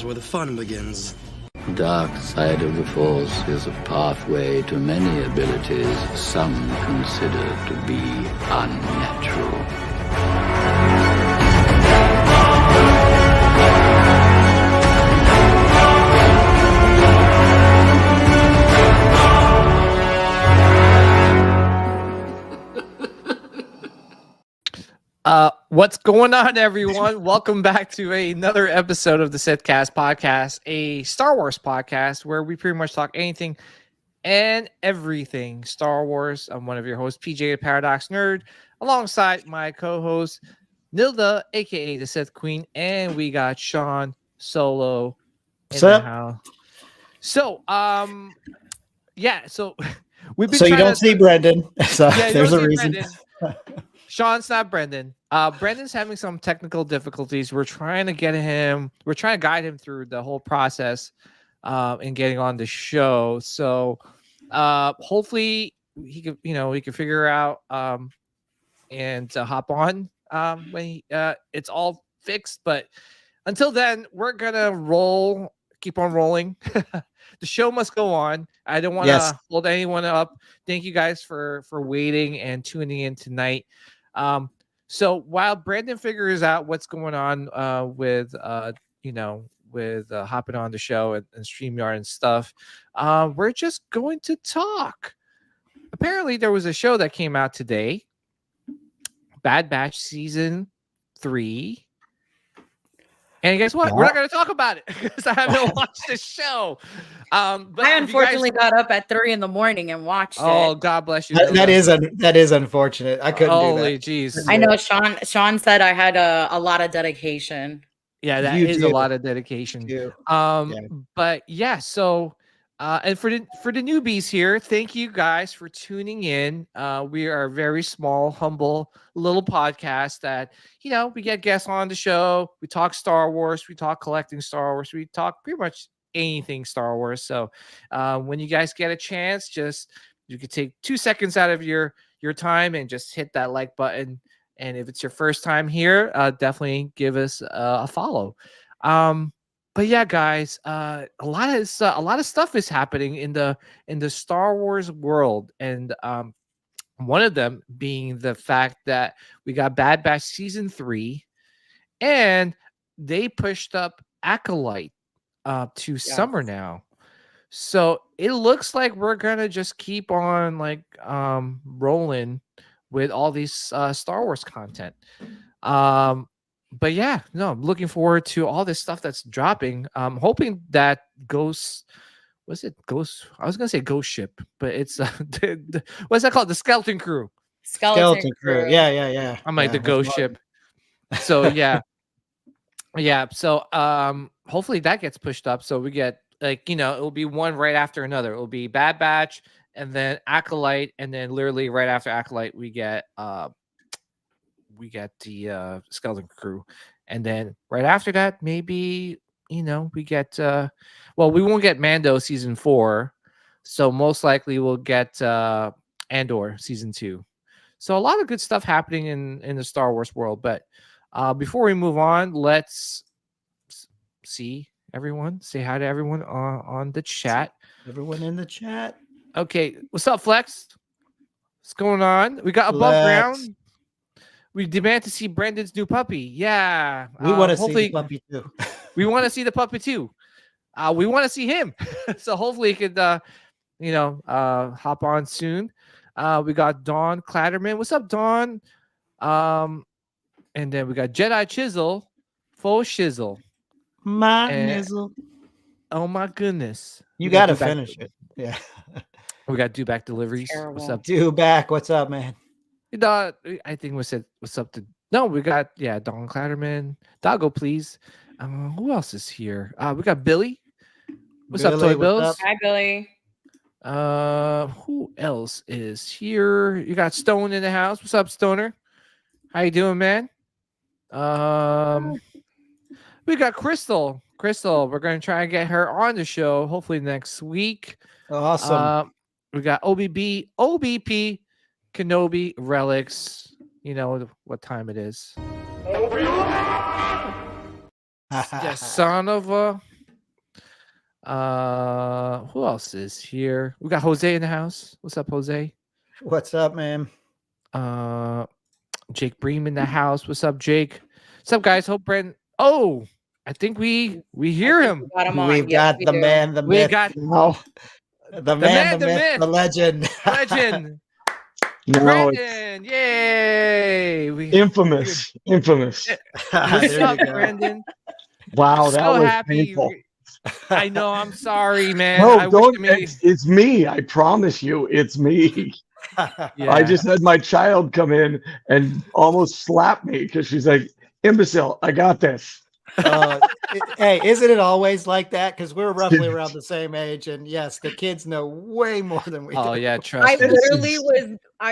is where the fun begins. Dark side of the Force is a pathway to many abilities some consider to be unnatural. What's going on, everyone? Welcome back to another episode of the Sithcast podcast, a Star Wars podcast where we pretty much talk anything and everything Star Wars. I'm one of your hosts, PJ the Paradox Nerd, alongside my co-host Nilda, aka the Sith Queen, and we got Sean Solo in the house. So, yeah, so we've been. So you don't see Brendan. So yeah, there's a reason. Sean's not Brendan. Brendan's having some technical difficulties. We're trying to guide him through the whole process in getting on the show. So hopefully he can figure out and hop on when it's all fixed. But until then, we're gonna keep on rolling. The show must go on. I don't want to hold anyone up. Thank you guys for waiting and tuning in tonight. So while Brandon figures out what's going on with hopping on the show and StreamYard and stuff, we're just going to talk. Apparently, there was a show that came out today, Bad Batch Season 3. And guess what? We're not going to talk about it because I haven't watched the show. But I unfortunately got up at 3 a.m. and watched it. Oh, God bless you. That is unfortunate. I couldn't do that. Holy jeez. I know Sean said I had a lot of dedication. Yeah, that is a lot of dedication. But yeah, so and for the newbies here, thank you guys for tuning in. We are a very small, humble little podcast that, we get guests on the show. We talk Star Wars. We talk collecting Star Wars. We talk pretty much anything Star Wars. So when you guys get a chance, you could take 2 seconds out of your time and just hit that like button. And if it's your first time here, definitely give us a follow. But yeah, guys, a lot of stuff is happening in the Star Wars world, and one of them being the fact that we got Bad Batch Season 3, and they pushed up Acolyte to summer now. So it looks like we're gonna just keep on rolling with all these Star Wars content. But yeah, no, I'm looking forward to all this stuff that's dropping. I'm hoping that Ghost. Was it Ghost? I was gonna say Ghost Ship, but it's what's that called? The Skeleton Crew. Skeleton Crew. Yeah. I'm like the Ghost Ship. So yeah. So hopefully that gets pushed up. So we get it'll be one right after another. It'll be Bad Batch and then Acolyte, and then literally right after Acolyte we get the Skeleton Crew, and then right after that maybe we get we won't get Mando season 4, so most likely we'll get Andor season 2. So a lot of good stuff happening in the Star Wars world. But before we move on, let's see everyone. Say hi to everyone on the chat. Everyone in the chat. Okay, what's up, Flex? What's going on? We got Above Ground. We demand to see Brandon's new puppy. Yeah. We want to see the puppy too. We want to see the puppy too. We want to see him. So hopefully he could, hop on soon. We got Dawn Clatterman. What's up, Dawn? And then we got Jedi Chisel. Faux Shizzle. Nizzle. Oh my goodness. You got to finish it. Yeah. We got Dewback Deliveries. Terrible. What's up? Dewback, what's up, man? I think we said what's up to. No, we got Don Clatterman. Doggo, please. Who else is here? We got Billy. What's up, Toy Bills? Hi, Billy. Who else is here? You got Stone in the house. What's up, Stoner? How you doing, man? We got Crystal. We're gonna try and get her on the show hopefully next week. Awesome. We got OBP. Kenobi relics, what time it is. Yeah, son of a. Who else is here? We got Jose in the house. What's up, Jose? What's up, man? Jake Bream in the house. What's up, Jake? What's up, guys? Hope Brent. Oh, I think we hear him. We've got the man, the myth. We got the man, the myth, the legend. Legend. No, Brandon, yay! Infamous. What's up, Brandon? Wow, that So was happy. painful. I know. I'm sorry, man. No, I don't. wish It's me. I promise you, it's me. Yeah. I just had my child come in and almost slap me because she's like, "Imbecile, I got this." Hey, isn't it always like that? Because we're roughly around the same age, and yes, the kids know way more than we do. Oh yeah, trust I me.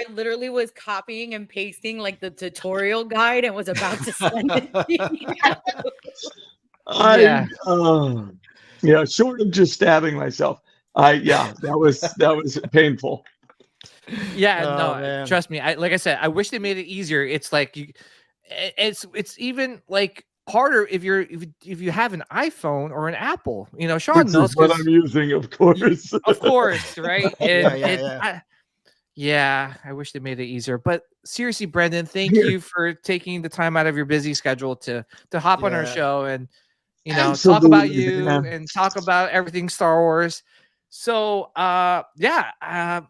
literally was copying and pasting like the tutorial guide and was about to send it to you. Yeah, short of just stabbing myself. That was painful. Yeah, Oh, no, man. trust me. Like I said, I wish they made it easier. It's like it's even like harder if you have an iPhone or an Apple. You know, Sean This knows is what I'm using, of course. of course, right? Yeah. I wish they made it easier. But seriously, Brendan, thank you for taking the time out of your busy schedule to hop on our Yeah. show and talk Absolutely, about you man. and talk about everything Star Wars. So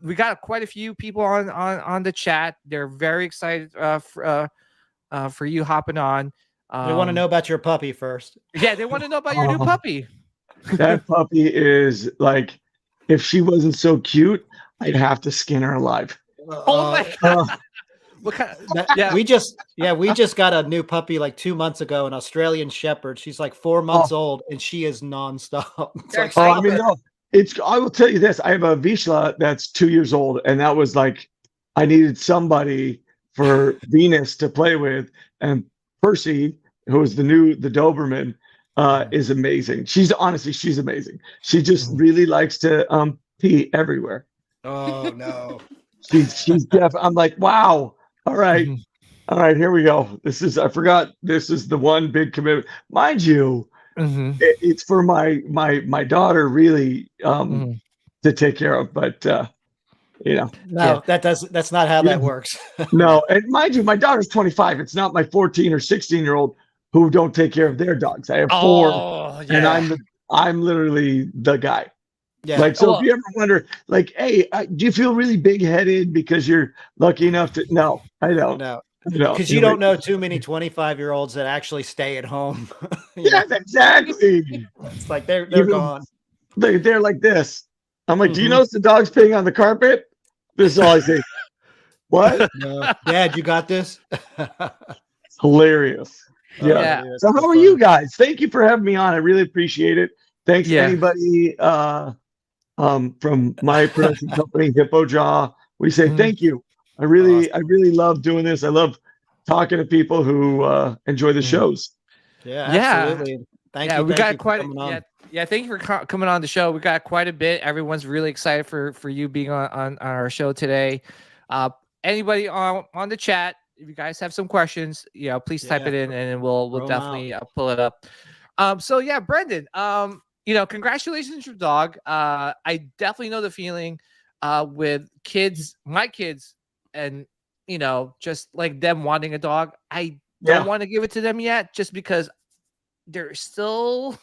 we got quite a few people on the chat. They're very excited for you hopping on. They want to know about your puppy first. Yeah, they want to know about your new puppy. That puppy is like, if she wasn't so cute, I'd have to skin her alive. Oh my god! What kind of, we just got a new puppy like 2 months ago, an Australian Shepherd. She's like 4 months old, and she is nonstop. It's like, I mean, no, I will tell you this. I have a Vizsla that's 2 years old, and that was like, I needed somebody for Venus to play with, and Percy, who is the Doberman, is amazing. She's amazing. She just really likes to pee everywhere. oh no. She's deaf. I'm like, wow. All right. All right, here we go. This is the one big commitment. Mind you, it's for my daughter really to take care of, but No, that's not how that works. No, and mind you, my daughter's 25. It's not my 14 or 16-year-old who don't take care of their dogs. I have 4, and I'm literally the guy. Yeah. Like, so if you ever wonder, like, hey, do you feel really big-headed because you're lucky enough to? No, I don't. No. No, Because you don't know too many 25-year-olds that actually stay at home. Yes, exactly. It's like they're gone. They're like this. I'm like, do you notice the dog's peeing on the carpet? This is all I say. What? No. Dad, you got this? Hilarious. Yeah. So how are you guys? Thank you for having me on. I really appreciate it. Thanks to anybody from my production company, Hippo Jaw. We say thank you. I really love doing this. I love talking to people who enjoy the shows. Yeah, absolutely. Thank you. We got quite thank you for coming on the show. We got quite a bit. Everyone's really excited for you being on our show today. Anybody on the chat, if you guys have some questions, please type it in, and we'll definitely pull it up. So yeah, Brendan, congratulations, your dog. I definitely know the feeling with my kids, and just like them wanting a dog. I don't want to give it to them yet, just because they're still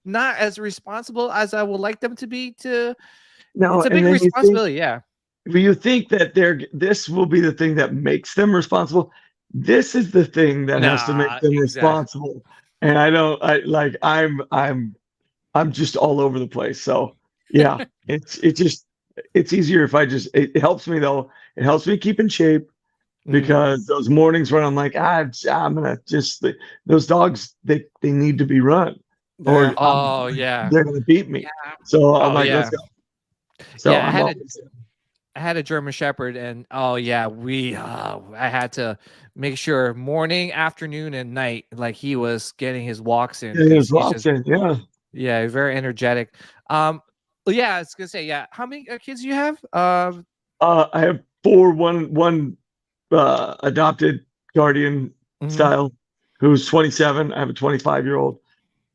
not as responsible as I would like them to be. It's a big responsibility. You think that this will be the thing that makes them responsible. This is the thing that has to make them responsible. And I'm just all over the place. So yeah, it's easier if it helps me though. It helps me keep in shape, because those mornings when I'm like, I'm gonna those dogs, they need to be run, or they're gonna beat me. So I'm like, let's go. So I had a German Shepherd, and I had to make sure morning, afternoon, and night, like he was getting his walks in. Yeah, very energetic. I was gonna say, how many kids do you have? I have 4. One adopted guardian style, who's 27. I have a 25-year-old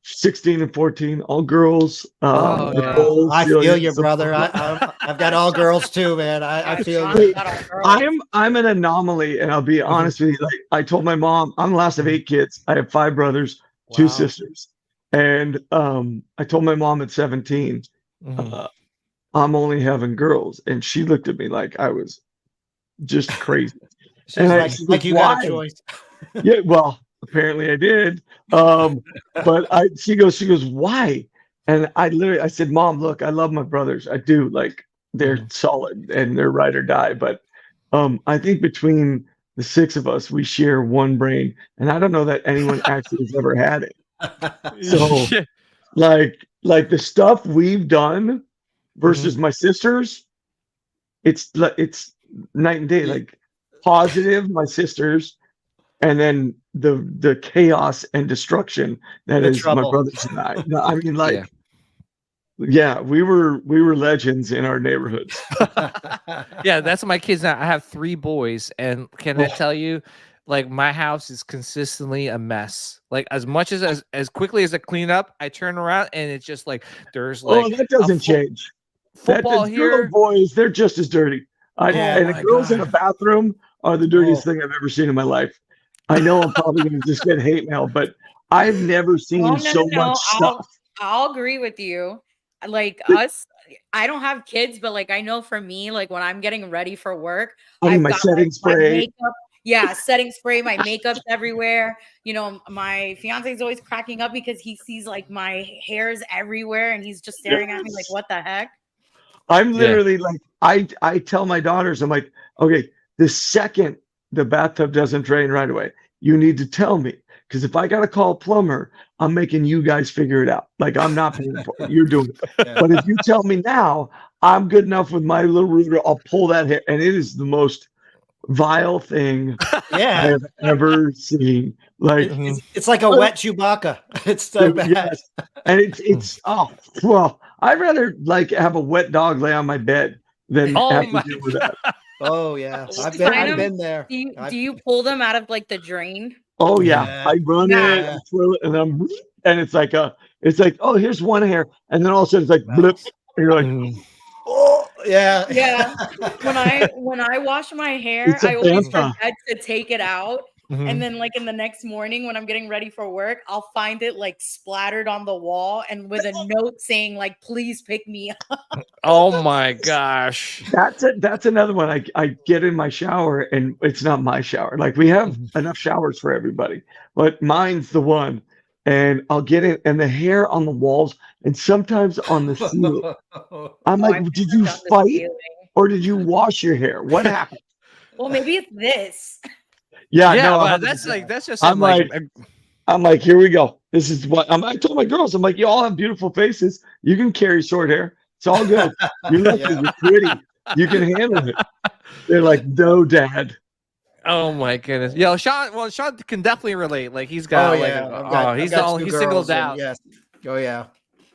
16 and 14, all girls. Oh, the yeah. goals, I you know, feel you, so- brother. I've got all girls too, man. I feel Wait, you. I'm an anomaly, and I'll be honest with you. Like I told my mom, I'm the last of 8 kids. I have 5 brothers, 2 Wow. sisters, and I told my mom at 17, Mhm. I'm only having girls, and she looked at me like I was just crazy. She's And like, she like goes, you got "Why?" a choice. Yeah, well, apparently I did. But she goes, "Why?" And I said, "Mom, look, I love my brothers. I do. Like they're solid and they're ride or die. But I think between the 6 of us, we share one brain, and I don't know that anyone actually has ever had it. So, Yeah. like the stuff we've done versus my sisters, it's night and day. Like positive, my sisters, and then the chaos and destruction that The is my trouble. brothers and I. No, I mean, like, Yeah. yeah, we were legends in our neighborhoods. Yeah, that's my kids now. I have 3 boys, and can I Oh. tell you, like my house is consistently a mess. Like as much as quickly as I clean up, I turn around and it's just like there's like Oh, that doesn't change. football The here. little boys, they're just as dirty. Yeah. And Oh the my girls in a God. bathroom are the dirtiest Oh. thing I've ever seen in my life. I know I'm probably going to just get hate mail, but I've never seen Oh, so much stuff. I'll agree with you. Like us, I don't have kids, but like I know for me, like when I'm getting ready for work, I mean, I've my got setting my spray. makeup. Yeah, setting spray, my makeup's everywhere. You know, my fiance is always cracking up because he sees like my hair's everywhere and he's just staring at me like, what the heck? I'm literally like, I tell my daughters, I'm like, okay, the second the bathtub doesn't drain right away, you need to tell me. Because if I got to call a plumber, I'm making you guys figure it out. Like I'm not paying for it. You're doing it. Yeah. But if you tell me now, I'm good enough with my little rooter. I'll pull that hair. And it is the most vile thing I Yeah. have ever seen. Like, It's like a wet Chewbacca. It's so bad. yes. And it's oh well, I'd rather like have a wet dog lay on my bed than Oh have my to deal with that. Oh yeah. It's I've kind of- been there. Do you pull them out of like the drain? Oh yeah, Yeah. I run Yeah. it and twirl it, and it's like oh, here's one hair, and then all of a sudden it's like blip, and you're like, Oh yeah. Yeah. When I wash my hair, It's a I always bantha. forget to take it out. Mhm. And then like in the next morning when I'm getting ready for work, I'll find it like splattered on the wall and with a note saying like, please pick me up. Oh my gosh. that's another one. I get in my shower and it's not my shower. Like we have enough showers for everybody, but mine's the one. And I'll get it, and the hair on the walls, and sometimes on the ceiling. I'm Oh, like, I've did never you done the fight ceiling. or did you wash your hair? What happened? Well, maybe it's this. Yeah, Yeah, no, but 100%. that's just I'm like I'm like, here we go. This is what I told my girls. I'm like, you all have beautiful faces. You can carry short hair. It's all good. You're lucky. Yeah. You're pretty. You can handle it. They're like, no, Dad. oh my goodness. Yeah, Sean can definitely relate. Like he's got Oh yeah. I've he's got the only two he's singled girls and out. Yes. Oh yeah.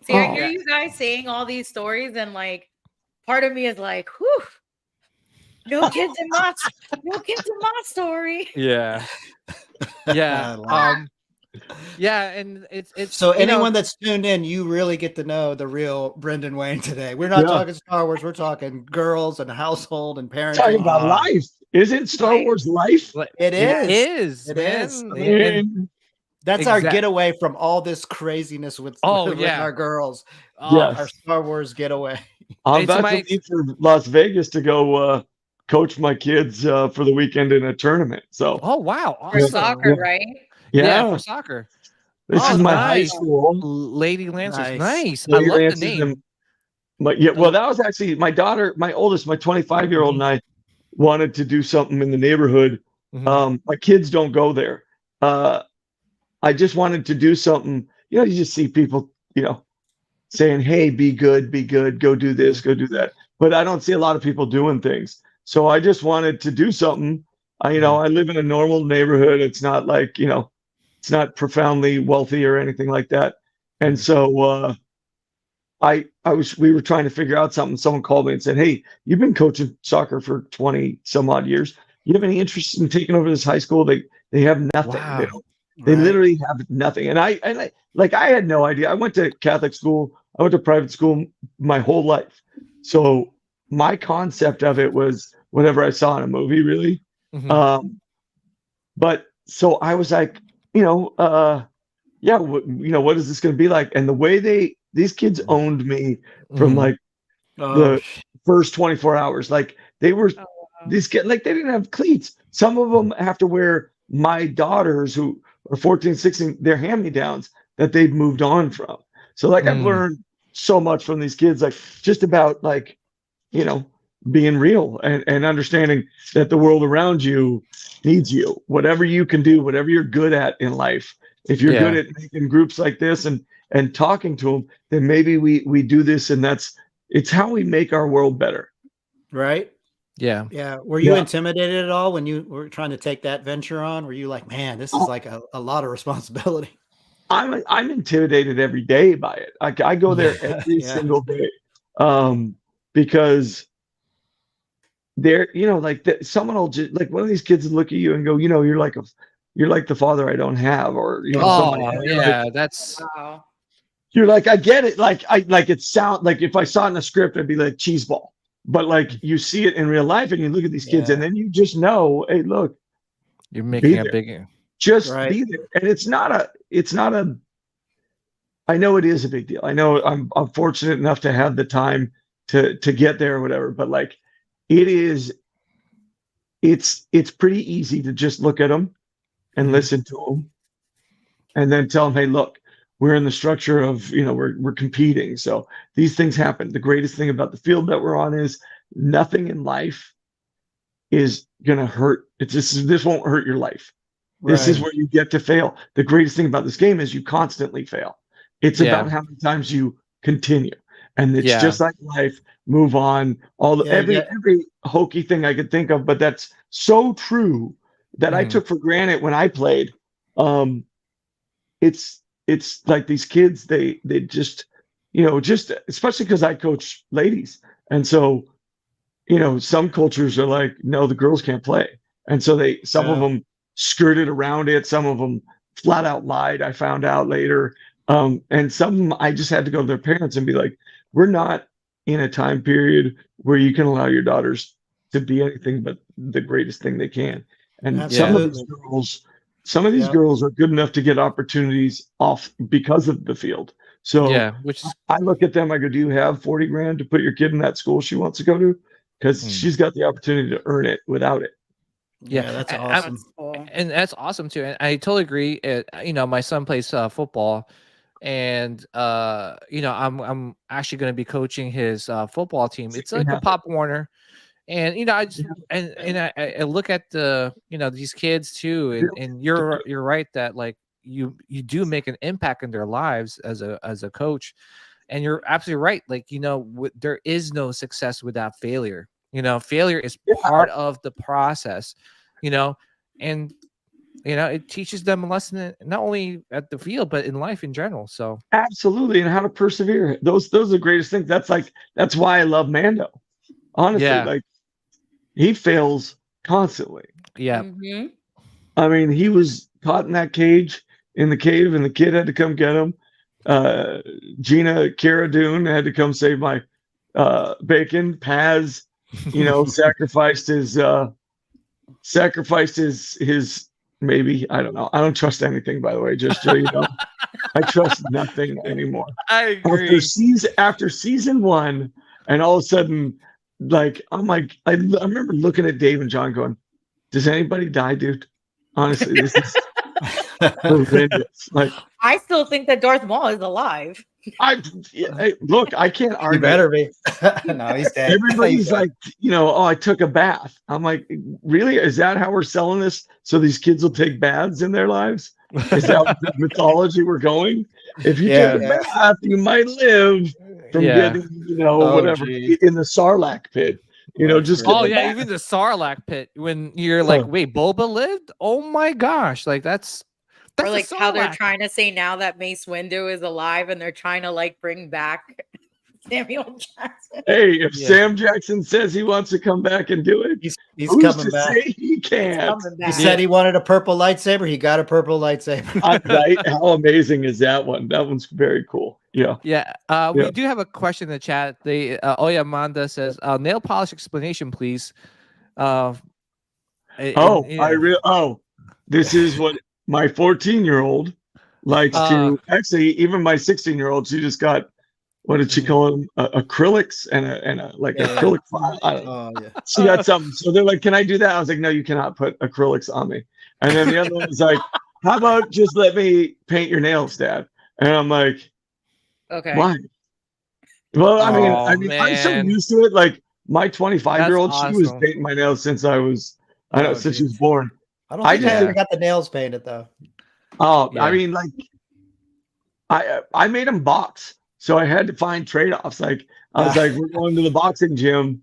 See, I Oh. hear you guys saying all these stories, and like part of me is like, whew, no kids in my story. Yeah. Yeah. I love Yeah, and it's So you know, anyone that's tuned in, you really get to know the real Brendan Wayne today. We're not Yeah. talking Star Wars. We're talking girls and household and parenting. Talking about life. Isn't Star Right. Wars life? It is. It is. It man. is. And- That's our Exact- getaway from all this craziness with, Oh, with yeah. our girls. oh, Yes. Our Star Wars getaway. I'm It's about my- to leave for Las Vegas to go coach my kids for the weekend in a tournament. So Oh wow. For Awesome. soccer, right? Yeah, yeah, for soccer. this Oh, is my nice. high school. Lady Lancers. Nice. Nice. I Lady love Lancers the name. and- well, that was actually my daughter, my oldest, my 25-year-old, and I wanted to do something in the neighborhood. Mhm. My kids don't go there. I just wanted to do something. You just see people, saying, "Hey, be good, go do this, go do that." But I don't see a lot of people doing things. So I just wanted to do something. I live in a normal neighborhood. It's not like, it's not profoundly wealthy or anything like that. And so we were trying to figure out something. Someone called me and said, "Hey, you've been coaching soccer for 20 some odd years. You have any interest in taking over this high school? They have nothing. Wow. They Right. literally have nothing. And I had no idea. I went to Catholic school. I went to private school my whole life. So my concept of it was whatever I saw in a movie, really. Mhm. But so I was like, yeah, what is this going to be like? And the way these kids owned me from Mhm. like Oh, the first 24 hours. Like they were Oh, wow. these kids, like they didn't have cleats. Some of them have to wear my daughters who are 14, 16, their hand-me-downs that they've moved on from. So like I've Mm. learned so much from these kids, like just about like, being real and understanding that the world around you needs you. Whatever you can do, whatever you're good at in life. If you're good Yeah. at making groups like this and talking to them, then maybe we do this, and it's how we make our world better. right. Yeah. Yeah. Were you Yeah. intimidated at all when you were trying to take that venture on? Were you like, man, this is like a lot of responsibility? I'm intimidated every day by it. I go there every Yeah. single day, because like someone will just like one of these kids will look at you and go, you're like the father I don't have, or something. Oh, And you're like, yeah, that's Wow. you're like, I get it. Like it sound like if I saw it in a script, I'd be like cheese ball. But like you see it in real life, and you look at these kids, and Yeah. then you just know, hey, look, you're be making a there. big Just Right. be there. And it's not a. I know it is a big deal. I know I'm fortunate enough to have the time to get there or whatever. But like, it is. It's pretty easy to just look at them and Mhm. listen to them, and then tell them, hey, look, we're in the structure of, we're competing. So these things happen. The greatest thing about the field that we're on is nothing in life is going to hurt. This won't hurt your life. This is Right. where you get to fail. The greatest thing about this game is you constantly fail. It's Yeah. about how many times you continue. And it's Yeah. just like life, move on, Yeah, every hokey thing I could think of, but that's so true that I Mhm. took for granted when I played. It's like these kids, they just, just especially because I coach ladies. And so, some cultures are like, no, the girls can't play. And so some of Yeah. them skirted around it. Some of them flat out lied. I found out later. And some of them, I just had to go to their parents and be like, we're not in a time period where you can allow your daughters to be anything but the greatest thing they can. And some of these Absolutely. girls, some of these Yep. girls are good enough to get opportunities off because of the field. So Yeah, which is I look at them, I go, do you have 40 grand to put your kid in that school she wants to go to? Because Mm. she's got the opportunity to earn it without it. Yeah, Yeah, that's I- I'm- awesome. That's cool. and that's awesome too. And I totally agree. My son plays football, and I'm actually going to be coaching his football team. It's like a Yeah. Pop Warner, and I just I look at the these kids too, and you're right that like you do make an impact in their lives as a coach, and you're absolutely right. Like there is no success without failure. Failure is part of the process. And it teaches them a lesson not only at the field but in life in general. So Absolutely, and how to persevere. Those are the greatest things. That's why I love Mando. Honestly, Yeah. like he fails constantly. yeah, Mhm. I mean, he was caught in that cage in the cave, and the kid had to come get him. Gina Cara Dune had to come save my bacon. Paz, sacrificed his maybe, I don't know. I don't trust anything, by the way, just so you know. I trust nothing anymore. I After season 1, and all of a sudden, like I'm like, I remember looking at Dave and John going, does anybody die, dude? Honestly, this is horrendous. Like I still think that Darth Maul is alive. look, I can't You argue. better be. No, he's dead. Everybody's He's dead. like, I took a bath. I'm like, really? Is that how we're selling this? So these kids will take baths in their lives? Is that the mythology we're going? If you take a bath, you might live from getting, whatever geez. in the Sarlacc pit. Just Oh get a yeah, bath. even the Sarlacc pit when you're like, wait, Boba lived? Oh my gosh, like that's Or like the how they're Sarlacc. trying to say now that Mace Windu is alive and they're trying to like bring back Samuel Jackson. Hey, if Sam Jackson says he wants to come back and do it, He's who's coming to back. say he can't? He said he wanted a purple lightsaber. He got a purple lightsaber. Right? How amazing is that one? That one's very cool. Yeah. Yeah. We do have a question in the chat. Amanda says, nail polish explanation, please. This is what my 14-year-old likes to. Actually, even my 16-year-old, she just got, what did she call them? Acrylics and a acrylic file. I don't know. She got something. So they're like, "Can I do that?" I was like, "No, you cannot put acrylics on me." And then the other one was like, "How about just let me paint your nails, Dad?" And I'm like, "Okay, why?" Well, I mean, I'm so used to it. Like my 25-year-old, she was painting my nails since since she was born. I don't think I ever got the nails painted though. Oh, I mean, like I made them box, so I had to find trade-offs. Like I was like, "We're going to the boxing gym,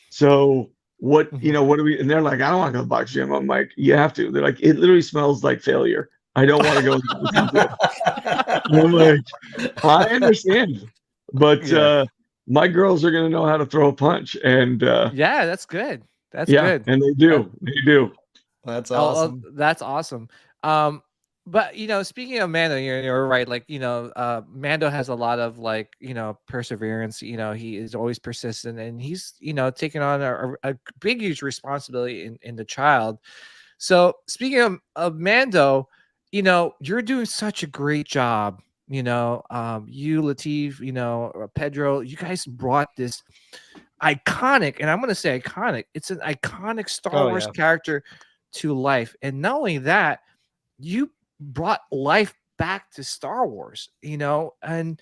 so what? What do we?" And they're like, "I don't want to go to the boxing gym." I'm like, "You have to." They're like, "It literally smells like failure. I don't want to go." And I'm like, "I understand, but my girls are gonna know how to throw a punch." And that's good. That's good. And they do. They do. That's awesome. That's awesome. But speaking of Mando, you're right. Like Mando has a lot of perseverance. He is always persistent, and he's taking on a big, huge responsibility in the child. So speaking of Mando, you're doing such a great job. You, Lateef, Pedro, you guys brought this iconic, and I'm going to say iconic. It's an iconic Star Wars character to life, and not only that, you brought life back to Star Wars, and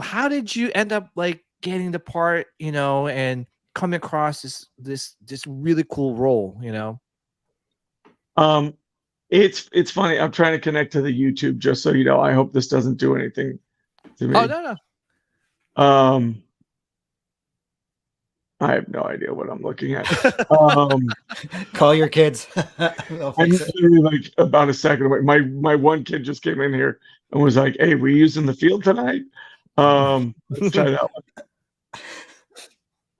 how did you end up getting the part, and come across this really cool role, It's funny. I'm trying to connect to the YouTube, just so you know. I hope this doesn't do anything to me. Oh, no. I have no idea what I'm looking at. Call your kids. I'm literally about a second away. My one kid just came in here and was like, "Hey, we using the field tonight?" Let's try that one.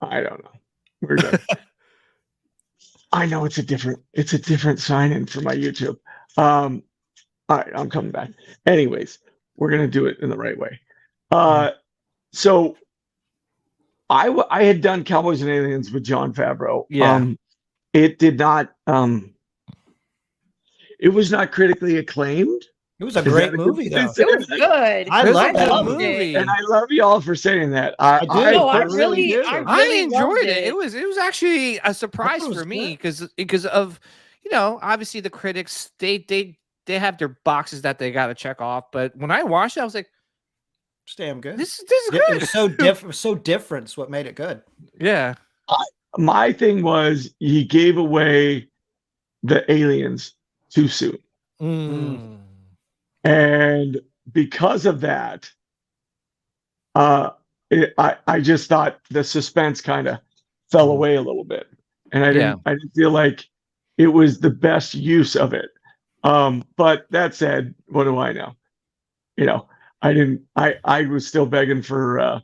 I don't know. We're good. I know it's a different sign-in for my YouTube. All right, I'm coming back. Anyways, we're gonna do it in the right way. So I had done Cowboys and Aliens with Jon Favreau. It did not. It was not critically acclaimed. It was a great movie, though. It was good. I loved that movie, and I love y'all for saying that. I really enjoyed it. It was actually a surprise for me because of obviously the critics they have their boxes that they got to check off, but when I watched it, I was like, it's damn good. This is good. It was so different. So different. Is what made it good. Yeah. My thing was he gave away the aliens too soon. And because of that, I just thought the suspense kind of fell away a little bit, and I didn't feel like it was the best use of it. But that said, what do I know? I was still begging for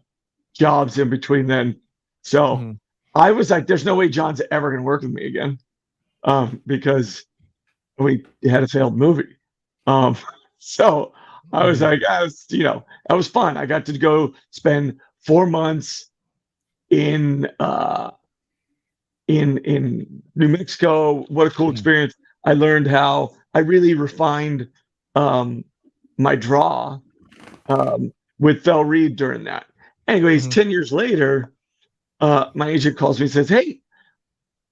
jobs in between then, so I was like, "There's no way John's ever going to work with me again," because we had a failed movie. So I was like, that was fun. I got to go spend 4 months in New Mexico. What a cool experience. I learned how I really refined my draw with Fel Reed during that. Anyways, 10 years later, my agent calls me and says, "Hey,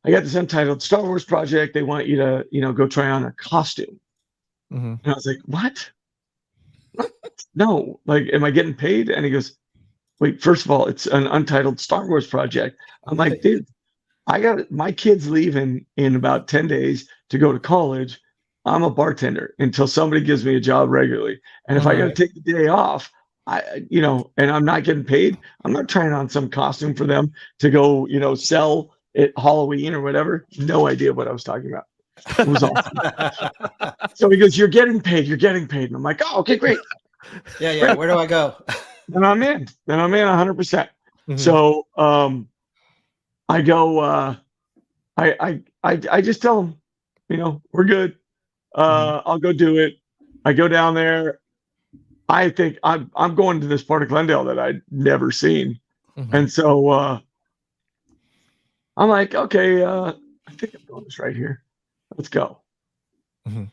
I got this untitled Star Wars project. They want you to, go try on a costume." And I was like, "What? No, am I getting paid?" And he goes, "Wait, first of all, it's an untitled Star Wars project." I'm like, "Dude, my kids leaving in about 10 days to go to college. I'm a bartender until somebody gives me a job regularly. And if I got to take the day off, and I'm not getting paid, I'm not trying on some costume for them to go, sell at Halloween or whatever." No idea what I was talking about. It was awesome. So he goes, "You're getting paid. You're getting paid." And I'm like, "Oh, okay, great." Yeah. Where do I go? then I'm in. Then I'm in 100%. Mhm. So I go. I just tell them, we're good. I'll go do it. I go down there. I think I'm going to this part of Glendale that I'd never seen, Mhm. and so I'm like, okay, I think I'm doing this right here. Let's go. Mhm.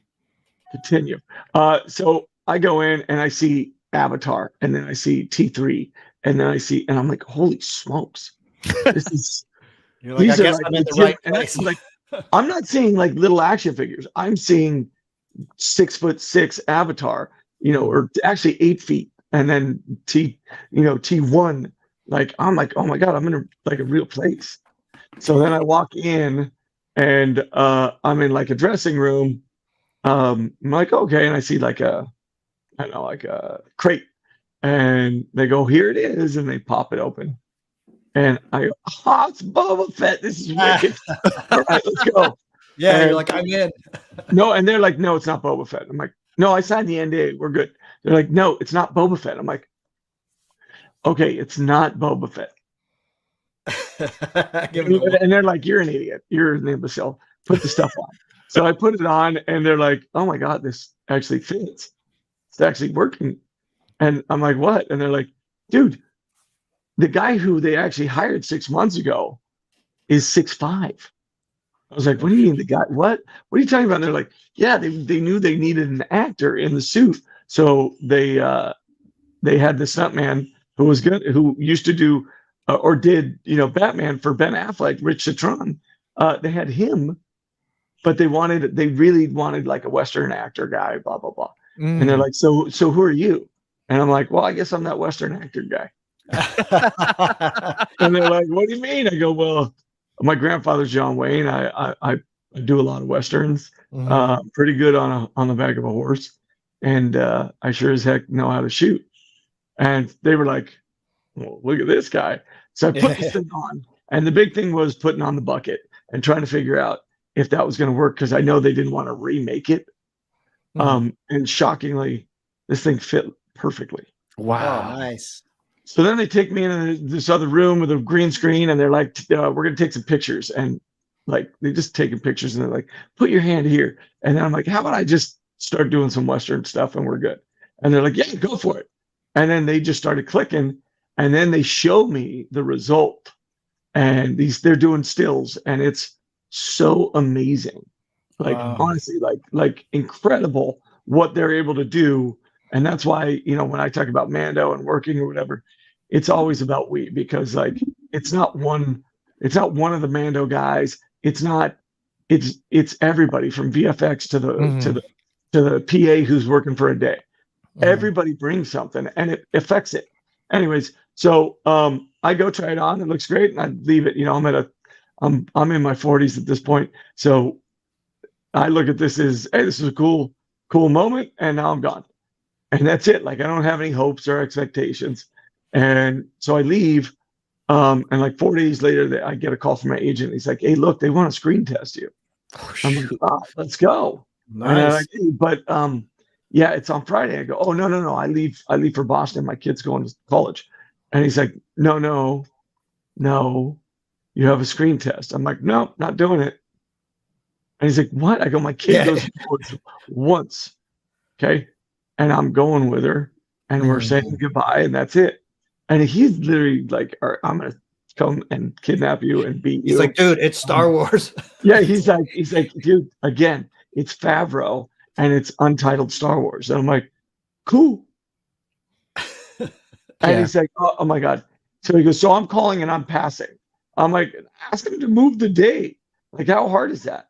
Continue. So I go in and I see Avatar, and then I see T3, and then and I'm like, holy smokes, this is. You're like, I These are guess like I'm in the legit, right and place. I'm like, I'm not seeing like little action figures. I'm seeing 6'6" Avatar, or actually 8 feet, and then T1. Like I'm like, oh my god, I'm in like a real place. So then I walk in, and I'm in like a dressing room. I'm like, okay, and I see like a crate, and they go, here it is, and they pop it open, and I go, oh, it's Boba Fett. This is wicked. All right, let's go. Yeah, And you're like, I'm in. no, and they're like, no, it's not Boba Fett. I'm like, no, I signed the NDA. We're good. They're like, no, it's not Boba Fett. I'm like, okay, it's not Boba Fett. Give it a look. And they're like, you're an idiot. You're an imbecile. Put the stuff on. So I put it on, and they're like, oh my God, this actually fits. It's actually working. And I'm like, what? And they're like, dude, the guy who they actually hired 6 months ago is 6'5". I was like, what do you mean the guy? What are you talking about? And they're like, yeah, they knew they needed an actor in the suit. So they had the stuntman who was good, who used to do or did, Batman for Ben Affleck, Rich Citron. They had him, but they really wanted like a Western actor guy, blah, blah, blah. And they're like, so who are you? And I'm like, well, I guess I'm that Western actor guy. And they're like, what do you mean? I go, well, my grandfather's John Wayne. I do a lot of Westerns, pretty good on the back of a horse. And I sure as heck know how to shoot. And they were like, well, look at this guy. So I put this thing on. And the big thing was putting on the bucket and trying to figure out if that was going to work, because I know they didn't want to remake it. And shockingly, this thing fit perfectly. Wow. Oh, nice. So then they take me into this other room with a green screen, and they're like, we're going to take some pictures. And like, they just taking pictures, and they're like, put your hand here. And then I'm like, how about I just start doing some Western stuff and we're good? And they're like, yeah, go for it. And then they just started clicking, and then they show me the result. And they're doing stills, and it's so amazing. Like, honestly, like incredible what they're able to do. And that's why, when I talk about Mando and working or whatever, it's always about because like, it's not one of the Mando guys. It's everybody from VFX to the PA who's working for a day. Everybody brings something, and it affects it. Anyways, so I go try it on. It looks great, and I leave it. I'm in my 40s at this point, so I look at this as, hey, this is a cool moment, and now I'm gone. And that's it. Like, I don't have any hopes or expectations. And so I leave. And like 4 days later, I get a call from my agent. He's like, hey, look, they want to screen test you. I'm like, oh, let's go. Nice. But yeah, it's on Friday. I go, oh, no. I leave for Boston. My kid's going to college. And he's like, no, you have a screen test. I'm like, no, not doing it. And he's like, what? I go, my kid goes once. Okay. And I'm going with her, and we're saying goodbye, and that's it. And he's literally like, all right, I'm going to come and kidnap you and beat you. He's like, dude, it's Star Wars. Yeah. He's like, dude, again, it's Favreau and it's untitled Star Wars. And I'm like, cool. And he's like, oh my God. So he goes, so I'm calling and I'm passing. I'm like, ask him to move the day. Like, how hard is that?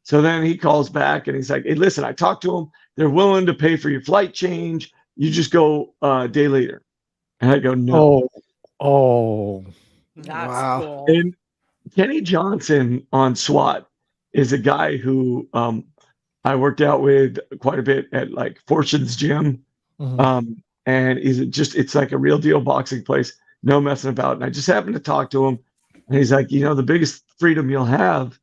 So then he calls back and he's like, hey, listen, I talked to him. They're willing to pay for your flight change. You just go a day later. And I go, no. Oh, That's cool. And Kenny Johnson on SWAT is a guy who I worked out with quite a bit at like Fortune's Gym. And it's like a real deal boxing place. No messing about. And I just happened to talk to him. And he's like, the biggest freedom you'll have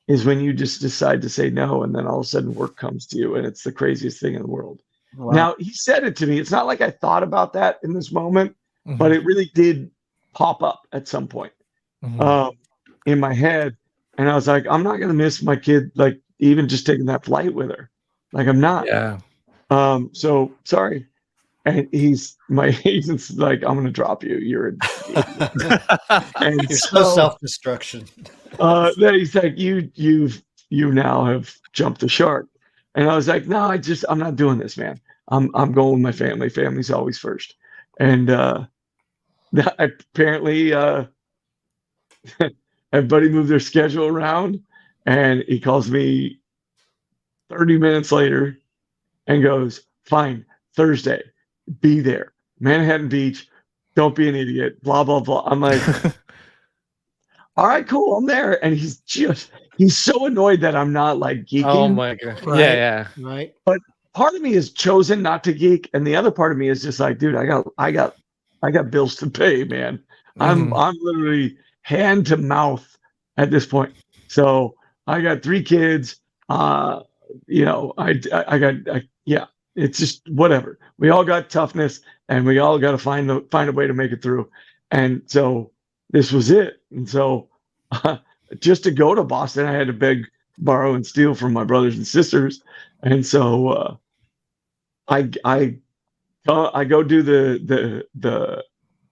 is when you just decide to say no, and then all of a sudden work comes to you, and it's the craziest thing in the world. Wow. Now he said it to me. It's not like I thought about that in this moment, but it really did pop up at some point in my head. And I was like, I'm not gonna miss my kid, like even just taking that flight with her. Like I'm not. Yeah. So sorry. And my agent's like, I'm gonna drop you. You're and You're so self-destruction. Then he's like, you now have jumped the shark. And I was like, no, I'm not doing this, man. I'm going with my family. Family's always first. And apparently everybody moved their schedule around, and he calls me 30 minutes later and goes, fine, Thursday, be there. Manhattan Beach, don't be an idiot, blah, blah, blah. I'm like, all right, cool, I'm there. And he's so annoyed that I'm not like geeking. Oh my God. Right. Yeah. Right. But part of me has chosen not to geek, and the other part of me is just like, dude, I got bills to pay, man. I'm literally hand to mouth at this point. So I got 3 kids. It's just whatever. We all got toughness, and we all got to find a way to make it through. And so this was it. And so just to go to Boston, I had to beg, borrow, and steal from my brothers and sisters. And so I go do the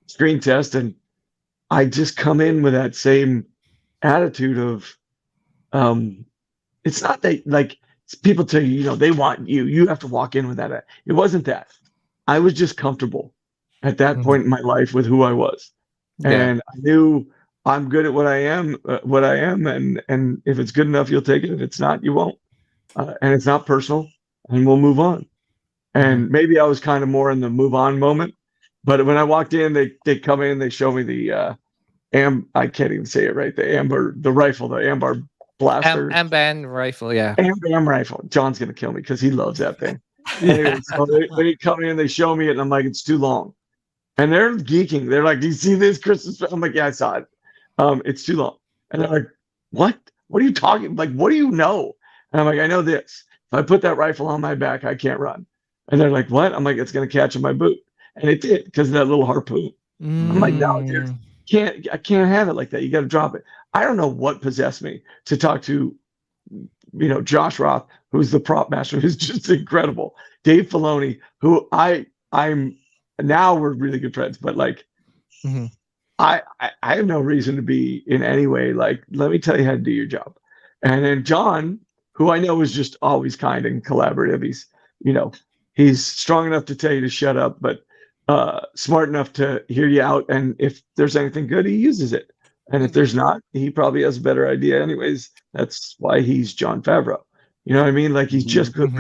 screen test, and I just come in with that same attitude of it's not that like people tell you, they want you have to walk in with that. It wasn't that. I was just comfortable at that point in my life with who I was. And I knew I'm good at what I am, and if it's good enough, you'll take it. If it's not, you won't. And it's not personal, and we'll move on. And maybe I was kind of more in the move on moment, but when I walked in, they come in, they show me the I can't even say it right. The rifle, the Ambar blaster. Amban rifle, yeah. Am rifle. John's gonna kill me because he loves that thing. Anyway, so they come in, they show me it, and I'm like, it's too long. And they're geeking. They're like, do you see this, Christmas? I'm like, yeah, I saw it. It's too long. And they're like, what? What are you talking? Like, what do you know? And I'm like, I know this. If I put that rifle on my back, I can't run. And they're like, what? I'm like, it's gonna catch in my boot. And it did, because of that little harpoon. I'm like, no, dude, I can't have it like that. You got to drop it. I don't know what possessed me to talk to, Josh Roth, who's the prop master, who's just incredible. Dave Filoni, who I'm now we're really good friends, but like, I have no reason to be in any way like, let me tell you how to do your job. And then John, who I know is just always kind and collaborative. He's strong enough to tell you to shut up, but smart enough to hear you out. And if there's anything good, he uses it. And if there's not, he probably has a better idea anyways. That's why he's Jon Favreau. You know what I mean? Like he's just good,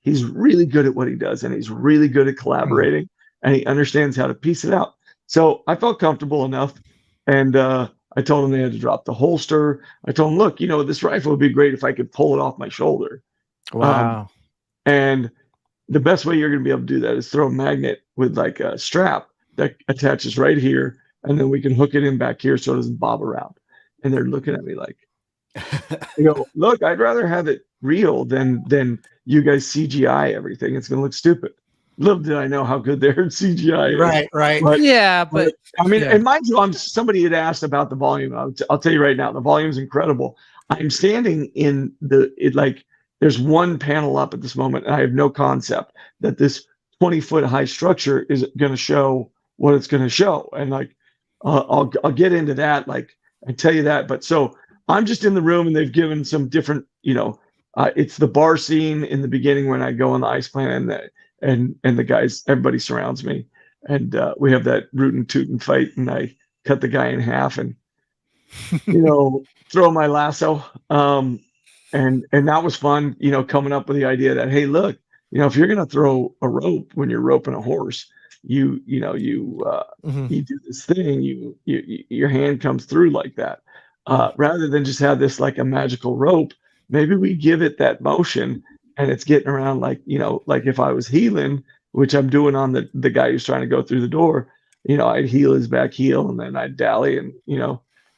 he's really good at what he does, and he's really good at collaborating, and he understands how to piece it out. So I felt comfortable enough, and I told him they had to drop the holster. I told him, look, this rifle would be great if I could pull it off my shoulder. Wow. And the best way you're going to be able to do that is throw a magnet with like a strap that attaches right here, and then we can hook it in back here so it doesn't bob around. And they're looking at me like, look, I'd rather have it real than you guys CGI everything. It's going to look stupid. Little did I know how good their CGI is. Right. But I mean, and mind you, somebody had asked about the volume. I'll tell you right now, the volume's incredible. I'm standing in there's one panel up at this moment, and I have no concept that this 20-foot high structure is going to show what it's going to show. And like, I'll get into that. Like I tell you that, but so I'm just in the room, and they've given some different, it's the bar scene in the beginning when I go on the ice planet, and the guys, everybody surrounds me, and we have that rootin' tootin' fight, and I cut the guy in half and throw my lasso, and that was fun, coming up with the idea that, hey, look, if you're gonna throw a rope when you're roping a horse, you do this thing, your hand comes through like that, rather than just have this like a magical rope. Maybe we give it that motion, and it's getting around like if I was healing, which I'm doing on the guy who's trying to go through the door, I'd heel his back heel, and then I'd dally, and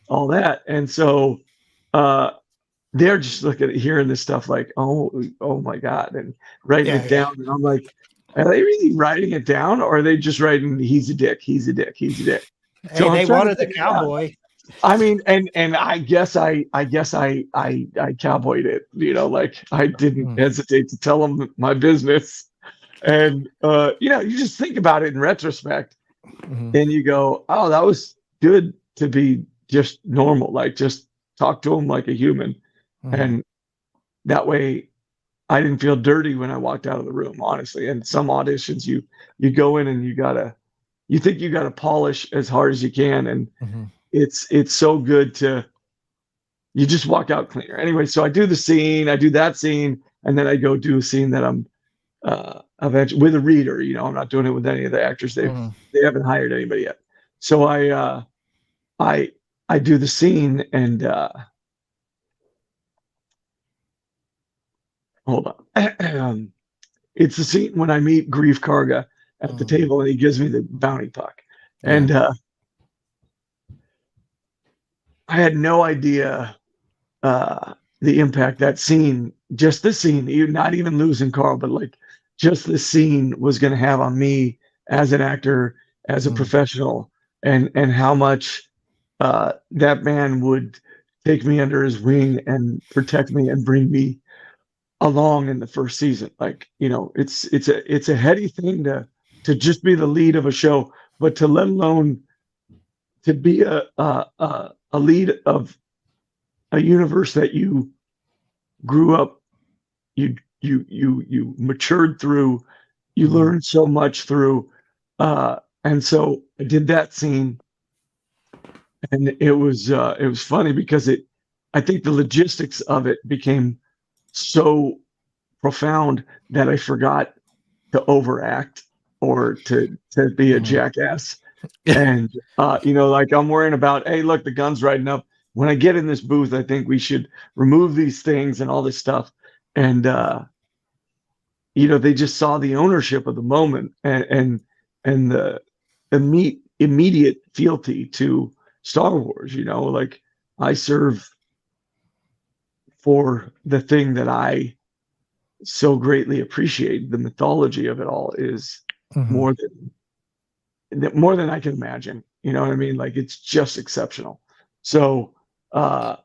all that. And so they're just looking at hearing this stuff like, oh my God, and writing it down. And I'm like, are they really writing it down, or are they just writing he's a dick, he's a dick, he's a dick? Hey, so they wanted the cowboy. I mean, and I guess I cowboyed it, you know, like I didn't hesitate to tell them my business. And you know, you just think about it in retrospect, and you go, oh, that was good to be just normal, like just talk to him like a human. And that way I didn't feel dirty when I walked out of the room, honestly. And some auditions you go in and you think you gotta polish as hard as you can, and it's so good you just walk out cleaner. Anyway, so I do that scene, and then I go do a scene that I'm eventually with a reader. You know, I'm not doing it with any of the actors. They haven't hired anybody yet. So I do the scene, and hold on. It's the scene when I meet Grief Karga at the table, and he gives me the bounty puck. And I had no idea the impact that scene, just the scene, not even losing Carl, but like just the scene was going to have on me as an actor, as a professional, and how much that man would take me under his wing and protect me and bring me along in the first season. Like, you know, it's a heady thing to just be the lead of a show, but to let alone to be a lead of a universe that you grew up, you matured through, you learned so much through, and so I did that scene, and it was funny because I think the logistics of it became so profound that I forgot to overact or to be a jackass. And you know, like I'm worrying about, hey, look, the gun's riding up. When I get in this booth, I think we should remove these things and all this stuff. And you know, they just saw the ownership of the moment and the immediate fealty to Star Wars. You know, like I serve for the thing that I so greatly appreciate. The mythology of it all is more than I can imagine. You know what I mean? Like it's just exceptional. So I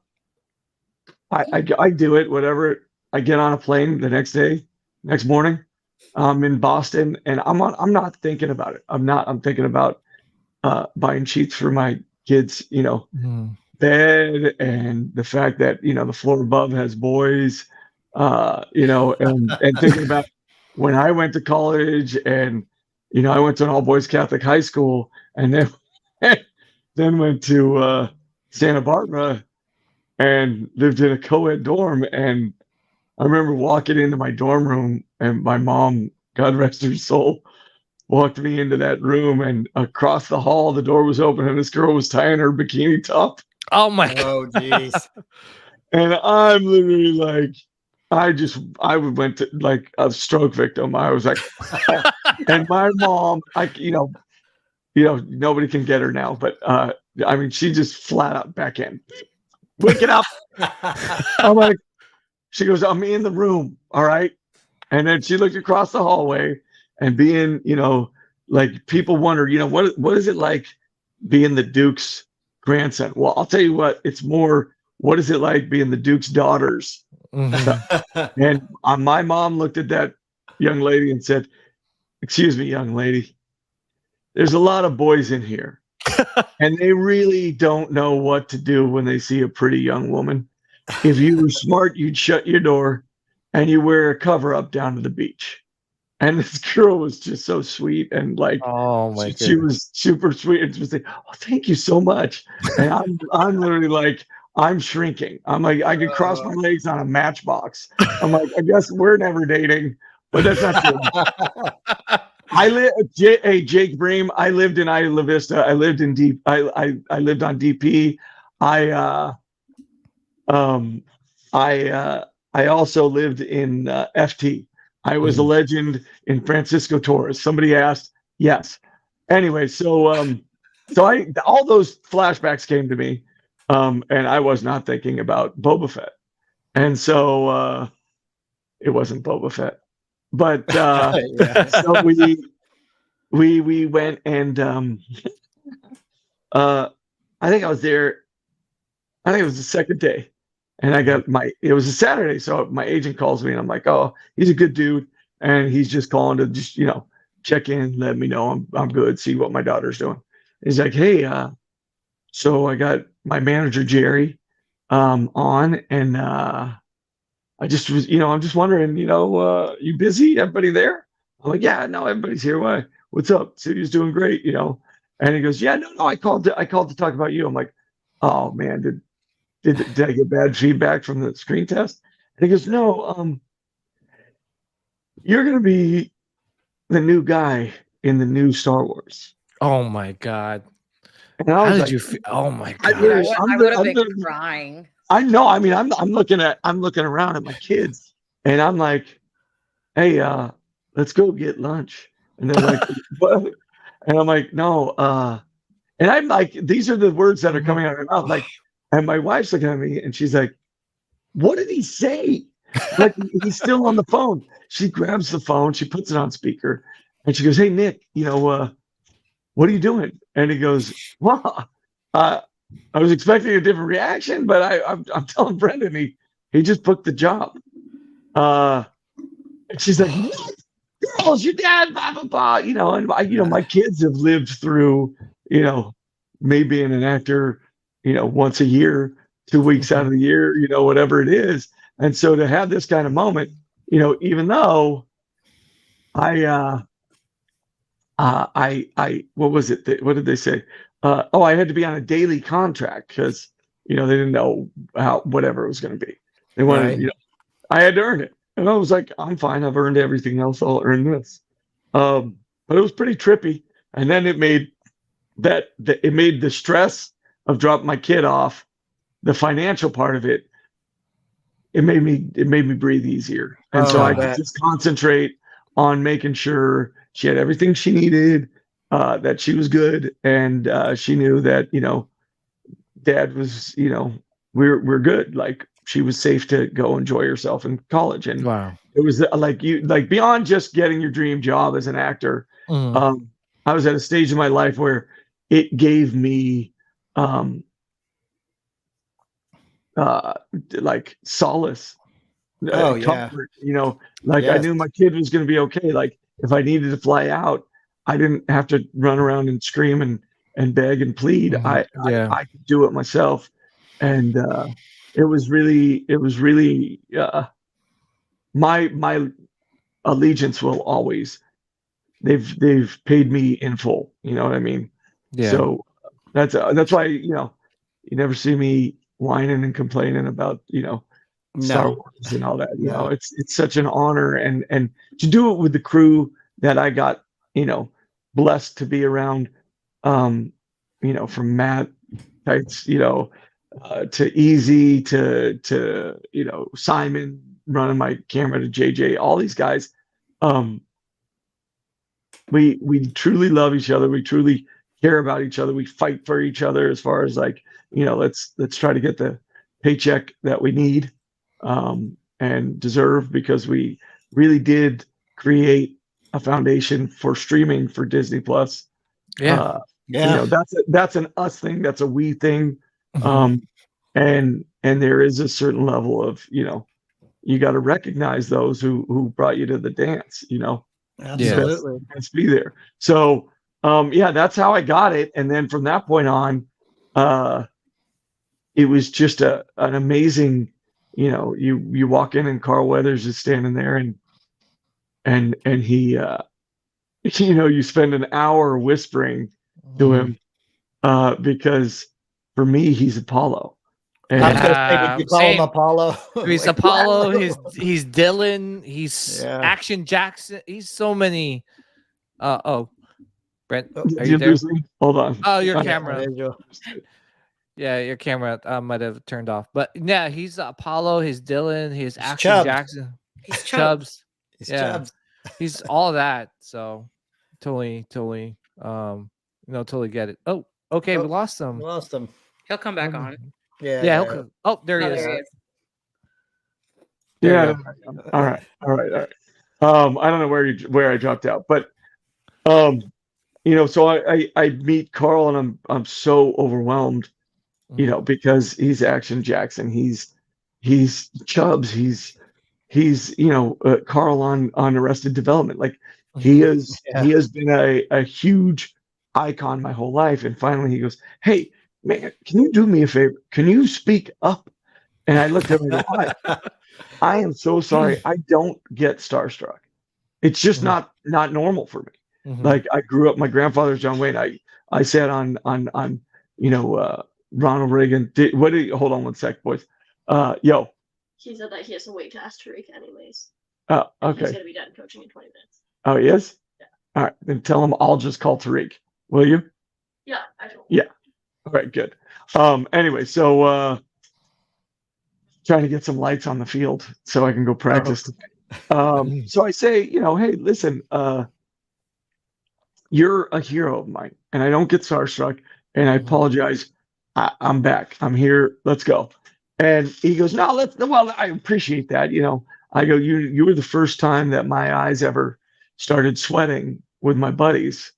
do it, whatever. I get on a plane the next morning, I'm in Boston, and I'm not thinking about it. I'm thinking about buying sheets for my kids, you know, bed, and the fact that, you know, the floor above has boys, you know, and thinking about when I went to college, and, you know, I went to an all boys Catholic high school, and then went to Santa Barbara and lived in a co-ed dorm. And I remember walking into my dorm room, and my mom, God rest her soul, walked me into that room, and across the hall, the door was open, and this girl was tying her bikini top. Oh my God. Oh, jeez. And I'm literally like, I went to like a stroke victim. I was like, and my mom, you know, nobody can get her now, but I mean, she just flat out backhand, wake it up. I'm like, she goes, I'm in the room, all right. And then she looked across the hallway, and being, you know, like people wonder, you know, what is it like being the Duke's grandson? Well, I'll tell you what, it's more, what is it like being the Duke's daughters? And my mom looked at that young lady and said, excuse me, young lady, there's a lot of boys in here, and they really don't know what to do when they see a pretty young woman. If you were smart, you'd shut your door and you wear a cover up down to the beach. And this girl was just so sweet, and like, oh my she was super sweet, and just like, oh, thank you so much. And I'm literally like, I'm shrinking. I'm like, I could cross my legs on a matchbox. I'm like, I guess we're never dating, but that's not true. Jake Bream, I lived in Isla Vista. I lived in I lived on DP. I also lived in FT. I was a legend in Francisco Torres. Somebody asked, yes. Anyway, so all those flashbacks came to me, and I was not thinking about Boba Fett. And so it wasn't Boba Fett. But Yeah. so we went and I think I was there. I think it was the second day, and it was a Saturday, so my agent calls me and I'm like, oh, he's a good dude, and he's just calling to just check in, let me know I'm good, see what my daughter's doing. He's like, hey, so I got my manager Jerry on, and I just was, I'm just wondering, you busy? Everybody there? I'm like, yeah, no, everybody's here. Why? What's up? City's doing great, And he goes, yeah, no, I called to talk about you. I'm like, oh man, did I get bad feedback from the screen test? And he goes, no, you're gonna be the new guy in the new Star Wars. Oh my God. And I How was did like, you feel? Oh my I God. really- I would have been crying. I know. I mean, I'm looking around at my kids, and I'm like, "Hey, let's go get lunch." And they're like, "What?" And I'm like, "No." And I'm like, these are the words that are coming out of my mouth. Like, and my wife's looking at me, and she's like, "What did he say?" Like he's still on the phone. She grabs the phone, she puts it on speaker, and she goes, "Hey, Nick, what are you doing?" And he goes, "Well, I was expecting a different reaction, but I'm telling Brendan he just booked the job." And she's like, "What? Girls, your dad, blah blah blah." And my kids have lived through, me being an actor, once a year, 2 weeks out of the year, whatever it is. And so to have this kind of moment, even though I what was it? What did they say? I had to be on a daily contract because they didn't know whatever it was going to be. They wanted, Right. I had to earn it, and I was like, I'm fine. I've earned everything else. I'll earn this. But it was pretty trippy, and then it made the stress of dropping my kid off, the financial part of it. It made me breathe easier, and so I could just concentrate on making sure she had everything she needed, that she was good, and she knew that Dad was we're good. Like she was safe to go enjoy herself in college, and Wow. it was like beyond just getting your dream job as an actor. Mhm. I was at a stage in my life where it gave me like solace, Oh, yeah. comfort, I knew my kid was going to be okay. Like if I needed to fly out, I didn't have to run around and scream and beg and plead. I could do it myself. And it was really my allegiance will always, they've paid me in full. You know what I mean? Yeah. So that's why, you never see me whining and complaining about, Star Wars and all that. It's such an honor, and to do it with the crew that I got, blessed to be around, from Matt Tights, to Easy to Simon running my camera, to JJ, all these guys. We truly love each other. We truly care about each other. We fight for each other as far as like, let's try to get the paycheck that we need and deserve, because we really did create a foundation for streaming for Disney Plus. Yeah. That's an us thing. That's a we thing. And there is a certain level of, you got to recognize those who brought you to the dance, Absolutely. Let's be there. So, that's how I got it. And then from that point on, it was just an amazing, you walk in and Carl Weathers is standing there, and he, you spend an hour whispering to him, because for me, he's Apollo. And I was gonna say, did you call him Apollo? He's Like, Apollo. He's Dylan. He's Yeah. Action Jackson. He's so many. Brent, are Did you there? lose me? Hold on. Oh, your Okay. camera. Yeah, your camera might have turned off. But yeah, he's Apollo. He's Dylan. He's Action Chubbs. Jackson. He's Chubbs. He's Yeah. Chubbs. He's all that. So totally, totally get it. Oh, okay, we lost him. We lost him. He'll come back on. Yeah. Yeah. Okay. Oh, there he Oh, is. there he is. There you Yeah. All right. I don't know where I dropped out, but so I meet Carl and I'm so overwhelmed, because he's Action Jackson. He's Chubbs. He's Carl on Arrested Development. Like he has been a huge icon my whole life. And finally he goes, "Hey man, can you do me a favor? Can you speak up?" And I looked at him and I am so sorry. I don't get starstruck. It's just not normal for me. Like I grew up, my grandfather's John Wayne. I sat on Ronald Reagan. Hold on one sec, boys. Yo. He said that he has to wait to ask Tariq anyways. Oh, He's okay. gonna be done coaching in 20 minutes. Oh, he is? Yeah. All right. Then tell him I'll just call Tariq. Will you? Yeah, I will. Yeah. All right, good. Anyway, so trying to get some lights on the field so I can go practice today. So I say, hey, listen, you're a hero of mine, and I don't get starstruck, and I apologize. I'm back. I'm here. Let's go. And he goes, no, well, I appreciate that. I go, you were the first time that my eyes ever started sweating with my buddies.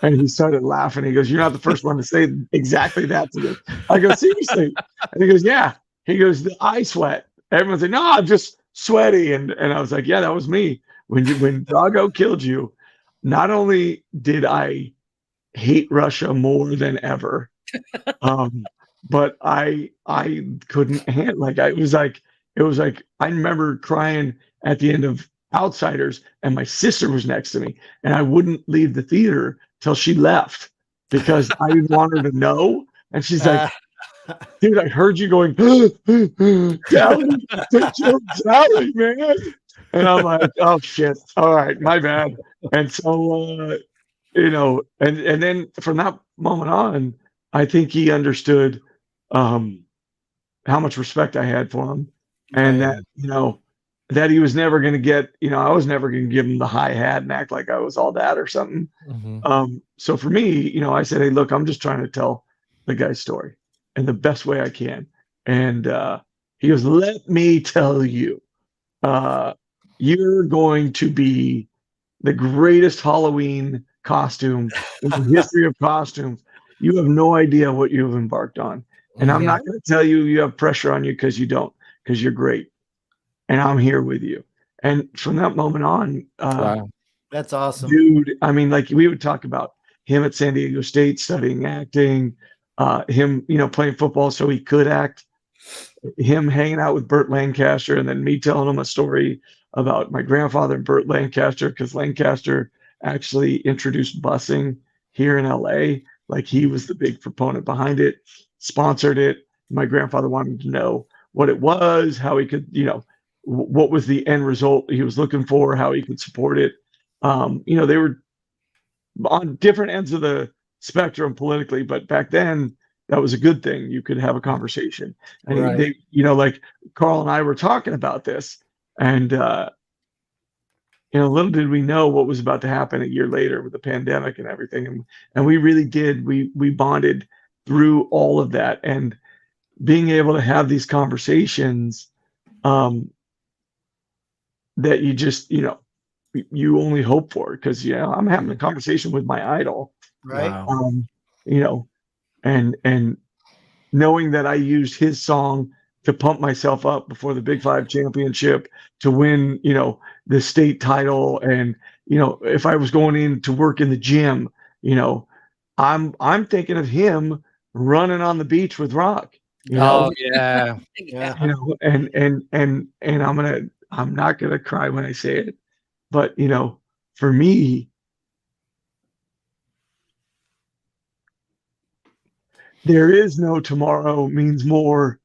And he started laughing. He goes, you're not the first one to say exactly that to me. I go, seriously? And he goes, yeah. He goes, the eye sweat. Everyone's like, no, I'm just sweaty. And I was like, yeah, that was me. When Drago killed you, not only did I hate Russia more than ever, but I couldn't handle, it was like I remember crying at the end of Outsiders, and my sister was next to me, and I wouldn't leave the theater till she left because I didn't want her to know. And she's like, dude, I heard you going, Dally, Dally, man. And I'm like, oh shit. All right, my bad. And so and then from that moment on, I think he understood how much respect I had for him, and that he was never going to get, I was never going to give him the high hat and act like I was all that or something. So for me, I said, hey, look, I'm just trying to tell the guy's story in the best way I can. And he goes, let me tell you, you're going to be the greatest Halloween costume in the history of costumes. You have no idea what you've embarked on. And I'm not going to tell you have pressure on you because you don't, because you're great. And I'm here with you. And from that moment on, wow. That's awesome. Dude, I mean, like we would talk about him at San Diego State studying acting, him, playing football so he could act, him hanging out with Burt Lancaster, and then me telling him a story about my grandfather and Burt Lancaster, because Lancaster actually introduced busing here in LA. Like he was the big proponent behind it, sponsored it. My grandfather wanted to know what it was, how he could, what was the end result he was looking for, how he could support it. They were on different ends of the spectrum politically, but back then that was a good thing. You could have a conversation. And they, like Carl and I were talking about this, and little did we know what was about to happen a year later with the pandemic and everything. And we really did. We bonded through all of that, and being able to have these conversations that you just, you only hope for, because, I'm having a conversation with my idol. Right. And knowing that I used his song to pump myself up before the Big Five championship to win, the state title. And, if I was going in to work in the gym, I'm thinking of him running on the beach with Rock. Oh yeah. And I'm not gonna cry when I say it, but for me, there is no tomorrow means more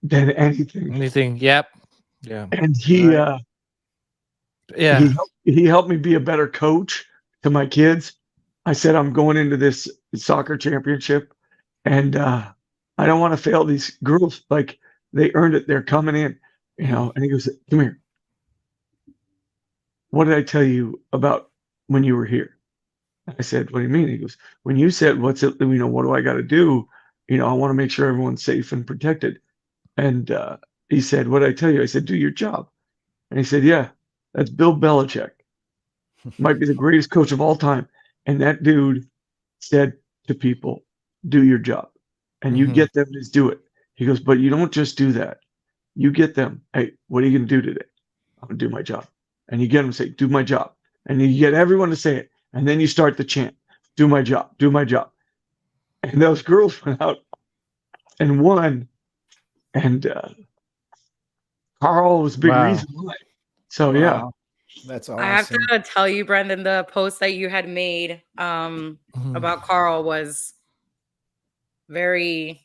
than anything. Anything. Yep. Yeah. And he helped me be a better coach to my kids. I said, I'm going into this soccer championship, and I don't want to fail these girls. Like, they earned it. They're coming in, and he goes, come here. What did I tell you about when you were here? I said, what do you mean? He goes, when you said, what do I got to do? I want to make sure everyone's safe and protected. And he said, "What did I tell you?" I said, "Do your job." And he said, "Yeah, that's Bill Belichick. Might be the greatest coach of all time." And that dude said to people, "Do your job. And you get them to do it." He goes, "But you don't just do that. You get them, hey, what are you going to do today?" "I'm going to do my job." And you get them to say, "Do my job." And you get everyone to say it. And then you start the chant, "Do my job, do my job." And those girls went out and won. And Carl was a big reason why. So, yeah. That's awesome. I have to tell you, Brendan, the post that you had made about Carl was very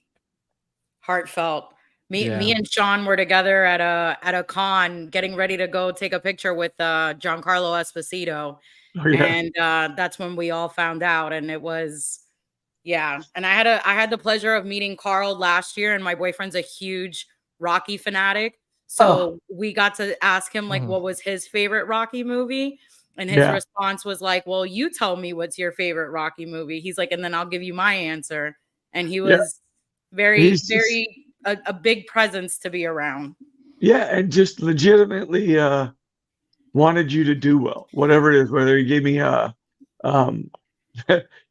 heartfelt. Me and Sean were together at a con getting ready to go take a picture with Giancarlo Esposito. Oh, yeah. And that's when we all found out. And it was, yeah. And I had the pleasure of meeting Carl last year, and my boyfriend's a huge Rocky fanatic. So we got to ask him like what was his favorite Rocky movie. And his response was like, "Well, you tell me what's your favorite Rocky movie." He's like, "And then I'll give you my answer." And he was very a big presence to be around. Yeah, and just legitimately wanted you to do well, whatever it is. Whether he gave me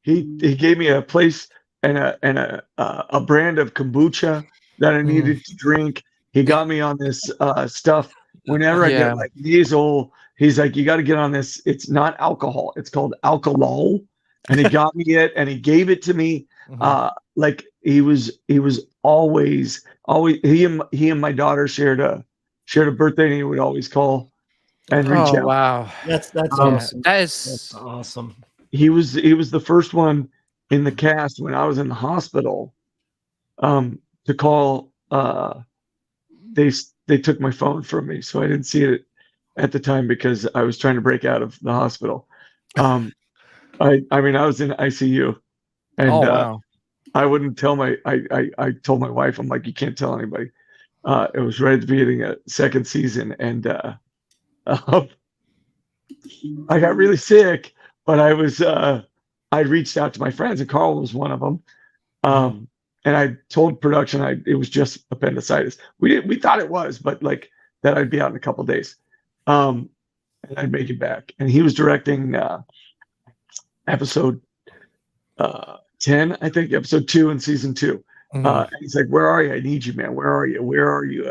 he gave me a place and a brand of kombucha that I needed to drink. He got me on this stuff. Whenever I get like nasal, he's like, "You got to get on this. It's not alcohol. It's called Alkalol." And he got me it, and he gave it to me. Like he was always he and my daughter shared a birthday, and he would always call and reach out. Wow, That's awesome. That's awesome. He was the first one in the cast when I was in the hospital to call. They took my phone from me, so I didn't see it at the time because I was trying to break out of the hospital. I mean, I was in ICU, and I wouldn't tell I told my wife, I'm like, "You can't tell anybody." It was right at the beginning of second season, and I got really sick, but I reached out to my friends, and Carl was one of them. And I told production it was just appendicitis. We thought it was, but like that I'd be out in a couple of days, and I'd make it back. And he was directing episode 10, I think, episode 2 in season 2. And he's like, "Where are you? I need you, man. Where are you? Where are you?"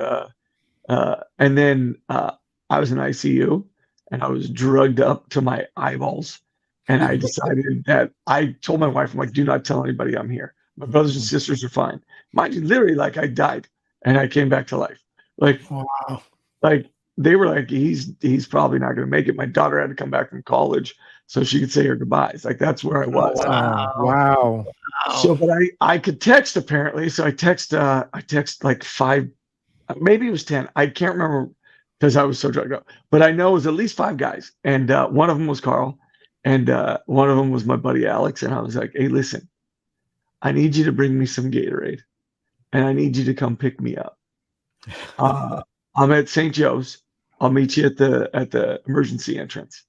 And then I was in ICU, and I was drugged up to my eyeballs, and I decided that I told my wife, I'm like, "Do not tell anybody I'm here. My brothers and sisters are fine." Mind you, literally, like I died and I came back to life. Like, like they were like, he's probably not going to make it. My daughter had to come back from college so she could say her goodbyes. Like that's where I was. Wow. So, but I could text apparently. So I text like 5, maybe it was 10. I can't remember because I was so drugged up. But I know it was at least 5 guys, and one of them was Carl, and one of them was my buddy Alex. And I was like, "Hey, listen, I need you to bring me some Gatorade, and I need you to come pick me up. I'm at St. Joe's. I'll meet you at the emergency entrance."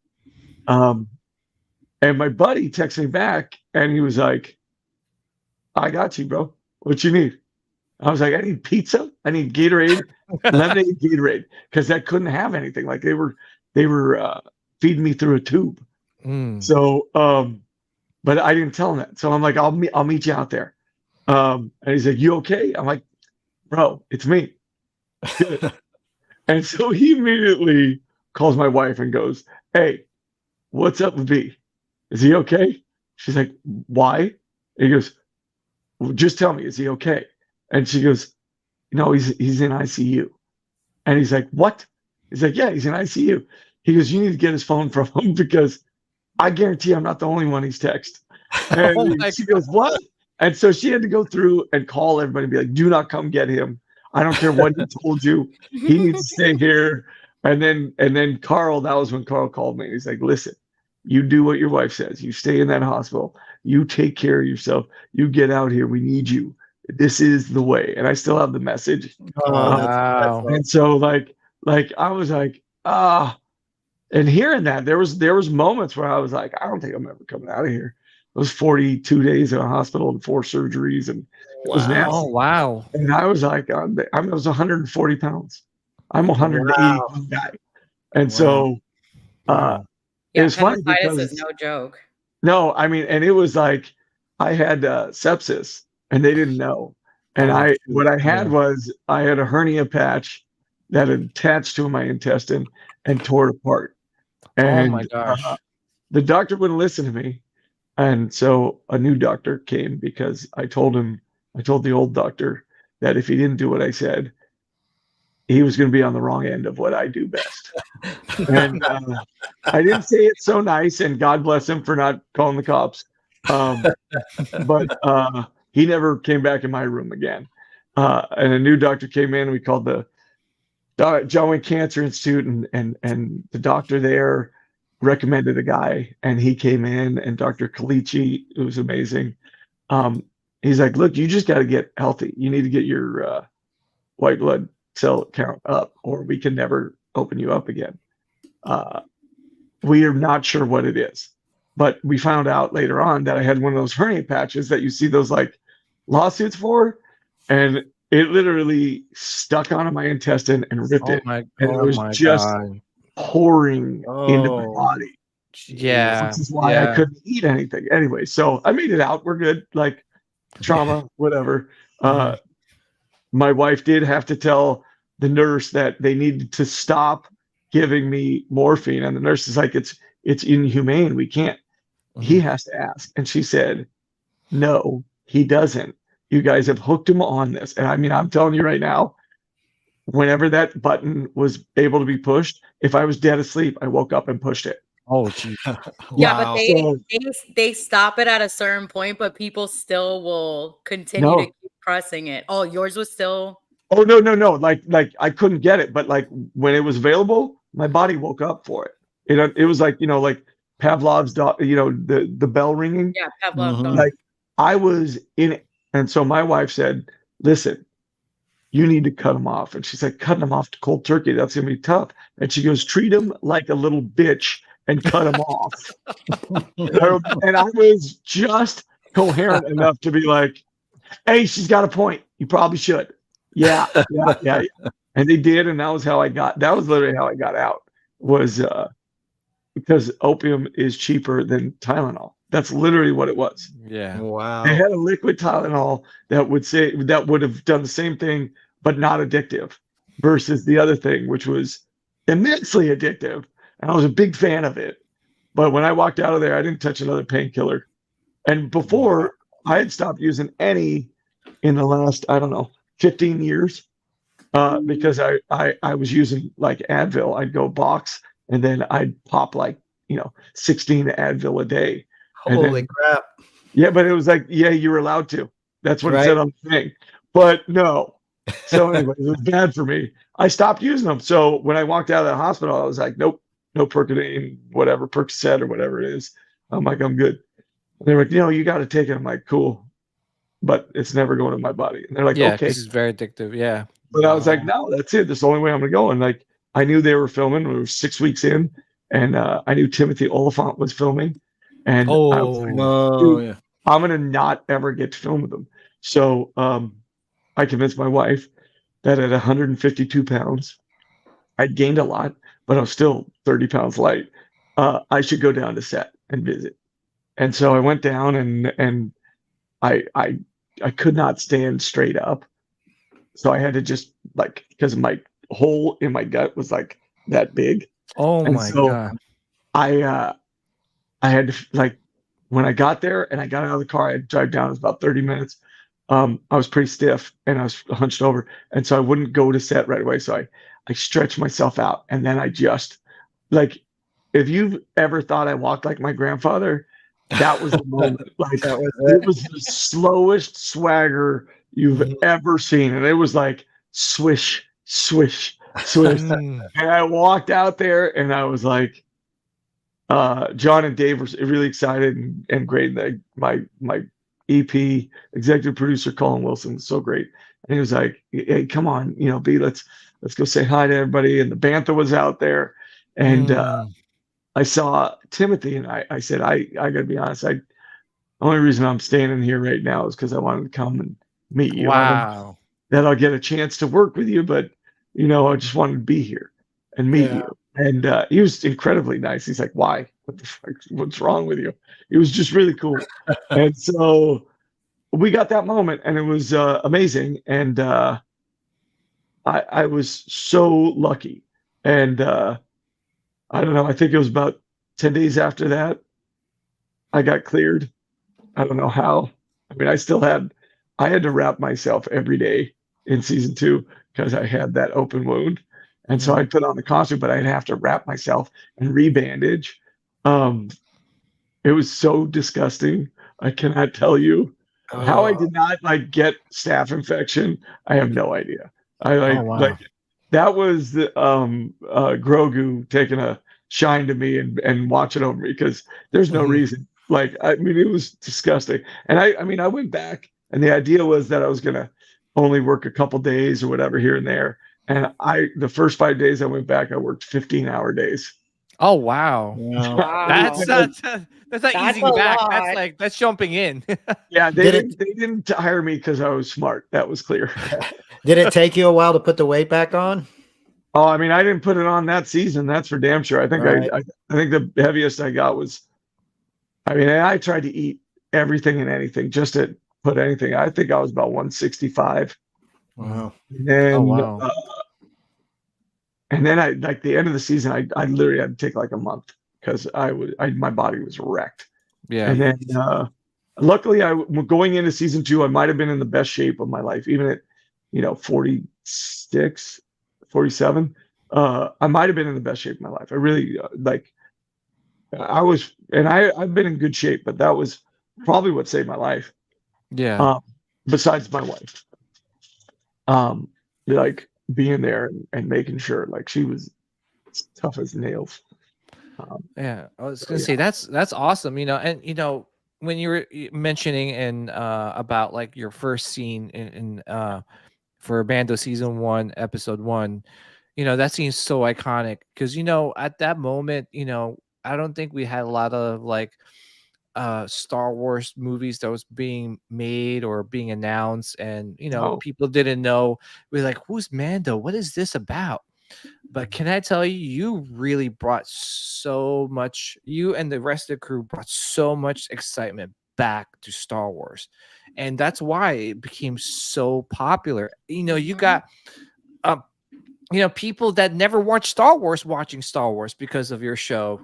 And my buddy texted me back, and he was like, "I got you, bro. What you need?" I was like, "I need pizza. I need Gatorade, lemonade, Gatorade," because I couldn't have anything. Like they were feeding me through a tube. So, but I didn't tell him that. So I'm like, I'll meet you out there. And he's like, "You okay?" I'm like, "Bro, it's me." Good. And so he immediately calls my wife and goes, "Hey, what's up with B? Is he okay?" She's like, "Why?" And he goes, "Well, just tell me, is he okay?" And she goes, "No, he's in ICU." And he's like, "What?" He's like, "Yeah, he's in ICU." He goes, "You need to get his phone from him because I guarantee I'm not the only one he's texted." And she goes, "What?" And so she had to go through and call everybody and be like, "Do not come get him. I don't care what he told you. He needs to stay here." And then Carl, that was when Carl called me. He's like, "Listen, you do what your wife says. You stay in that hospital. You take care of yourself. You get out here. We need you. This is the way." And I still have the message. Wow. And so like I was like, and hearing that, there was moments where I was like, I don't think I'm ever coming out of here. Those 42 days in a hospital and 4 surgeries, and It was nasty. Oh wow. And I was like, I was 140 pounds. I'm a 180 pound guy. And so it was funny appendicitis because is no joke. no, I mean, and it was like I had sepsis and they didn't know. And what I had was I had a hernia patch that had attached to my intestine and tore it apart. And Oh my gosh. the doctor wouldn't listen to me. And so a new doctor came because I told the old doctor that if he didn't do what I said, he was going to be on the wrong end of what I do best. And I didn't say it so nice, and God bless him for not calling the cops. But he never came back in my room again. And a new doctor came in. We called the John Wayne Cancer Institute, and the doctor there recommended a guy, and he came in, and Dr. Kalichi, it was amazing. He's like, look, you just got to get healthy. You need to get your white blood cell count up, or we can never open you up again. We are not sure what it is, but we found out later on that I had one of those hernia patches that you see those like lawsuits for, and it literally stuck onto my intestine and ripped it. And it was just pouring into my body. Yeah. This is why I couldn't eat anything. Anyway, so I made it out. We're good. Like trauma, whatever. My wife did have to tell the nurse that they needed to stop giving me morphine. And the nurse is like, it's inhumane. We can't. He has to ask. And she said, no, he doesn't. You guys have hooked him on this. And I mean, I'm telling you right now, whenever that button was able to be pushed, if I was dead asleep, I woke up and pushed it. Oh, geez. Yeah, but they stop it at a certain point, but people still will continue to keep pressing it. Oh, yours was still. Oh no. Like I couldn't get it, but like when it was available, my body woke up for it. It was like, like Pavlov's dog, the bell ringing. Yeah, Pavlov's dog. Like I was in it. And so my wife said, listen, you need to cut him off. And she's like, cutting him off to cold turkey, that's gonna be tough. And she goes, treat him like a little bitch and cut him off. And I was just coherent enough to be like, hey, she's got a point. You probably should. Yeah. And they did, and that was literally how I got out, was because opium is cheaper than Tylenol. That's literally what it was. Yeah. Wow. They had a liquid Tylenol that would have done the same thing, but not addictive, versus the other thing, which was immensely addictive. And I was a big fan of it. But when I walked out of there, I didn't touch another painkiller. And before, I had stopped using any in the last, 15 years, because I was using like Advil. I'd go box, and then I'd pop like 16 Advil a day. Holy crap! Yeah, but it was like, you were allowed to. That's what it said on the thing. But no. So anyway, it was bad for me. I stopped using them. So when I walked out of the hospital, I was like, nope, no Percodan, whatever, Percocet or whatever it is. I'm like, I'm good. And they're like, you got to take it. I'm like, cool, but it's never going in my body. And they're like, okay. This is very addictive. Yeah. But I was like, no, that's it. That's the only way I'm going to go. And like, I knew they were filming. We were 6 weeks in, and I knew Timothy Oliphant was filming. And I was like, I'm going to not ever get to film with them. So I convinced my wife that at 152 pounds, I'd gained a lot, but I was still 30 pounds light. I should go down to set and visit. And so I went down, and I could not stand straight up. So I had to just because my hole in my gut was like that big. Oh my God. I had to when I got there and I got out of the car, I had to drive down. It was about 30 minutes. I was pretty stiff and I was hunched over. And so I wouldn't go to set right away. So I stretched myself out. And then I just if you've ever thought I walked like my grandfather, that was the moment. It was the slowest swagger you've ever seen. And it was like swish, swish, swish. And I walked out there and I was like, John and Dave were really excited and great. My EP executive producer Colin Wilson was so great, and he was like, "Hey, come on, B, let's go say hi to everybody." And the Bantha was out there, and I saw Timothy, and I said, "I got to be honest. The only reason I'm standing here right now is because I wanted to come and meet you. I don't know Wow. that I'll get a chance to work with you, but I just wanted to be here and meet Yeah. you. And he was incredibly nice. He's like, "Why? What the fuck? What's wrong with you?" It was just really cool. And so we got that moment, and it was amazing. And I was so lucky. And I don't know. I think it was about 10 days after that I got cleared. I don't know how. I mean, I had to wrap myself every day in season 2 because I had that open wound. And so I'd put on the costume, but I'd have to wrap myself and rebandage. It was so disgusting. I cannot tell you how I did not get staph infection. I have no idea. Wow. That was the Grogu taking a shine to me and watching over me because there's no reason. I mean, it was disgusting. And I went back, and the idea was that I was gonna only work a couple days or whatever here and there. And the first 5 days I went back, I worked 15-hour days. Oh wow. Wow. That's not That's easing a back. lot. That's jumping in. Yeah, Did they didn't hire me because I was smart. That was clear. Did it take you a while to put the weight back on? Oh, I mean, I didn't put it on that season. That's for damn sure. I think Right. I think the heaviest I got was. I mean, I tried to eat everything and anything just to put anything. I think I was about 165. Wow. And then, Oh, wow. And then like the end of the season, I literally had to take like a month because my body was wrecked. Yeah. And then, luckily, going into season 2, I might have been in the best shape of my life, even at 46, 47. I might have been in the best shape of my life. I really I was, and I've been in good shape, but that was probably what saved my life. Yeah. Besides my wife, being there and making sure, she was tough as nails. Yeah, I was gonna say that's awesome, and when you were mentioning and about your first scene in for Mando season 1, episode 1, that scene's so iconic because at that moment, I don't think we had a lot of Star Wars movies that was being made or being announced, and No. people didn't know. We're like, who's Mando? What is this about? But can I tell you, you really brought so much, you and the rest of the crew brought so much excitement back to Star Wars. And that's why it became so popular. You got people that never watched Star Wars watching Star Wars because of your show,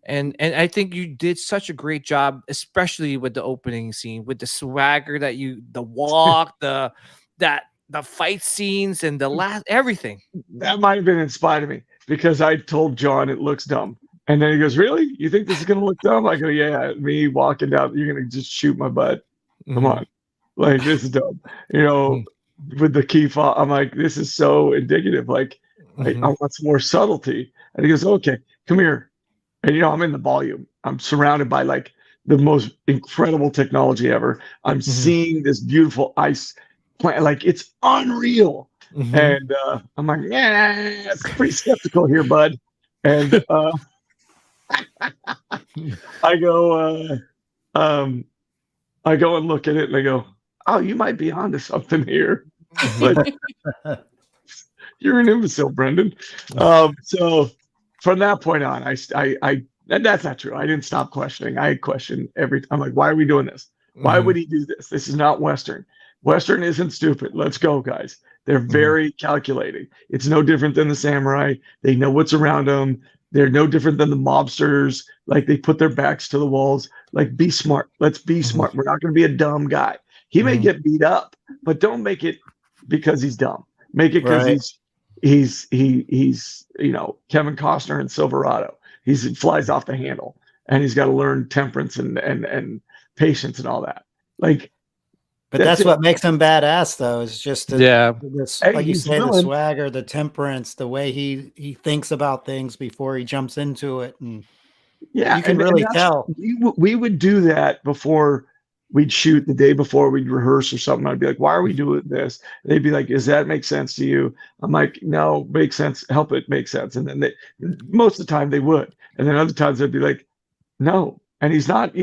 and I think you did such a great job, especially with the opening scene, with the swagger the walk, the fight scenes, and the last everything. That might have been in spite of me because I told John it looks dumb. And then he goes, "Really? You think this is going to look dumb?" I go, "Yeah, me walking down, you're going to just shoot my butt. Come on. This is dumb." With the key fob, I'm like, this is so indicative. I want some more subtlety. And he goes, "Okay, come here." And I'm in the volume. I'm surrounded by the most incredible technology ever. I'm seeing this beautiful ice plant, it's unreal. And I'm like, yeah, it's pretty skeptical here, bud. And I go and look at it, and I go, "Oh, you might be onto something here." But you're an imbecile, Brendan. So from that point on, that's not true. I didn't stop questioning. I questioned every time. I'm like, why are we doing this? Why would he do this? This is not Western. Western isn't stupid. Let's go, guys. They're very calculating. It's no different than the samurai. They know what's around them. They're no different than the mobsters. They put their backs to the walls. Be smart. Let's be smart. We're not going to be a dumb guy. He may get beat up, but don't make it because he's dumb. Make it because he's Kevin Costner in Silverado. He flies off the handle, and he's got to learn temperance and patience and all that. But that's what makes him badass, though. Is just like you say, the swagger, the temperance, the way he thinks about things before he jumps into it, and you can really tell. We would do that before we'd shoot. The day before we'd rehearse or something. I'd be like, "Why are we doing this?" And they'd be like, "Does that make sense to you?" I'm like, "No, makes sense. Help it make sense." And then most of the time they would, and then other times they'd be like, "No." And he's not,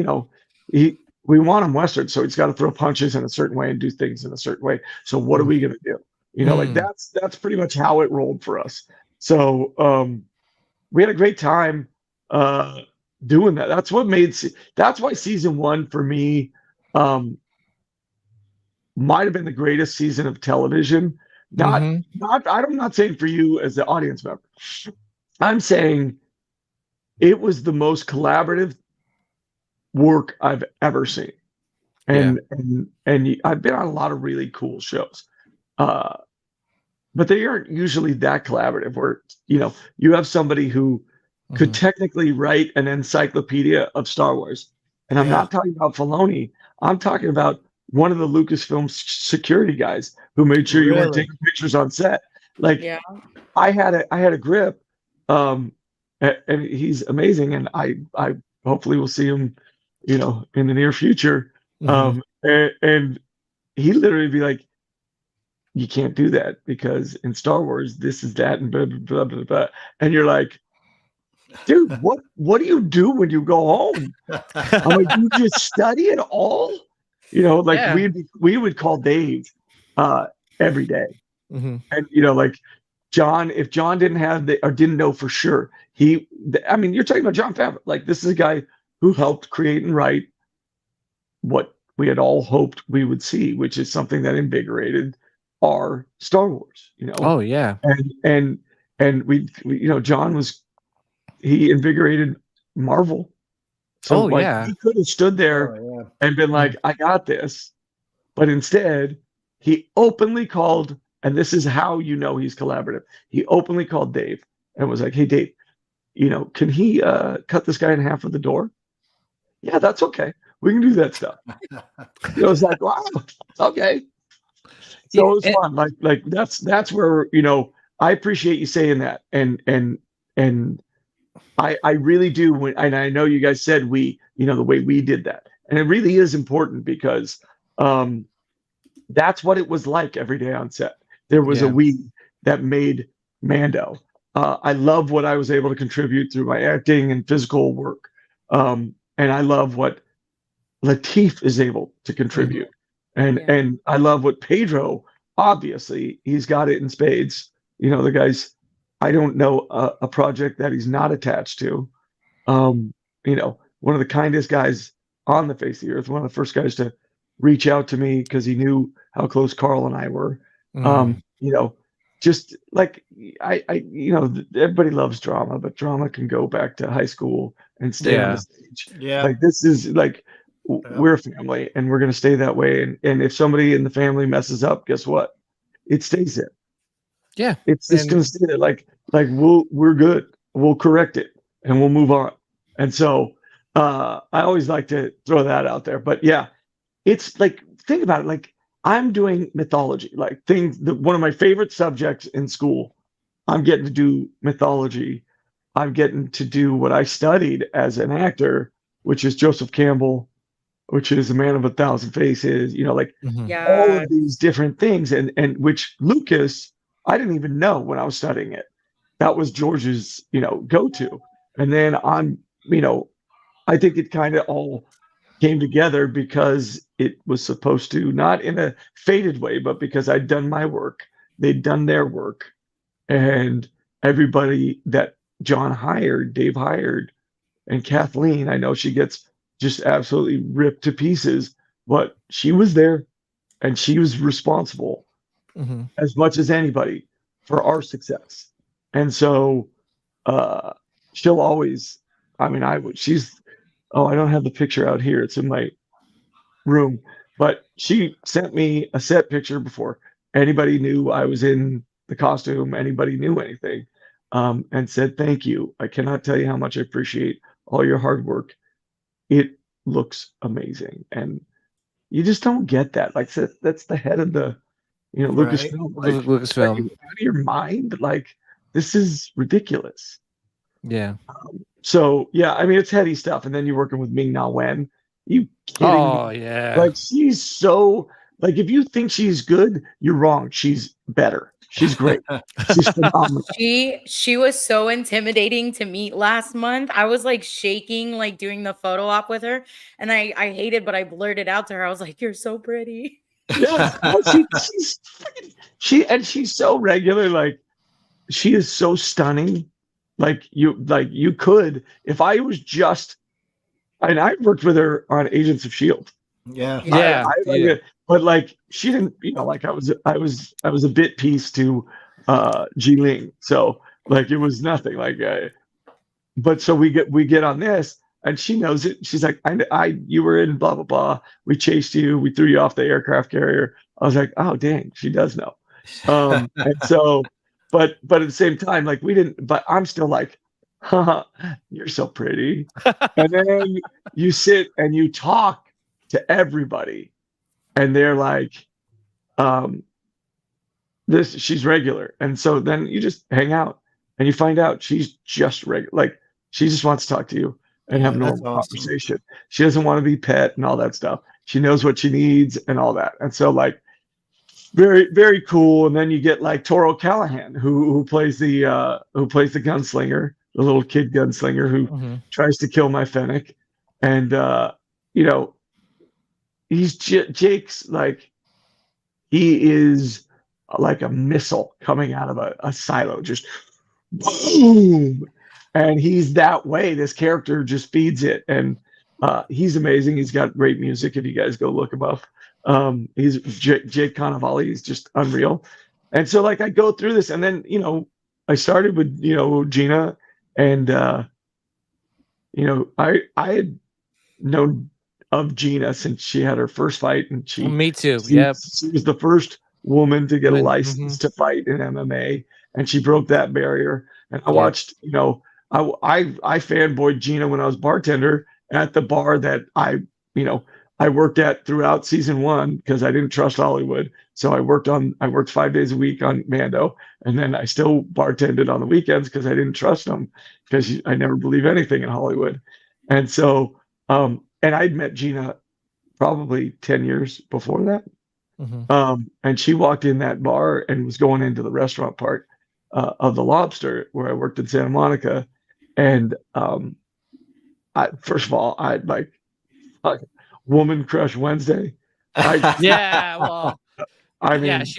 we want him Western, so he's got to throw punches in a certain way and do things in a certain way. So what are we going to do? You know, like that's pretty much how it rolled for us. So we had a great time doing that. That's what made. That's why season 1 for me might have been the greatest season of television. I'm not saying for you as the audience member. I'm saying it was the most collaborative work I've ever seen. And I've been on a lot of really cool shows. But they aren't usually that collaborative where, you know, you have somebody who could technically write an encyclopedia of Star Wars. And I'm not talking about Filoni. I'm talking about one of the Lucasfilm security guys who made sure you weren't taking pictures on set. Like I had a grip, and he's amazing. And I hopefully will see him, you know, in the near future. And he literally be like, you can't do that because in Star Wars, this is that and blah, blah, blah, blah. And you're like, dude, what do you do when you go home? I'm like, you just study it all? You know, like we would call Dave every day. And, you know, like John, if John didn't have or didn't know for sure, you're talking about Jon Favreau. Like this is a guy who helped create and write what we had all hoped we would see, which is something that invigorated our Star Wars, you know? Oh yeah. And we you know, John he invigorated Marvel. So he could have stood there and been like, I got this. But instead, he openly called, and this is how you know he's collaborative. He openly called Dave and was like, hey, Dave, you know, can he cut this guy in half with the door? Yeah, that's okay. We can do that stuff. It was like, wow, okay. So it was fun. Like that's where, you know, I appreciate you saying that. And I really do. And I know you guys said you know, the way we did that. And it really is important because that's what it was like every day on set. There was a we that made Mando. I love what I was able to contribute through my acting and physical work. And I love what Lateef is able to contribute. And I love what Pedro, obviously, he's got it in spades. You know, the guy's, I don't know a project that he's not attached to. You know, one of the kindest guys on the face of the earth, one of the first guys to reach out to me because he knew how close Carl and I were. You know, just like you know, everybody loves drama, but drama can go back to high school and stay on the stage. Like this is like we're a family and we're gonna stay that way. And if somebody in the family messes up, guess what? It stays there. Yeah, it's just gonna stay there. Like we're good. We'll correct it and we'll move on. And so I always like to throw that out there. But yeah, it's like, think about it. Like I'm doing mythology, like one of my favorite subjects in school. I'm getting to do mythology. I'm getting to do what I studied as an actor, which is Joseph Campbell, which is A Man of 1,000 Faces, you know, like all of these different things. And which Lucas, I didn't even know when I was studying it. That was George's, you know, go-to. And then you know, I think it kind of all came together because it was supposed to, not in a faded way, but because I'd done my work, they'd done their work, and everybody that John hired, Dave hired, and Kathleen, I know she gets just absolutely ripped to pieces, but she was there and she was responsible as much as anybody for our success. And so she'll always, I mean, I don't have the picture out here. It's in my room, but she sent me a set picture before anybody knew I was in the costume, anybody knew anything, and said, thank you. I cannot tell you how much I appreciate all your hard work. It looks amazing. And you just don't get that. Like that's the head of the, you know, Lucasfilm. Like, Lucasfilm. Out of your mind? Like, this is ridiculous. Yeah. So yeah, I mean, it's heady stuff. And then you're working with Ming-Na Wen. You kidding me? Yeah. Like she's so Like if you think she's good, you're wrong. She's better. She's great. She's phenomenal. She was so intimidating to meet last month. I was like shaking, like doing the photo op with her, and I hated, but I blurted out to her. I was like, "You're so pretty." Yeah, she's so regular. Like she is so stunning. Like you could, if I was just, and I worked with her on Agents of S.H.I.E.L.D. Yeah. But like she didn't, like I was a bit piece to Ji Ling, so like it was nothing. Like, but so we get on this, and she knows it. She's like, you were in blah blah blah. We chased you. We threw you off the aircraft carrier. I was like, oh dang, she does know. And so, but at the same time, like we didn't. But I'm still like, haha, you're so pretty. And then you sit and you talk to everybody. And they're like, she's regular. And so then you just hang out and you find out she's just regular. Like she just wants to talk to you and have a normal conversation. She doesn't want to be pet and all that stuff. She knows what she needs and all that. And so like very, very cool. And then you get like Toro Callahan, who plays the gunslinger, the little kid gunslinger who tries to kill my Fennec. And he's Jake's like, he is like a missile coming out of a silo, just boom. And he's that way. This character just feeds it. And he's amazing. He's got great music. If you guys go look him up, he's Jake Cannavale. He's just unreal. And so like I go through this, and then, I started with, Gina, and, I had known of Gina since she had her first fight, and me too. She was the first woman to get a license to fight in MMA, and she broke that barrier. And I watched, I fanboyed Gina when I was bartender at the bar that I worked at throughout season 1 because I didn't trust Hollywood. So I worked 5 days a week on Mando, and then I still bartended on the weekends because I didn't trust them, because I never believe anything in Hollywood. And so, and I'd met Gina probably 10 years before that. And she walked in that bar and was going into the restaurant part of the Lobster, where I worked in Santa Monica. And first of all, I'd like Woman Crush Wednesday. She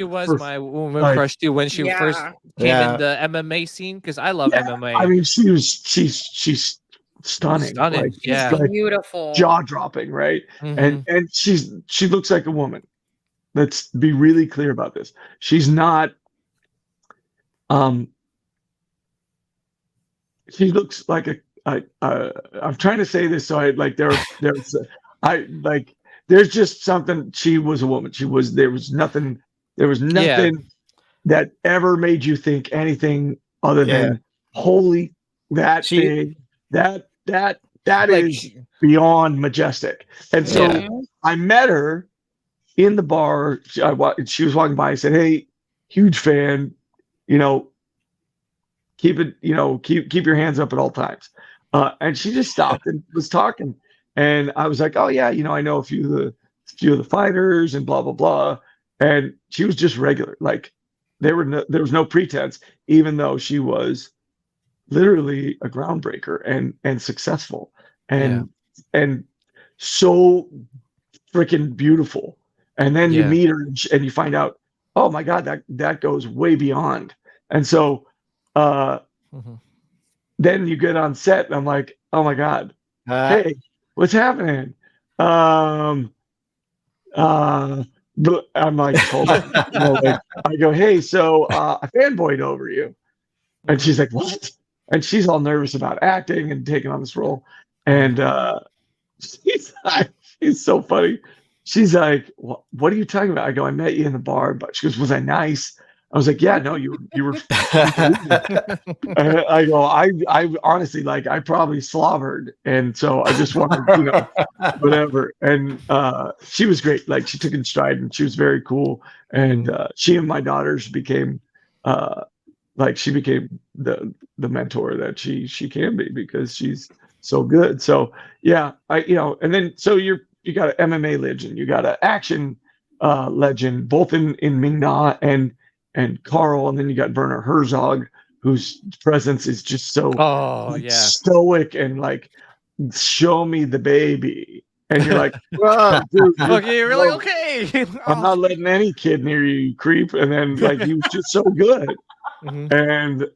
was my woman crush too when she first came in the MMA scene, because I love MMA. I mean, she's stunning. Like, like beautiful, jaw dropping, right? And she looks like a woman. Let's be really clear about this. She's not. She looks like I'm trying to say this so I like there's just something. She was a woman. There was nothing that ever made you think anything other than holy, that thing, that is beyond majestic. And so I met her in the bar. She was walking by. I said, "Hey, huge fan, keep it, keep your hands up at all times." And she just stopped and was talking. And I was like, "Oh yeah, I know a few of the fighters and blah blah blah." And she was just regular. Like there was no pretense, even though she was literally a groundbreaker and successful and so freaking beautiful. And then you meet her and you find out, oh my God, that goes way beyond. And so then you get on set and I'm like, oh my God, hey, what's happening? But I'm like, hold on. I go, hey, so I fanboyed over you. And she's like, what? And she's all nervous about acting and taking on this role. And she's so funny. She's like, what are you talking about? I go, I met you in the bar, but she goes, was I nice? I was like, yeah, no, you were. I go, I honestly, like, I probably slobbered. And so I just wanted, whatever. And she was great. Like, she took in stride and she was very cool. And she and my daughters became, she became the mentor that she can be, because she's so good. So yeah, and then, so you got an MMA legend, you got an action legend, both in Ming-Na and Carl, and then you got Werner Herzog, whose presence is just so stoic and like, show me the baby, and you're like, well, dude, okay, really okay. I'm not letting any kid near you, you creep. And then like he was just so good, and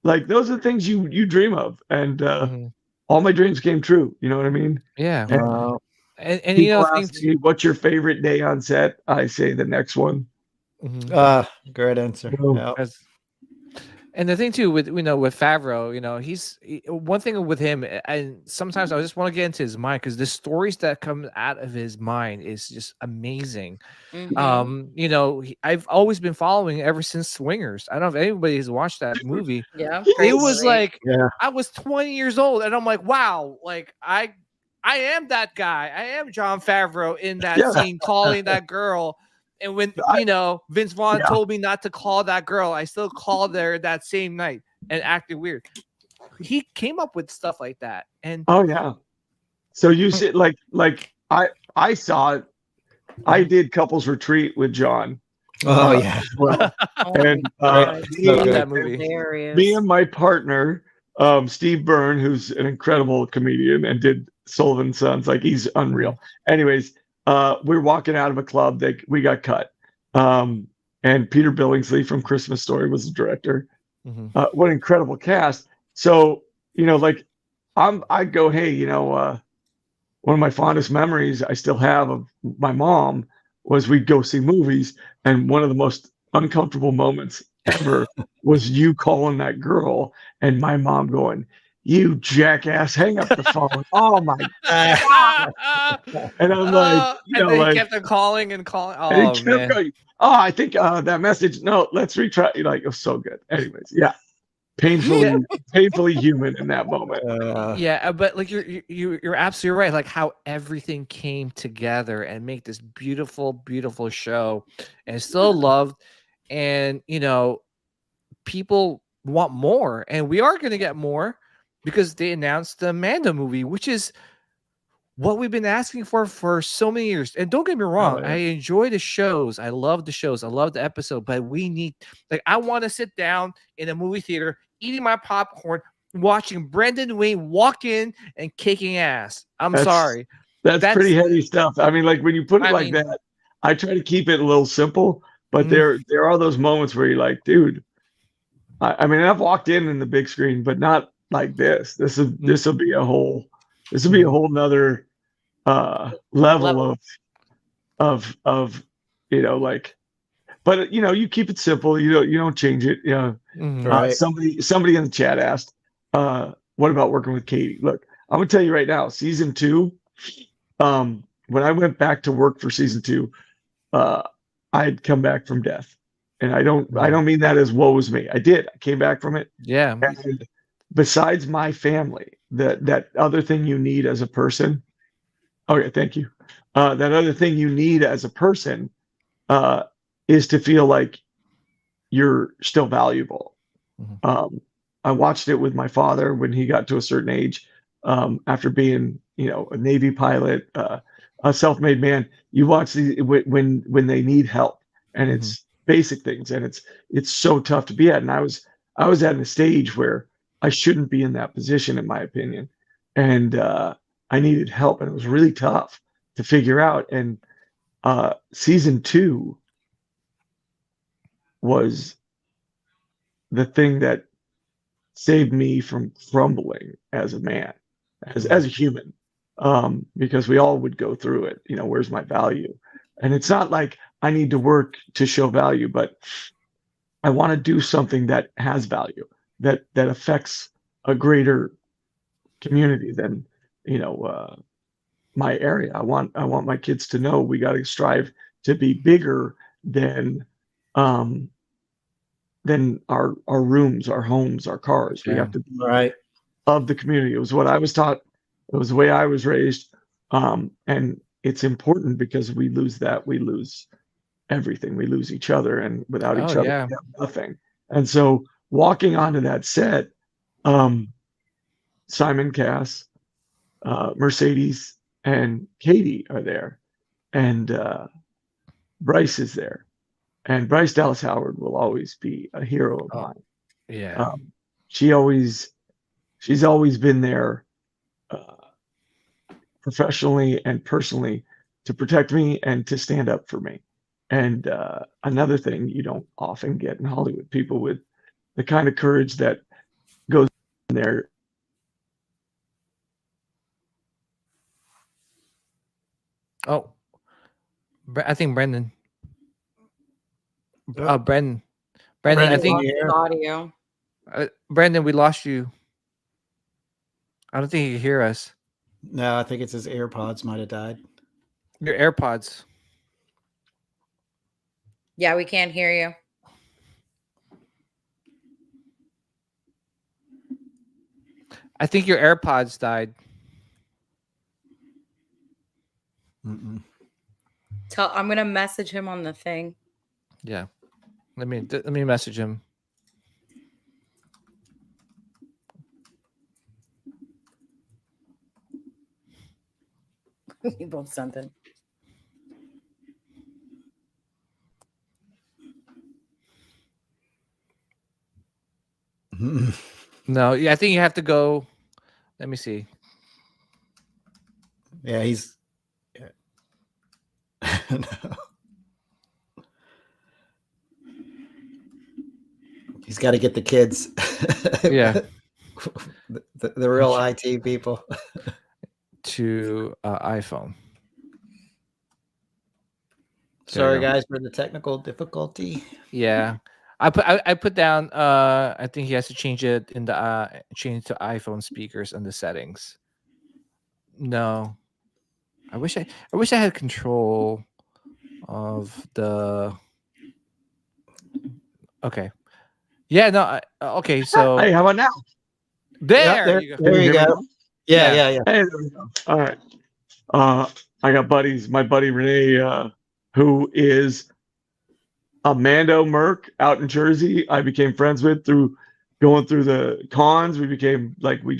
like those are the things you dream of, and all my dreams came true. You know what I mean? Yeah. And you know, ask me, what's your favorite day on set? I say the next one. Great answer. And the thing too with with Favreau, one thing with him, and sometimes I just want to get into his mind because the stories that come out of his mind is just amazing. I've always been following ever since Swingers. I don't know if anybody has watched that movie. It was like I was 20 years old, and I'm like, wow, like I am that guy. I am Jon Favreau in that scene calling that girl. And when Vince Vaughn told me not to call that girl, I still called her that same night and acted weird. He came up with stuff like that. And so you said like I saw it. I did Couples Retreat with John. And that movie. Me and my partner, Steve Byrne, who's an incredible comedian and did Sullivan Sons, like he's unreal. Anyways, we were walking out of a club that we got cut. And Peter Billingsley from Christmas Story was the director. What an incredible cast. So, like I go, hey, one of my fondest memories I still have of my mom was we'd go see movies. And one of the most uncomfortable moments ever was you calling that girl and my mom going, "You jackass, hang up the phone." Oh my God. And I'm like, he kept on calling and calling. Oh, man. Going, I think that message. No, let's retry. Like, it was so good. Anyways, painfully human in that moment. But like you're absolutely right. Like how everything came together and make this beautiful, beautiful show, and still loved. And people want more, and we are going to get more. Because they announced the Mando movie, which is what we've been asking for so many years. And don't get me wrong, I enjoy the shows. I love the shows. I love the episode. But we need, I want to sit down in a movie theater, eating my popcorn, watching Brendan Wayne walk in and kicking ass. Sorry. That's pretty heavy stuff. I mean, like when you put it like that, I try to keep it a little simple. But there are those moments where you're like, dude, I mean, I've walked in the big screen, but not like this. This will be a whole nother level of like, but you keep it simple. You don't change it. Somebody in the chat asked, what about working with Katie? Look, I'm gonna tell you right now, season 2, when I went back to work for season 2, I'd come back from death. And I don't mean that as woe is me. I did. I came back from it. Yeah. And besides my family, that other thing you need as a person. Okay, thank you. That other thing you need as a person is to feel like you're still valuable. I watched it with my father when he got to a certain age, after being, a Navy pilot, a self-made man. You watch when they need help, and it's basic things, and it's so tough to be at. And I was at a stage where I shouldn't be in that position, in my opinion. And I needed help, and it was really tough to figure out. And season 2 was the thing that saved me from crumbling as a man, as a human, because we all would go through it. Where's my value? And it's not like I need to work to show value, but I want to do something that has value, that affects a greater community than my area. I want my kids to know we got to strive to be bigger than our rooms, our homes, our cars. We have to be of the community. It was what I was taught. It was the way I was raised, and it's important because we lose that, we lose everything. We lose each other, and without each other, we have nothing. And so walking onto that set, Simon Cass, Mercedes, and Katie are there. And Bryce is there, and Bryce Dallas Howard will always be a hero of mine. Yeah. She's always been there, professionally and personally, to protect me and to stand up for me. And another thing you don't often get in Hollywood, people with the kind of courage that goes in there. Oh, I think Brendan. Brendan, I think audio. Brendan, we lost you. I don't think you can hear us. No, I think it's his AirPods might have died. Your AirPods. Yeah, we can't hear you. I think your AirPods died. Mm-mm. I'm gonna message him on the thing. Yeah, let me message him. We both something. No, yeah, I think you have to go. Let me see. Yeah, he's. Yeah. No. He's got to get the kids. Yeah. the real IT people. To iPhone. Sorry, guys, for the technical difficulty. Yeah, I put down. I think he has to change it in the change to iPhone speakers and the settings. No, I wish I had control of the. Okay. Yeah. No. Okay. So. Hey, how about now? There you go. There you go. Yeah. Hey, there we go. All right. I got buddies. My buddy Renee, who is a Mando Merc out in Jersey, I became friends with through going through the cons. We became like we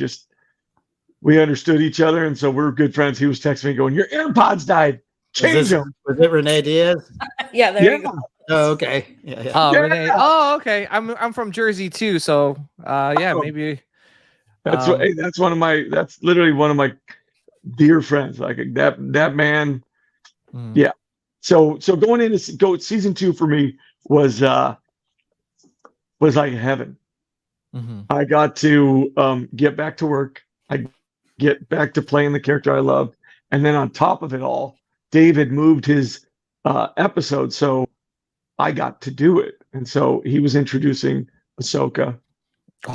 understood each other, and so we're good friends. He was texting me going, "Your AirPods died. Change them." Was it Renee Diaz? Yeah, there you go. Oh, okay. Yeah. Oh, Renee. Oh, okay. I'm from Jersey too, so yeah, maybe. That's literally one of my dear friends. Like that man. Yeah. So going into season 2 for me was like heaven. Mm-hmm. I got to get back to work. I get back to playing the character I loved, and then on top of it all, David moved his episode, so I got to do it. And so he was introducing Ahsoka.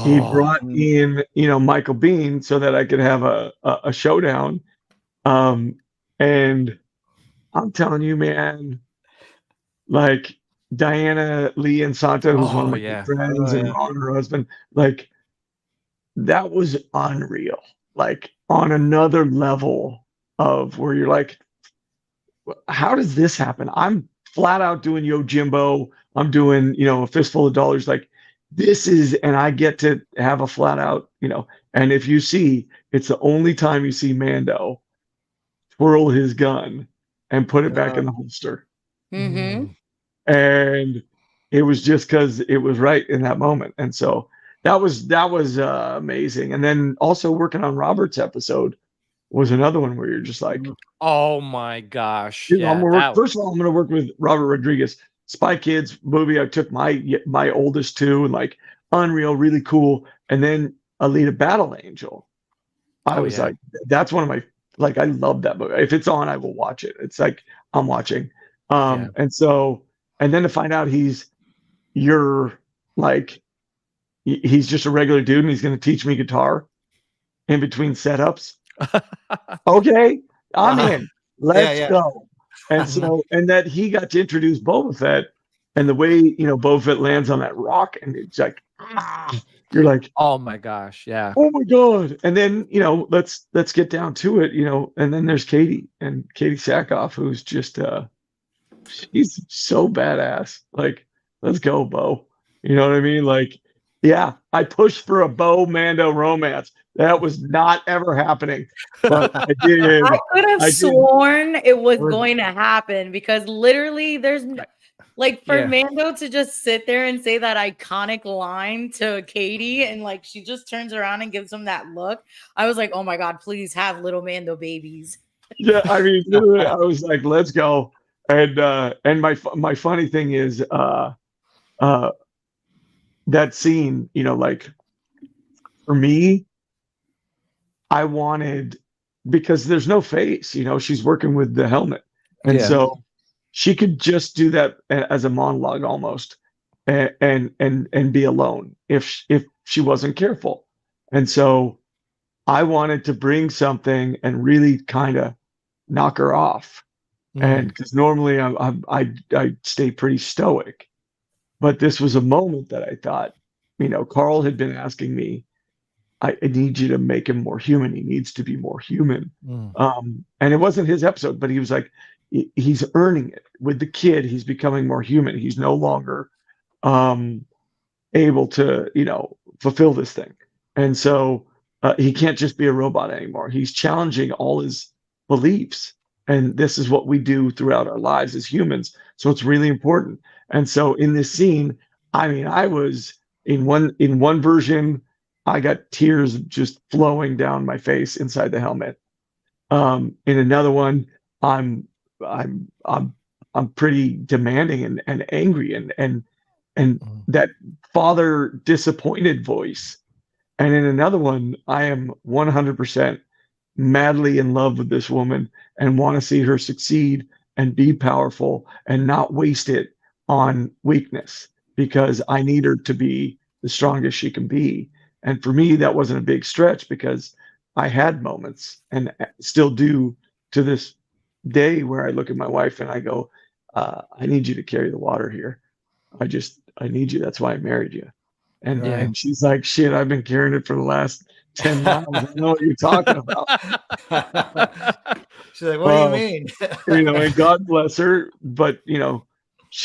He brought in, Michael Biehn so that I could have a showdown. And I'm telling you, man, like Diana Lee Infanta, who's one of my good friends, and Ron, her husband, like that was unreal. Like on another level of where you're like, how does this happen? I'm flat out doing Yojimbo. I'm doing, a fistful of dollars. Like this is, and I get to have a flat out, and if you see, it's the only time you see Mando twirl his gun and put it back in the holster. Mm-hmm. And it was just because it was right in that moment. And so that was amazing. And then also working on Robert's episode was another one where you're just like, oh my gosh. First of all, I'm going to work with Robert Rodriguez. Spy Kids movie. I took my oldest to, and like unreal, really cool. And then Alita Battle Angel. I was like, that's one of my, like, I love that movie. If it's on, I will watch it. It's like I'm watching. And so, and then to find out he's just a regular dude and he's going to teach me guitar in between setups. Okay, I'm in. Let's go. And so, and that he got to introduce Boba Fett, and the way, Boba Fett lands on that rock, and it's like, you're like, oh my gosh, yeah. Oh my God. And then, let's get down to it, and then there's Katie Sackhoff, who's just, she's so badass. Like, let's go, Bo. You know what I mean? Like, yeah, I pushed for a Bo Mando romance That was not ever happening. But I did. I could have sworn it was going to happen because literally there's like for Mando to just sit there and say that iconic line to Katie and like she just turns around and gives him that look. I was like, oh my God, please have little Mando babies. Yeah, I mean, literally, I was like, let's go. And my funny thing is that scene, you know, like for me, I wanted, because there's no face, you know, she's working with the helmet. And so she could just do that as a monologue almost and be alone if she wasn't careful. And so I wanted to bring something and really kind of knock her off. And because normally I stay pretty stoic, but this was a moment that I thought, you know, Carl had been asking me, I need you to make him more human. He needs to be more human. And it wasn't his episode, but he was like, he's earning it with the kid. He's becoming more human. He's no longer able to, you know, fulfill this thing. And so he can't just be a robot anymore. He's challenging all his beliefs. And this is what we do throughout our lives as humans. So it's really important. And so in this scene, I mean, I was in one version, I got tears just flowing down my face inside the helmet. In another one, I'm pretty demanding and angry and that father disappointed voice. And in another one, I am 100% madly in love with this woman and want to see her succeed and be powerful and not waste it on weakness, because I need her to be the strongest she can be. And for me, that wasn't a big stretch because I had moments and still do to this day where I look at my wife and I go, I need you to carry the water here. I need you. That's why I married you. And she's like, shit, I've been carrying it for the last 10 miles. I don't know what you're talking about. She's like, what do you mean? You know, and God bless her. But, you know,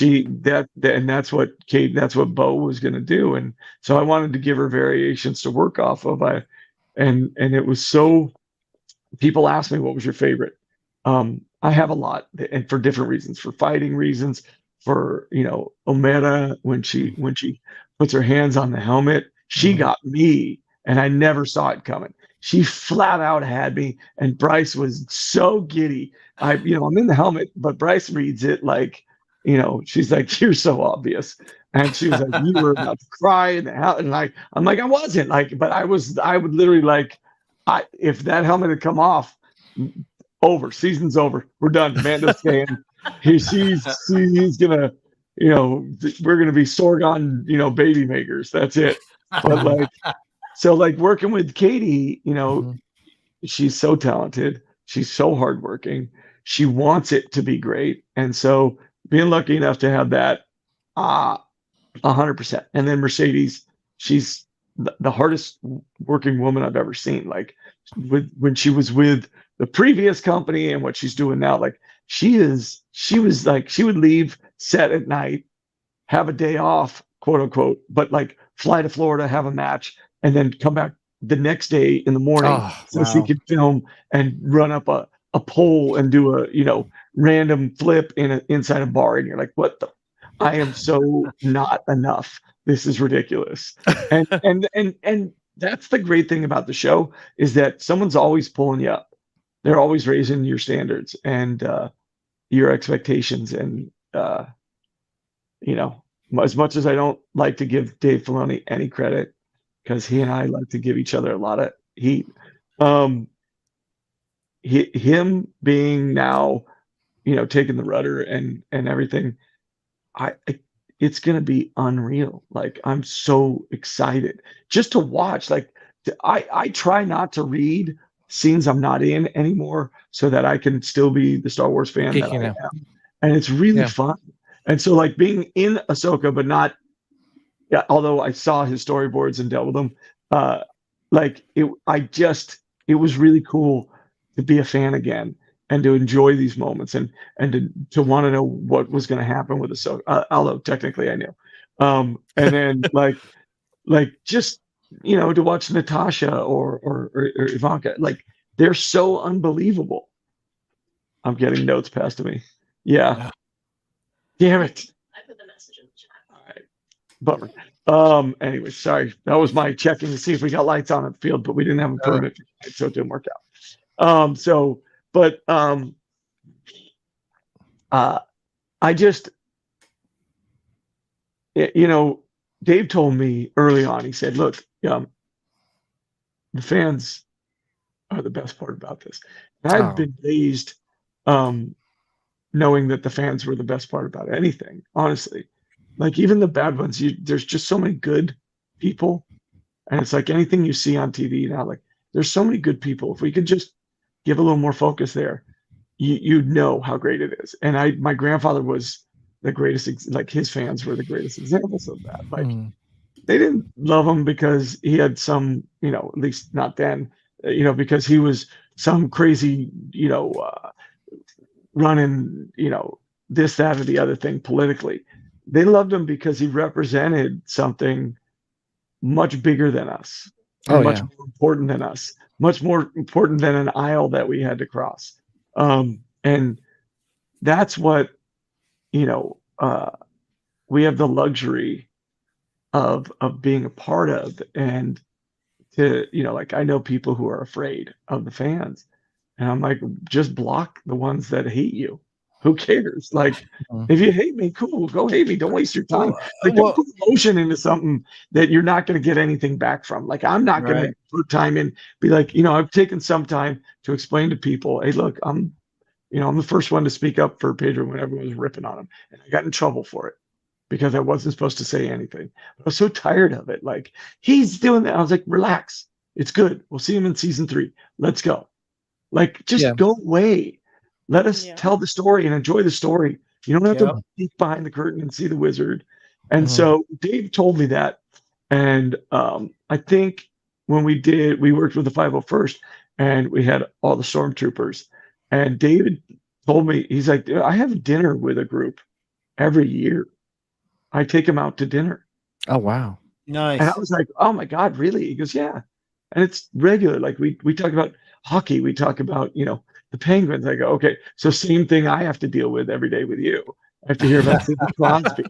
and that's what Bo was going to do. And so I wanted to give her variations to work off of. And it was so, people ask me, what was your favorite? I have a lot, and for different reasons, for fighting reasons, for, you know, Omera, when she puts her hands on the helmet, she got me, and I never saw it coming. She flat out had me, and Bryce was so giddy. I'm in the helmet, but Bryce reads it like, you know, she's like, you're so obvious. And she was like, you were about to cry in the hell. And I'm like, I wasn't like, but I would literally like, if that helmet had come off, season's over. We're done. Amanda's staying. She's gonna, you know, we're gonna be Sorgon, you know, baby makers. That's it. But like, so like working with Katie, you know, she's so talented. She's so hardworking. She wants it to be great. And so being lucky enough to have that, 100%. And then Mercedes, she's the hardest working woman I've ever seen. Like when she was with the previous company and what she's doing now, like she was like, she would leave set at night, have a day off, quote unquote, but like fly to Florida, have a match, and then come back the next day in the morning she could film and run up a pole and do a, you know, random flip inside a bar. And you're like, what the, I am so not enough. This is ridiculous. And that's the great thing about the show, is that someone's always pulling you up. They're always raising your standards and your expectations. And, you know, as much as I don't like to give Dave Filoni any credit, because he and I like to give each other a lot of heat, him being now, you know, taking the rudder and everything, it's going to be unreal. Like, I'm so excited just to watch. Like, I try not to read scenes I'm not in anymore so that I can still be the Star Wars fan that I am. And it's really fun. And so like being in Ahsoka, but not, although I saw his storyboards and dealt with them, it was really cool to be a fan again and to enjoy these moments and to want to know what was going to happen with Ahsoka, although technically I knew. And then like just to watch Natasha or Ivanka. Like, they're so unbelievable. I'm getting notes passed to me. Yeah. Damn it. I put the message in the chat. All right. Bummer. Anyway, sorry. That was my checking to see if we got lights on at the field, but we didn't have a permit, so it didn't work out. I just, Dave told me early on, he said, look, the fans are the best part about this. And I've been raised knowing that the fans were the best part about anything, honestly. Like, even the bad ones, there's just so many good people. And it's like anything you see on TV now, like, there's so many good people. If we could just give a little more focus there, you'd know how great it is. And my grandfather was the greatest, like, his fans were the greatest examples of that. Like, they didn't love him because he had some, at least not then, because he was some crazy, running, this, that, or the other thing politically. They loved him because he represented something much bigger than us, much more important than us, much more important than an aisle that we had to cross. And that's what, we have the luxury of being a part of. And to, like, I know people who are afraid of the fans, and I'm like, just block the ones that hate you. Who cares? Like, if you hate me, cool, go hate me. Don't waste your time. Like, don't put emotion into something that you're not going to get anything back from. Like, I'm not going to put time in, be like, I've taken some time to explain to people, hey, look, I'm the first one to speak up for Pedro when everyone was ripping on him. And I got in trouble for it because I wasn't supposed to say anything. I was so tired of it. Like, he's doing that. I was like, relax. It's good. We'll see him in season 3. Let's go. Like, just go away. Let us tell the story and enjoy the story. You don't have to peek behind the curtain and see the wizard. And so Dave told me that. And I think when we worked with the 501st and we had all the stormtroopers. And David told me, he's like, I have dinner with a group every year. I take them out to dinner. Oh, wow. Nice. And I was like, oh my God, really? He goes, yeah. And it's regular. Like, we talk about hockey. We talk about, the Penguins. I go, okay, so same thing I have to deal with every day with you. I have to hear about Sidney Crosby.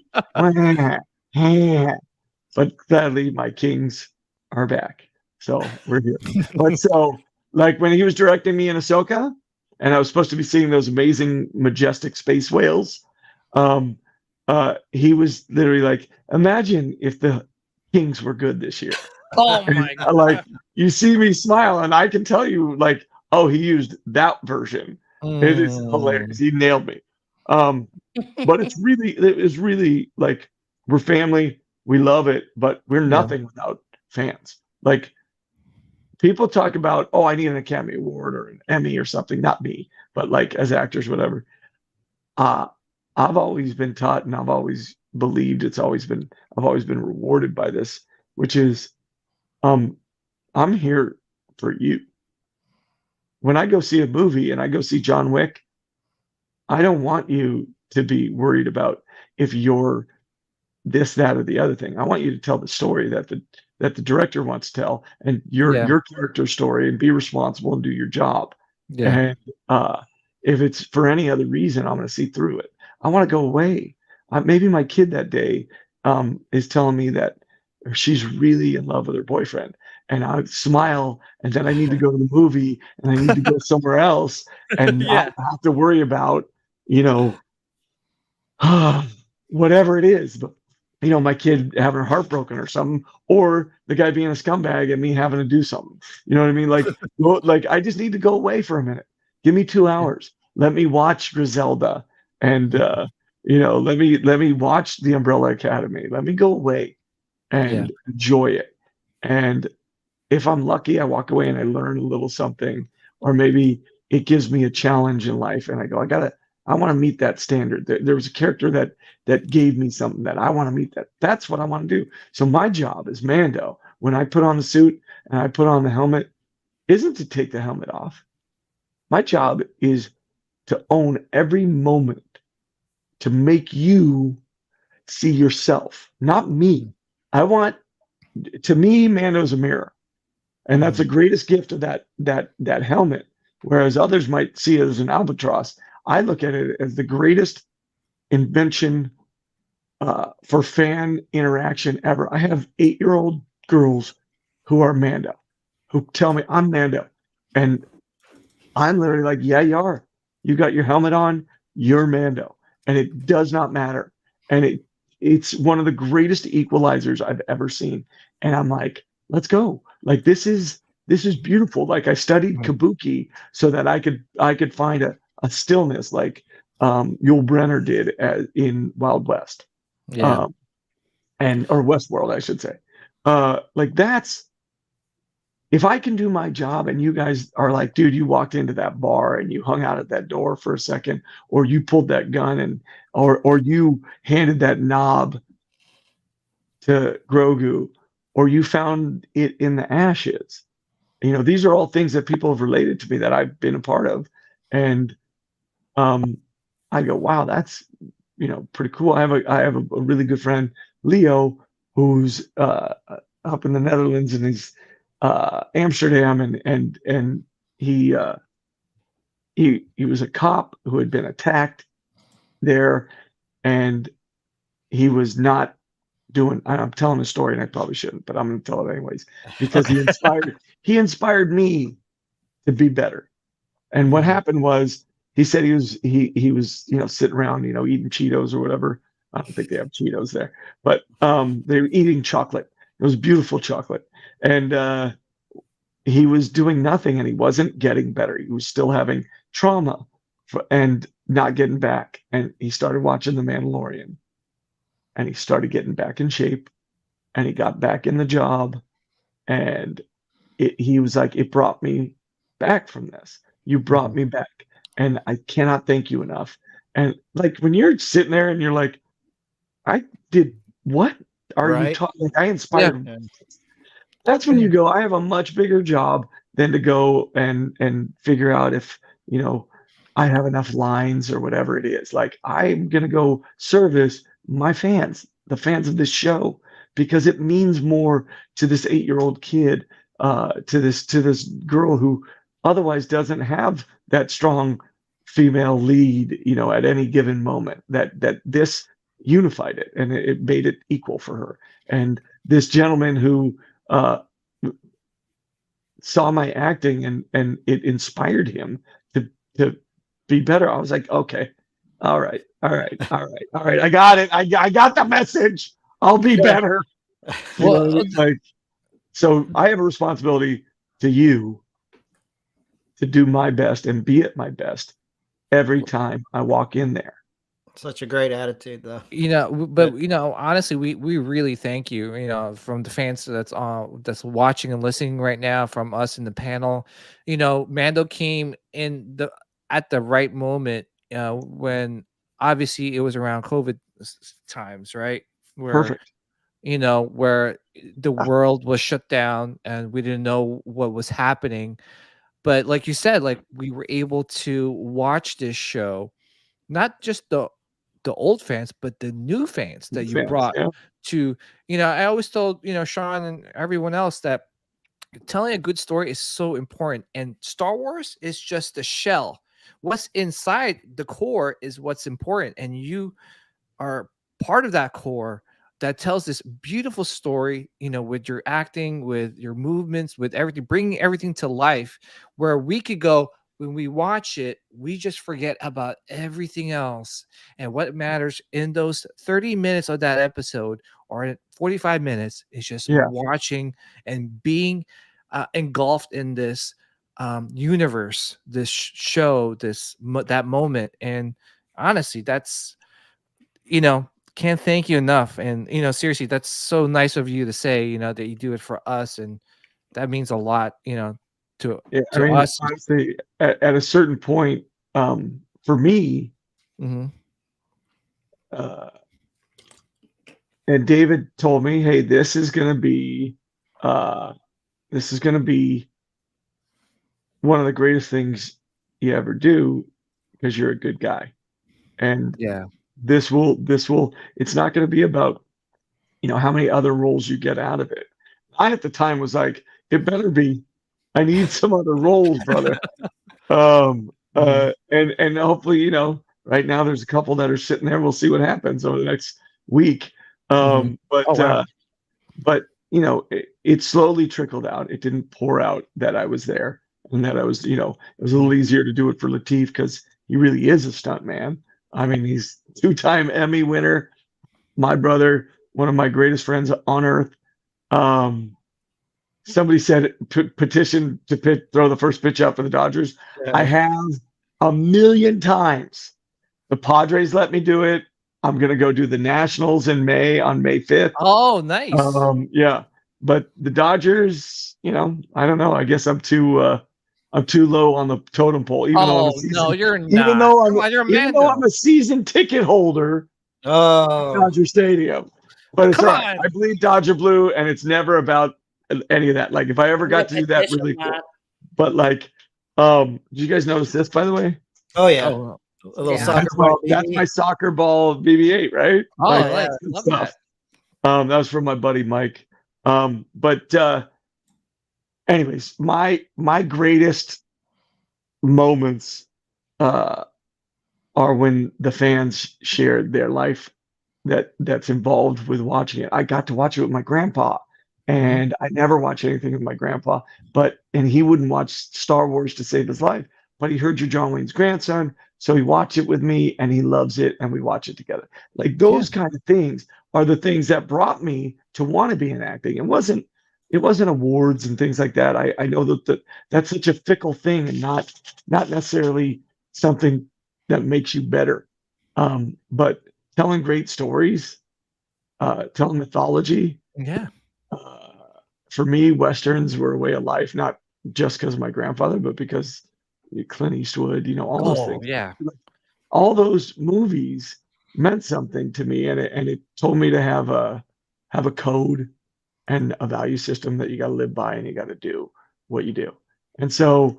But sadly, my Kings are back. So we're here. But so, like, when he was directing me in Ahsoka, and I was supposed to be seeing those amazing, majestic space whales, he was literally like, imagine if the Kings were good this year. Oh my God. Like, you see me smile, and I can tell you, like, oh, he used that version. It is hilarious. He nailed me. But it was really like, we're family. We love it, but we're nothing without fans. Like, people talk about, oh, I need an Academy Award or an Emmy or something. Not me, but like, as actors, whatever. I've always been taught, and I've always believed I've always been rewarded by this, which is, I'm here for you. When I go see a movie and I go see John Wick, I don't want you to be worried about if you're this, that, or the other thing. I want you to tell the story that the director wants to tell, and your character story, and be responsible and do your job. Yeah. And if it's for any other reason, I'm going to see through it. I want to go away. Maybe my kid that day is telling me that she's really in love with her boyfriend, and I smile, and then I need to go to the movie, and I need to go somewhere else, and I have to worry about, whatever it is. But, my kid having her heart broken or something, or the guy being a scumbag and me having to do something. You know what I mean? Like, I just need to go away for a minute. Give me 2 hours. Let me watch Griselda, and let me watch The Umbrella Academy. Let me go away and enjoy it. And if I'm lucky, I walk away and I learn a little something, or maybe it gives me a challenge in life, and I go, I want to meet that standard. There was a character that gave me something that I want to meet. That's what I want to do. So my job as Mando, when I put on the suit and I put on the helmet, isn't to take the helmet off. My job is to own every moment, to make you see yourself, not me. I want to me, Mando's a mirror, and that's the greatest gift of that helmet. Whereas others might see it as an albatross, I look at it as the greatest invention for fan interaction ever. I have 8-year-old girls who are Mando, who tell me I'm Mando, and I'm literally like, yeah, you are. You got your helmet on, you're Mando, and it does not matter. And it's one of the greatest equalizers I've ever seen. And I'm like, let's go. Like this is beautiful. Like I studied kabuki so that I could find a stillness like Yul Brynner did in Wild West. Yeah. Or Westworld, I should say. Like that's, if I can do my job and you guys are like, dude, you walked into that bar and you hung out at that door for a second, or you pulled that gun or you handed that knob to Grogu, or you found it in the ashes. These are all things that people have related to me that I've been a part of. And I go, wow, that's, pretty cool. I have a really good friend, Leo, who's up in the Netherlands, and he's Amsterdam, and he was a cop who had been attacked there, and he was not doing. I'm telling the story, and I probably shouldn't, but I'm going to tell it anyways because he inspired me to be better. And what happened was, he said he was sitting around eating Cheetos or whatever. I don't think they have Cheetos there, but they were eating chocolate. It was beautiful chocolate, and he was doing nothing, and he wasn't getting better. He was still having trauma and not getting back. And he started watching The Mandalorian, and he started getting back in shape, and he got back in the job, and he was like, it brought me back from this. You brought me back. And I cannot thank you enough. And like when you're sitting there and you're like, I did what? Are you talking? Like, I inspired. Yeah. That's when you go, I have a much bigger job than to go and figure out if, I have enough lines or whatever it is. Like I'm going to go service my fans, the fans of this show, because it means more to this 8-year-old kid, to this girl who otherwise doesn't have that strong female lead, at any given moment, that this unified it, and it made it equal for her. And this gentleman who saw my acting and it inspired him to be better. I was like, okay, all right. I got it. I got the message. I'll be better. Well, so I have a responsibility to you to do my best and be at my best every time I walk in there. Such a great attitude, though. But honestly, we really thank you. From the fans that's watching and listening right now, from us in the panel. Mando came in at the right moment when obviously it was around COVID times, right? Perfect. Where the world was shut down and we didn't know what was happening. But like you said, like we were able to watch this show, not just the old fans, but the new fans that you brought to, I always told, Sean and everyone else that telling a good story is so important. And Star Wars is just a shell. What's inside the core is what's important. And you are part of that core that tells this beautiful story, with your acting, with your movements, with everything, bringing everything to life, where we could go, when we watch it, we just forget about everything else. And what matters in those 30 minutes of that episode or 45 minutes is just watching and being engulfed in this universe, this show, that moment. And honestly, that's, can't thank you enough. And, seriously, that's so nice of you to say, that you do it for us. And that means a lot, to us. Honestly, at a certain point, for me, and David told me, hey, this is going to be one of the greatest things you ever do because you're a good guy. And this will, it's not going to be about, how many other roles you get out of it. I at the time was like, it better be. I need some other roles, brother. And hopefully, you know, right now there's a couple that are sitting there. We'll see what happens over the next week. But you know, it slowly trickled out. It didn't pour out that I was there and that I was, you know, it was a little easier to do it for Lateef because he really is a stunt man. I mean, he's 2-time Emmy winner. My brother, one of my greatest friends on earth. Somebody said petition to throw the first pitch out for the Dodgers. Yeah. I have 1,000,000 times. The Padres let me do it. I'm gonna go do the Nationals in May on May 5th. Oh, nice. Yeah, but the Dodgers, you know, I don't know. I guess I'm too low on the totem pole. Even though you're not. Even though I'm a season ticket holder. Dodger Stadium. But it's right. I bleed Dodger blue, and it's never about any of that. Like if I ever got to do that, really cool. But like, did you guys notice this, by the way? Oh yeah. A little soccer ball. That's my soccer ball BB-8, right? Oh, like, love that. That was from my buddy Mike. But anyways, my greatest moments are when the fans shared their life that's involved with watching it. I got to watch it with my grandpa, and I never watched anything with my grandpa, and he wouldn't watch Star Wars to save his life, but he heard you're John Wayne's grandson, so he watched it with me, and he loves it, and we watch it together. Like those kind of things are the things that brought me to want to be in acting. It wasn't awards and things like that. I know that's such a fickle thing and not necessarily something that makes you better. But telling great stories, telling mythology. Yeah. For me, Westerns were a way of life, not just because of my grandfather, but because Clint Eastwood, you know, all those things. Yeah. All those movies meant something to me, and it told me to have a code and a value system that you got to live by, and you got to do what you do. And so,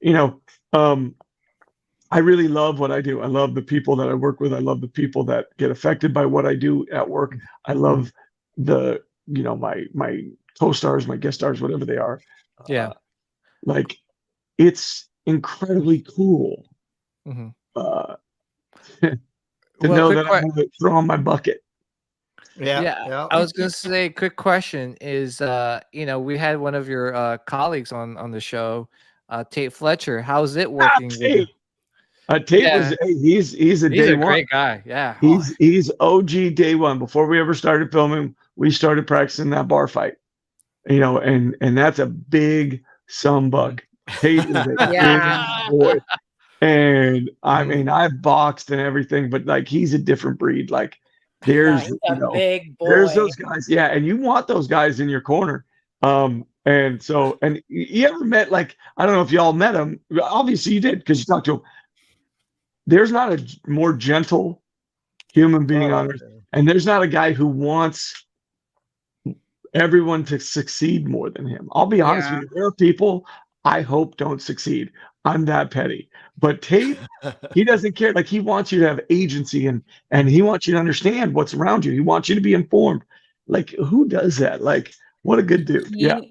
you know, I really love what I do. I love the people that I work with. I love the people that get affected by what I do at work. I love the, you know, my co-stars, my guest stars, whatever they are. Yeah. Like it's incredibly cool to know that I'm going to throw on my bucket. Yeah. I was going to say, quick question is, you know, we had one of your colleagues on the show, Tate Fletcher. How's it working? Tate was he's a day one. Great guy. Yeah. He's OG day one. Before we ever started filming, we started practicing that bar fight. You know, and that's a big buck. Tate is a big boy. And I mean, I've boxed and everything, but like he's a different breed. Like there's big boy. There's those guys, and you want those guys in your corner. And you ever met, like, I don't know if y'all met him. Obviously you did because you talked to him. There's not a more gentle human being on earth, and there's not a guy who wants everyone to succeed more than him. I'll be honest with you. There are people I hope don't succeed. I'm that petty. But Tate, he doesn't care. Like he wants you to have agency and he wants you to understand what's around you. He wants you to be informed. Like who does that? Like what a good dude. Yeah.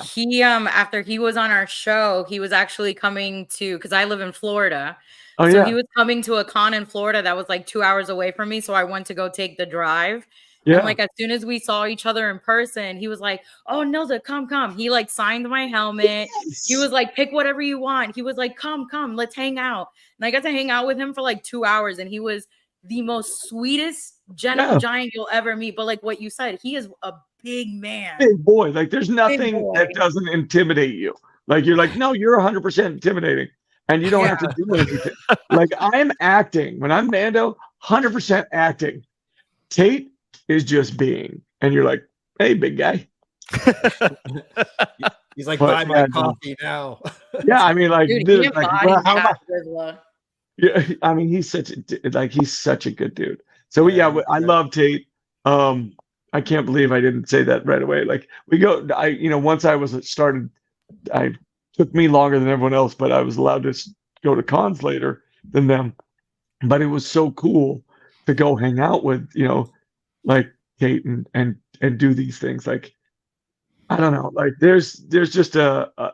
He after he was on our show, he was actually coming to, because I live in Florida. So he was coming to a con in Florida that was like 2 hours away from me. So I went to go take the drive. Yeah. And like as soon as we saw each other in person, he was like, "Oh, Nilda, come." He like signed my helmet. Yes. He was like, "Pick whatever you want." He was like, "Come, let's hang out." And I got to hang out with him for like 2 hours, and he was the most sweetest, gentle giant you'll ever meet. But like what you said, he is a big man, big boy. Like there's nothing that doesn't intimidate you. Like you're like, no, you're 100% intimidating, and you don't have to do anything. Like I'm acting when I'm Mando, 100% acting. Tate is just being, and you're like, hey, big guy. He's like, buy my coffee now. Yeah, I mean, like, dude, I mean, he's such a good dude. So I love Tate. I can't believe I didn't say that right away. Like once I was started, I took me longer than everyone else, but I was allowed to go to cons later than them. But it was so cool to go hang out with, like Tate and do these things. Like I don't know. Like there's just a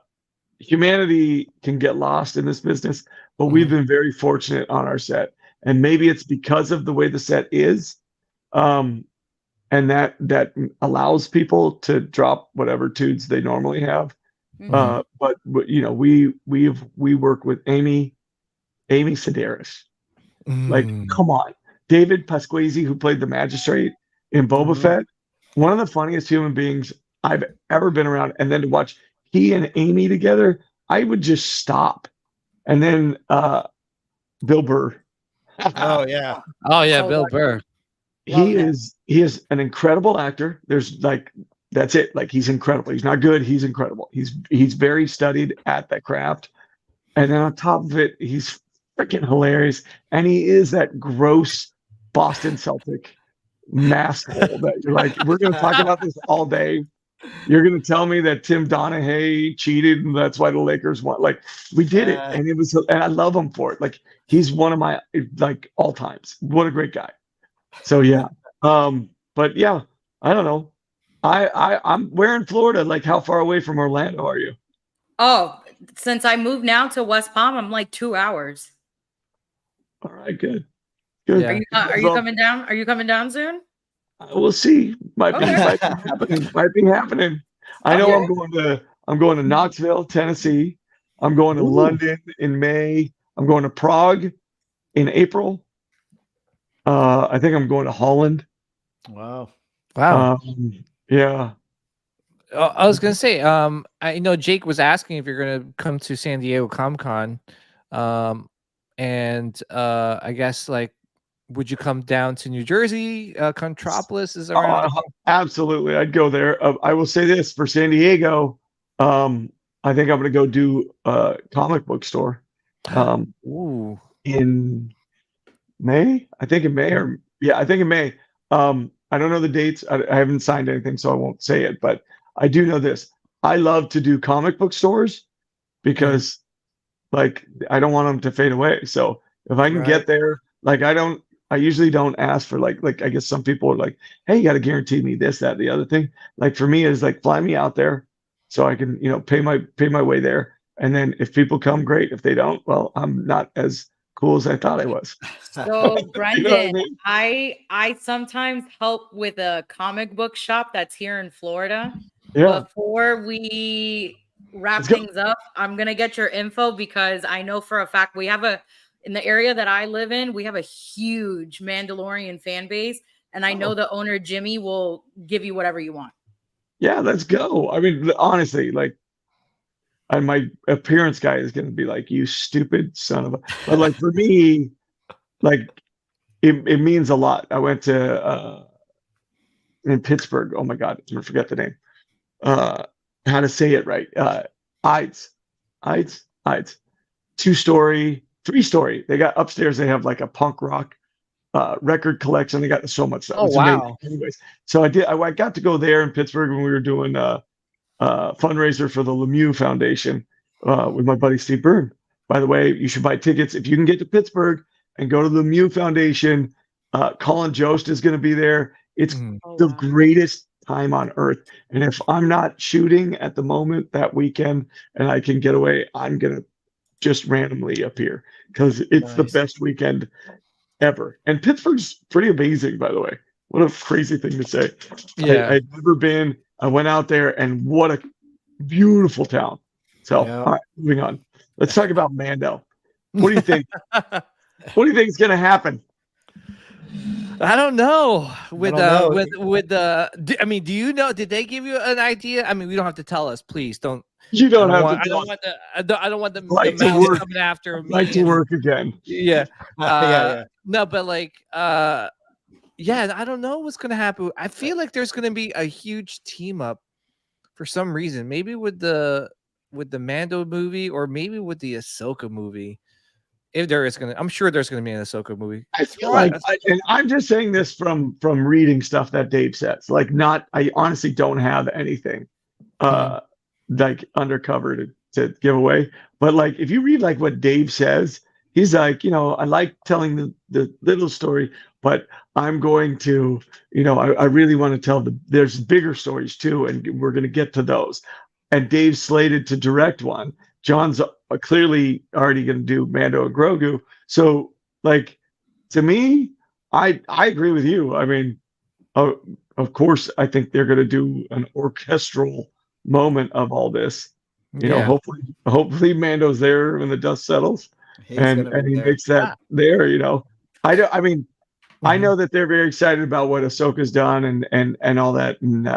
humanity can get lost in this business, but we've been very fortunate on our set, and maybe it's because of the way the set is, and that allows people to drop whatever tunes they normally have. But you know, we work with Amy Sedaris. Like, come on, David Pasquesi, who played the magistrate in Boba Fett, one of the funniest human beings I've ever been around. And then to watch he and Amy together, I would just stop. And then Bill Burr. Oh yeah, Bill Burr. He is an incredible actor. There's like, that's it. Like, he's incredible. He's not good. He's incredible. He's very studied at that craft. And then on top of it, he's freaking hilarious. And he is that gross Boston Celtic masshole that you're like, we're going to talk about this all day. You're going to tell me that Tim Donaghy cheated and that's why the Lakers won. Like, we did it. And it was, and I love him for it. Like, he's one of my, like, all times. What a great guy. So yeah. But yeah, I don't know. Where in Florida? Like, how far away from Orlando are you? Oh, since I moved now to West Palm, I'm like 2 hours. All right, good. Yeah. Are you coming down? Are you coming down soon? We'll see. Might be happening. Might be happening. I know I'm going to Knoxville, Tennessee. I'm going to London in May. I'm going to Prague in April. I think I'm going to Holland. Wow. Yeah. I was gonna say, I know Jake was asking if you're gonna come to San Diego Comic-Con, and I guess, like, would you come down to New Jersey? Contropolis is around. Absolutely, I'd go there. I will say this for San Diego. I think I'm gonna go do a comic book store. In May. I think in May, I think in May. I don't know the dates. I haven't signed anything, so I won't say it. But I do know this. I love to do comic book stores because, like, I don't want them to fade away. So if I can get there, like, I usually don't ask for like I guess some people are like, hey, you got to guarantee me this, that, the other thing. Like, for me, is like, fly me out there so I can, pay my way there. And then if people come, great. If they don't, well, I'm not as cool as I thought I was. So Brendan, I sometimes help with a comic book shop that's here in Florida. Yeah. Before we wrap things up, I'm gonna get your info because I know for a fact we have in the area that I live in, we have a huge Mandalorian fan base, and I know the owner Jimmy will give you whatever you want. Yeah, let's go. I mean, honestly, like, and my appearance guy is going to be like, you stupid son of a, but like, for me, like, it means a lot. I went to, in Pittsburgh. Oh my God. I'm going to forget the name. How to say it right. Ides. 2-story, 3-story. They got upstairs. They have like a punk rock, record collection. They got so much stuff. Oh, wow. Anyways. So I got to go there in Pittsburgh when we were doing, fundraiser for the Lemieux Foundation with my buddy Steve Byrne. By the way, you should buy tickets if you can get to Pittsburgh and go to the Lemieux Foundation. Colin Jost is going to be there. It's the greatest time on earth. And if I'm not shooting at the moment that weekend and I can get away, I'm going to just randomly appear because it's the best weekend ever. And Pittsburgh's pretty amazing, by the way. What a crazy thing to say. Yeah. I'd never been. I went out there, and what a beautiful town. So, all right, moving on. Let's talk about Mando. What do you think? What do you think is going to happen? I don't know. I mean, do you know? Did they give you an idea? I mean, we don't have to tell us. Please don't. You don't have to. I don't want them like to work coming after me. Like to work again. Yeah. No, but like, yeah, I don't know what's going to happen. I feel like there's going to be a huge team up for some reason. Maybe with the Mando movie, or maybe with the Ahsoka movie. If there is I'm sure there's going to be an Ahsoka movie. I feel like, and I'm just saying this from reading stuff that Dave says. Like, I honestly don't have anything like undercover to give away. But like, if you read like what Dave says, he's like, I like telling the little story, but I'm going to, I really want to tell there's bigger stories too, and we're going to get to those. And Dave's slated to direct one. John's clearly already going to do Mando and Grogu. So, like, to me, I agree with you. I mean, of course, I think they're going to do an orchestral moment of all this. Hopefully Mando's there when the dust settles, and he makes that there. I mean, I know that they're very excited about what Ahsoka's done and all that, and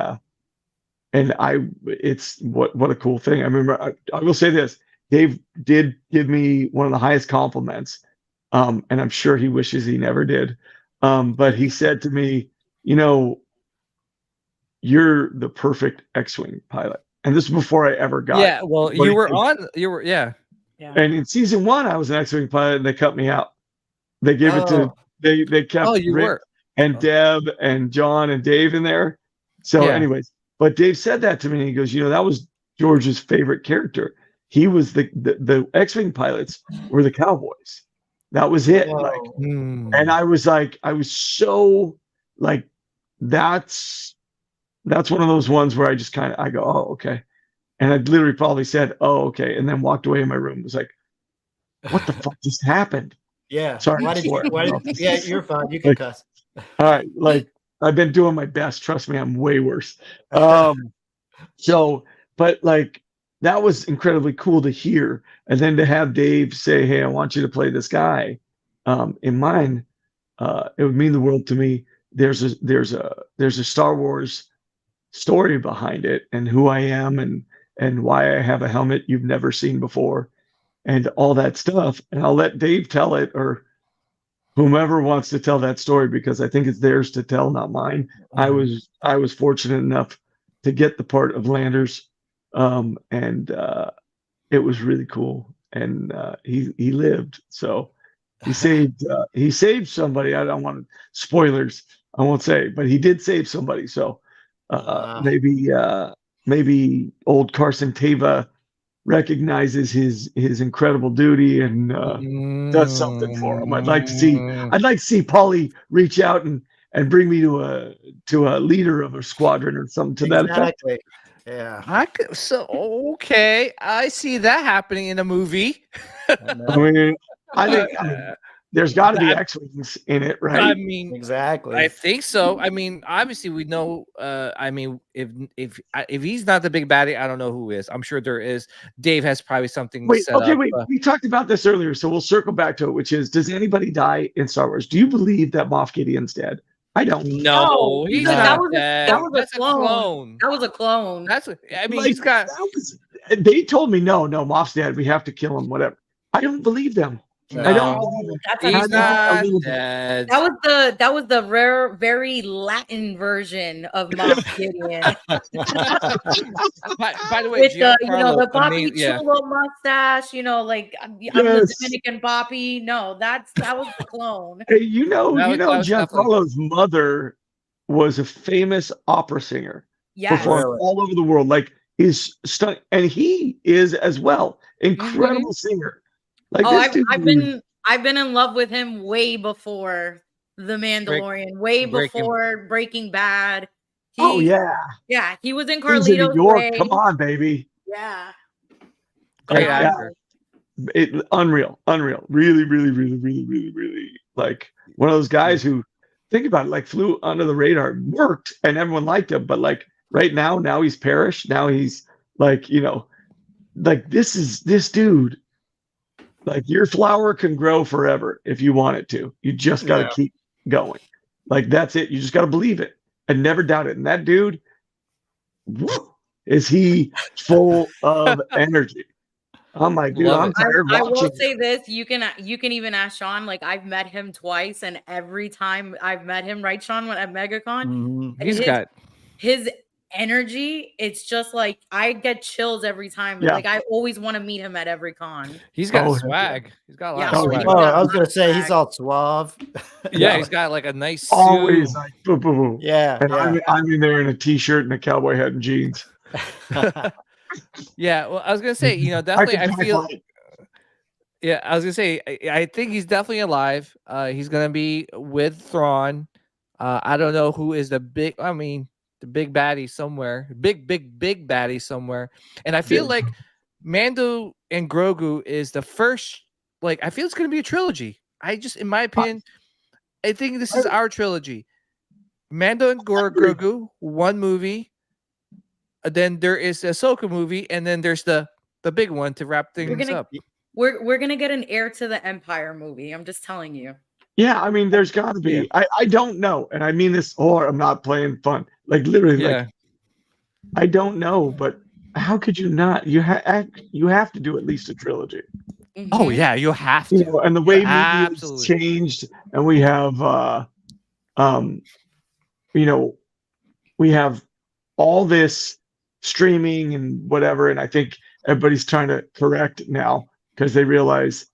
it's what a cool thing. I remember, I will say this: Dave did give me one of the highest compliments, and I'm sure he wishes he never did. But he said to me, you're the perfect X-Wing pilot. And this is before I ever got. Yeah, well, you were. And in season 1, I was an X-Wing pilot, and they cut me out. They gave it to they kept Rick and Deb and John and Dave in there. So, anyways, but Dave said that to me. And he goes, that was George's favorite character. He was the X-Wing pilots were the cowboys. That was it. And I was so like, that's one of those ones where I just I go, oh, okay. And I literally probably said, oh, okay. And then walked away in my room. Was like, what the fuck just happened? Yeah. Sorry. Yeah, you're fine. You can cuss. All right. Like, I've been doing my best. Trust me, I'm way worse. But like, that was incredibly cool to hear. And then to have Dave say, hey, I want you to play this guy in mine, it would mean the world to me. There's a Star Wars story behind it, and who I am, and why I have a helmet you've never seen before, and all that stuff. And I'll let Dave tell it, or whomever wants to tell that story, because I think it's theirs to tell, not mine. I was fortunate enough to get the part of Landers, and it was really cool. And he lived, so he saved somebody. I don't want spoilers. I won't say, but he did save somebody. So maybe old Carson Teva recognizes his incredible duty and does something for him. I'd like to see Paulie reach out and bring me to a leader of a squadron or something to that effect. Yeah. Okay. I see that happening in a movie. I think there's got to be X-Wings in it, right? I mean, exactly. I think so. I mean, obviously we know. I mean, if he's not the big baddie, I don't know who is. I'm sure there is. Dave has probably something. Wait. We talked about this earlier, so we'll circle back to it. Which is, does anybody die in Star Wars? Do you believe that Moff Gideon's dead? I don't know. He's not dead. That was a clone. That was a clone. He's got. They told me no, Moff's dead. We have to kill him. Whatever. I don't believe them. No, I don't believe him. He's not dead. That was the rare, very Latin version of Moff Gideon. by the way, with the Papi Chulo mustache, like I'm the Dominican Papi. No, that was the clone. Hey, Giancarlo's mother was a famous opera singer. Performed all over the world. Like, and he is as well. Incredible singer. Like, I've been in love with him way before The Mandalorian, way before Breaking Bad. Yeah, he was in Carlito's Way. Come on, baby. Yeah. Great actor. Unreal. Really, really, really, really, really, really, like, one of those guys who, think about it, like, flew under the radar, worked, and everyone liked him. But like right now he's perished. Now he's like, like, this dude. Like, your flower can grow forever if you want it to. You just got to keep going. Like, that's it. You just got to believe it and never doubt it. And that dude, is he full of energy? Oh my dude, I'm tired watching. I will say this: you can even ask Sean. Like, I've met him twice, and every time I've met him, right, Sean, at MegaCon, he's got his energy. It's just like, I get chills every time. Like, I always want to meet him at every con. He's got swag. He's got a lot of swag. I was gonna say he's all suave. He's got like a nice suit. Always like boom, boom, boom. Yeah. I'm in there in a t-shirt and a cowboy hat and jeans. Yeah, well, I was gonna say, definitely, I feel Yeah, I was gonna say, I think he's definitely alive. He's gonna be with Thrawn. I don't know who is the big. I mean, the big baddie somewhere. Big baddie somewhere. And I feel like Mando and Grogu is the first. Like, I feel it's gonna be a trilogy. In my opinion, I think this is our trilogy. Mando and Grogu, one movie. Then there is the Ahsoka movie, and then there's the big one to wrap things up. We're gonna get an Heir to the Empire movie. I'm just telling you. Yeah, I mean, there's got to be. Yeah. I don't know, and I mean this, or I'm not playing fun. Like literally, like I don't know, but how could you not? You have to do at least a trilogy. Mm-hmm. Oh yeah, you have to. You know, and the way media has changed, and we have, you know, we have all this streaming and whatever, and I think everybody's trying to correct now because they realize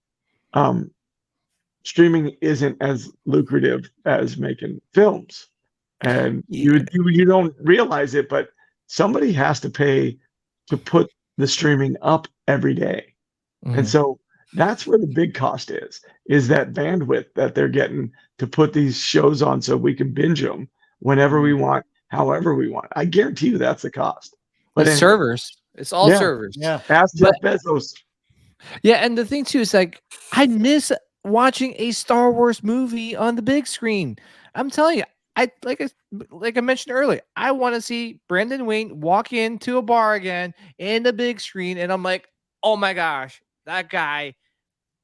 streaming isn't as lucrative as making films, and you don't realize it, but somebody has to pay to put the streaming up every day. And so that's where the big cost is that bandwidth that they're getting to put these shows on so we can binge them whenever we want, however we want. I guarantee you that's the cost. But anyway, servers. It's all servers. Yeah. Ask Jeff Bezos. Yeah, and the thing too is like I miss watching a Star Wars movie on the big screen. I'm telling you, like I mentioned earlier, I want to see Brandon Wayne walk into a bar again in the big screen, and I'm like, oh my gosh, that guy,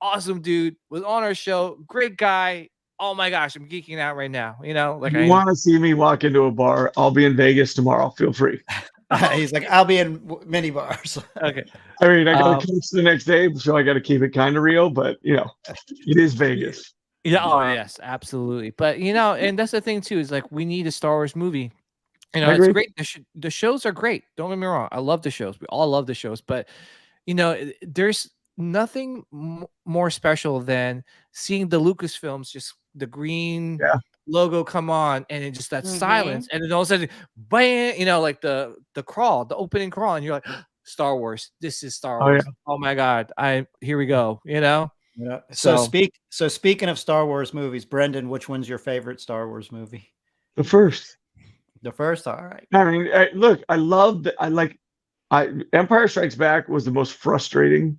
awesome dude, was on our show, great guy. Oh my gosh, I'm geeking out right now. You know, like you want to see me walk into a bar? I'll be in Vegas tomorrow. Feel free. He's like, I'll be in mini bars. Okay. I mean, I got to coach the next day, so I got to keep it kind of real, but you know, it is Vegas. Yeah. Oh, yes, absolutely. But you know, and that's the thing too, is like we need a Star Wars movie. You know, it's great. The shows are great. Don't get me wrong. I love the shows. We all love the shows, but you know, there's nothing more special than seeing the Lucasfilms, just the green logo come on, and it just that silence, and then all of a sudden, bam! You know, like the crawl, the opening crawl, and you're like, Star Wars. This is Star Wars. Oh my God! Here we go. You know. Yeah. So speaking of Star Wars movies, Brendan, which one's your favorite Star Wars movie? The first. The first. All right. I mean, look, I love that. Empire Strikes Back was the most frustrating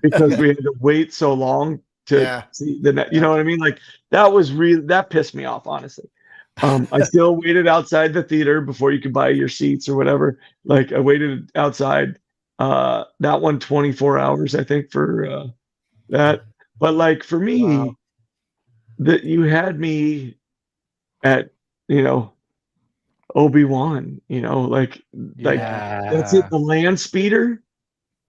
because we had to wait so long to see the net. You know what I mean? Like that pissed me off, honestly. I still waited outside the theater before you could buy your seats or whatever. Like I waited outside that one 24 hours, I think, for that. But like for me, that you had me at, you know, Obi-Wan, you know, like that's it. The land speeder.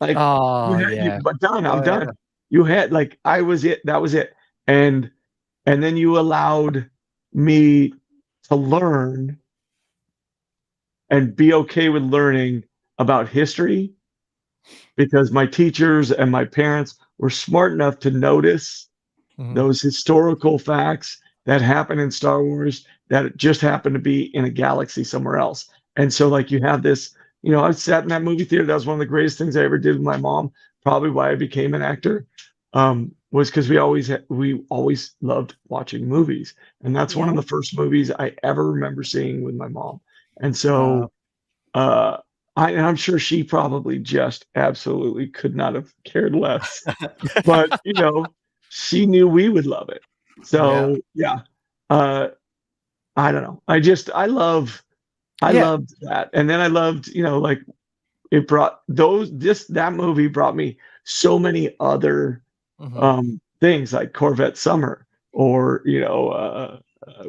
Like, but done. I'm done. You had like I was it. That was it. And then you allowed me to learn and be okay with learning about history because my teachers and my parents were smart enough to notice those historical facts that happen in Star Wars that just happened to be in a galaxy somewhere else. And so like you have this, you know, I sat in that movie theater. That was one of the greatest things I ever did with my mom. Probably why I became an actor was because we always loved watching movies. And that's one of the first movies I ever remember seeing with my mom. And so I'm sure she probably just absolutely could not have cared less. But, you know, she knew we would love it. So, I don't know. I loved that. And then I loved, you know, like it brought that movie brought me so many other things like Corvette Summer or, you know,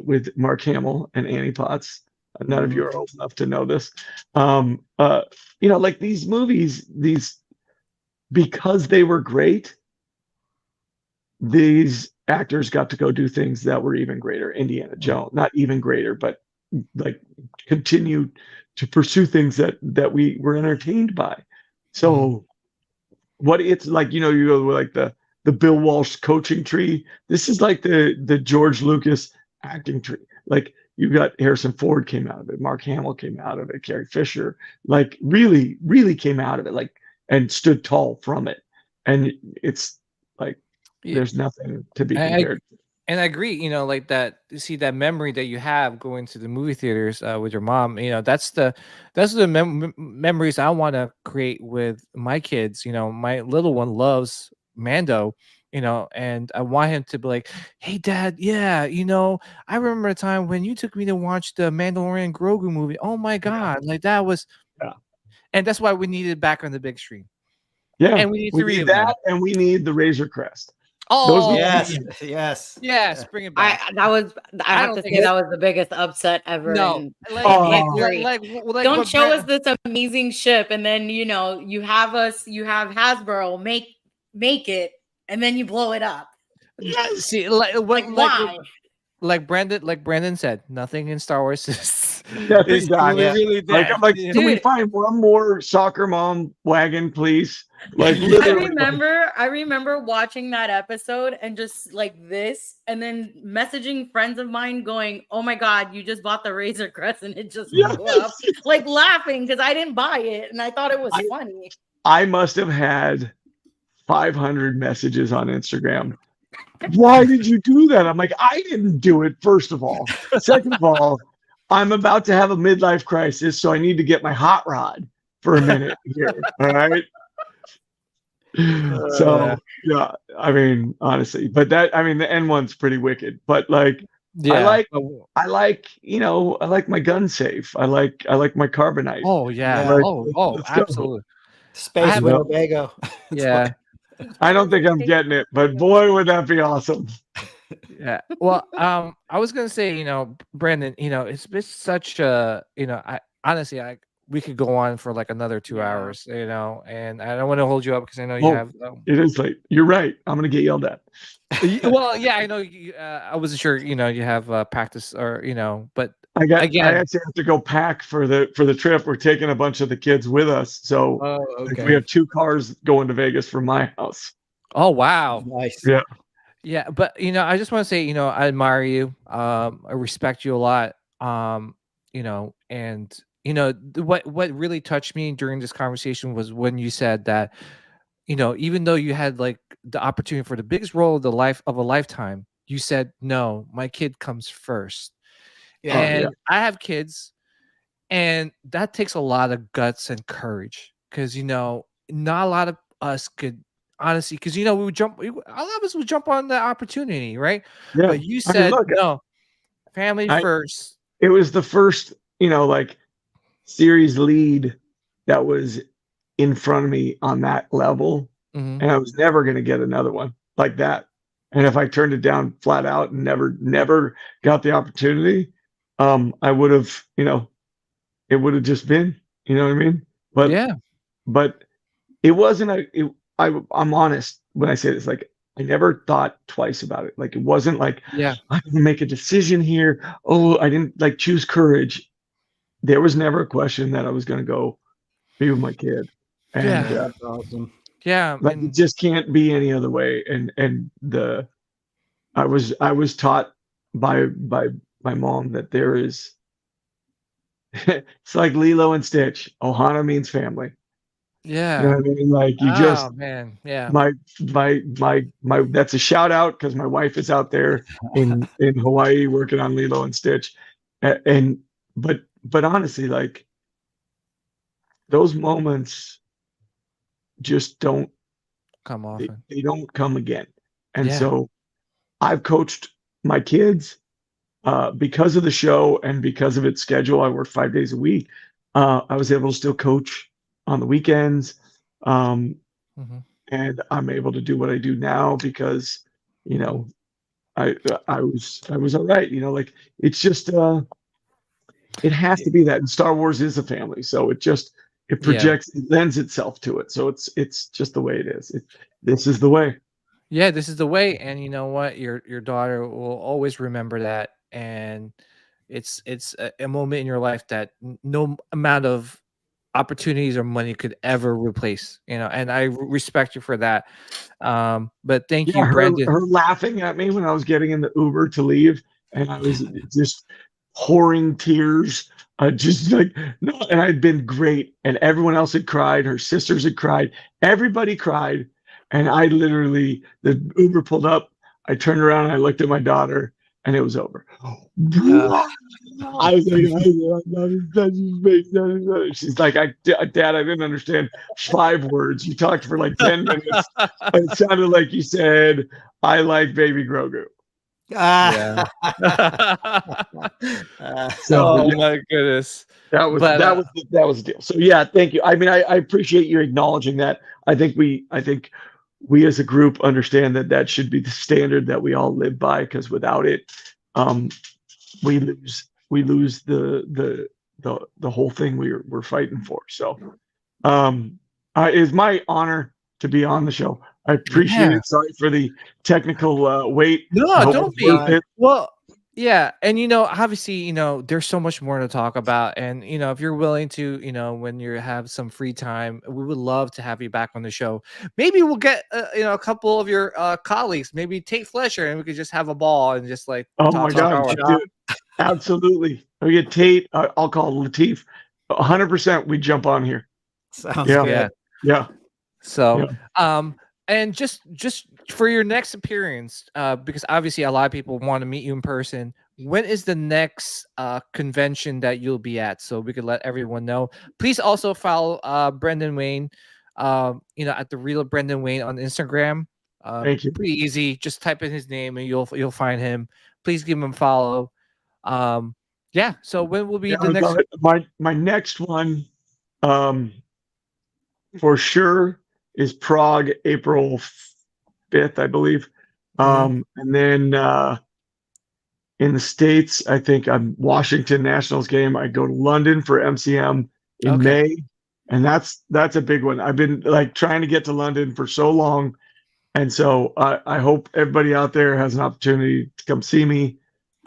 with Mark Hamill and Annie Potts. None of you are old enough to know this. You know, like these movies, because they were great, these actors got to go do things that were even greater. Indiana Jones, not even greater, but like continue to pursue things that we were entertained by. So what it's like, you know, you go like the Bill Walsh coaching tree. This is like the George Lucas acting tree. Like you got Harrison Ford came out of it, Mark Hamill came out of it, Carrie Fisher, like really, really came out of it, like and stood tall from it. And it's Like there's nothing to be compared. And I agree, you know, like that. You see that memory that you have going to the movie theaters with your mom. You know, that's the memories I want to create with my kids. You know, my little one loves Mando. You know, and I want him to be like, "Hey, Dad, yeah, you know, I remember a time when you took me to watch the Mandalorian Grogu movie. Oh my God, like that was." Yeah. And that's why we need it back on the big screen. Yeah, and we need three of that, them. and we need the Razor Crest. Oh, yes, bring it back. I have to say that was the biggest upset ever. No, don't show us this amazing ship, and then you know you have Hasbro make it, and then you blow it up. See, like Brandon said, nothing in Star Wars is really dead. I'm like, can we find one more soccer mom wagon, please? Like, literally. I remember watching that episode and just like this, and then messaging friends of mine going, "Oh my God, you just bought the Razor Crest," and it just blew up, like laughing because I didn't buy it and I thought it was funny. I must have had 500 messages on Instagram. Why did you do that? I'm like, I didn't do it, first of all. Second of all, I'm about to have a midlife crisis, so I need to get my hot rod for a minute here. All right. So yeah, I mean, honestly, but the N one's pretty wicked. But like, I like, you know, I like my gun safe. I like my carbonite. Oh yeah. Absolutely. Space Winnebago. Yeah. I don't think I'm getting it, but boy, would that be awesome. Yeah. Well, I was gonna say, you know, Brandon, you know, it's been such a, you know, we could go on for like another 2 hours, you know, and I don't want to hold you up because I know you have. It is late. You're right. I'm gonna get yelled at. Well, yeah, I know. I wasn't sure, you know, you have practice or, you know, but I actually have to go pack for the trip. We're taking a bunch of the kids with us, so we have 2 cars going to Vegas from my house. Oh wow, nice. Yeah, but you know, I just want to say, you know, I admire you. I respect you a lot. You know, and you know what really touched me during this conversation was when you said that, you know, even though you had like the opportunity for the biggest role of a lifetime, you said, no, my kid comes first. I have kids, and that takes a lot of guts and courage because, you know, not a lot of us could honestly, because, you know, a lot of us would jump on the opportunity, right? Yeah. But you said, no, family first. It was the first, you know, like series lead that was in front of me on that level. Mm-hmm. And I was never going to get another one like that. And if I turned it down flat out and never got the opportunity, I would have, you know, it would have just been, you know what I mean? But it wasn't I'm honest when I say this, like, I never thought twice about it. Like, it wasn't like, I'm gonna make a decision here. Oh, I didn't like choose courage. There was never a question that I was going to go be with my kid. And that's awesome. Yeah. Like, it just can't be any other way. And I was taught by my mom that there is, it's like Lilo and Stitch. Ohana means family. Yeah. You know what I mean? Like, you just, man. Yeah. My that's a shout out because my wife is out there in Hawaii working on Lilo and Stitch. But honestly, like, those moments just don't come often. They don't come again. And so I've coached my kids because of the show and because of its schedule. I work 5 days a week. I was able to still coach on the weekends. And I'm able to do what I do now because, you know, I was all right. You know, like, it's just it has to be that. And Star Wars is a family, so it projects, it lends itself to it. So it's just the way it is. This is the way. Yeah, this is the way. And you know what? Your daughter will always remember that. And it's a moment in your life that no amount of opportunities or money could ever replace, you know, and I respect you for that. But thank you, Brandon. Her laughing at me when I was getting in the Uber to leave, and I was just pouring tears, just like, no, and I'd been great, and everyone else had cried. Her sisters had cried. Everybody cried, And I literally, the Uber pulled up. I turned around and I looked at my daughter, and it was over. I was like, she's like, Dad, I didn't understand 5 words. You talked for like 10 minutes. And it sounded like you said, I like baby Grogu. Yeah. So, my goodness. That was the deal. So yeah, thank you. I mean, I appreciate you acknowledging that. I think we as a group understand that should be the standard that we all live by, because without it, we lose the whole thing we're fighting for. So it is my honor to be on the show. I appreciate it. Sorry for the technical wait. No, don't be. Well, yeah, and obviously, there's so much more to talk about, and if you're willing to, when you have some free time, we would love to have you back on the show. Maybe we'll get a couple of your colleagues, maybe Tate Fletcher, and we could just have a ball and just like. Oh my God, dude. Absolutely. We get Tate. I'll call Latif. 100%. We jump on here. Sounds good. Yeah. So, and just for your next appearance, because obviously a lot of people want to meet you in person. When is the next convention that you'll be at, so we could let everyone know? Please also follow Brendan Wayne, at the Real Brendan Wayne on Instagram. Thank you. Pretty easy. Just type in his name and you'll find him. Please give him a follow. So when will be the next? My next one, for sure, is Prague, April 5th, I believe. And then in the States, I think I'm Washington Nationals game. I go to London for MCM in May, and that's a big one. I've been like trying to get to London for so long, and so I hope everybody out there has an opportunity to come see me.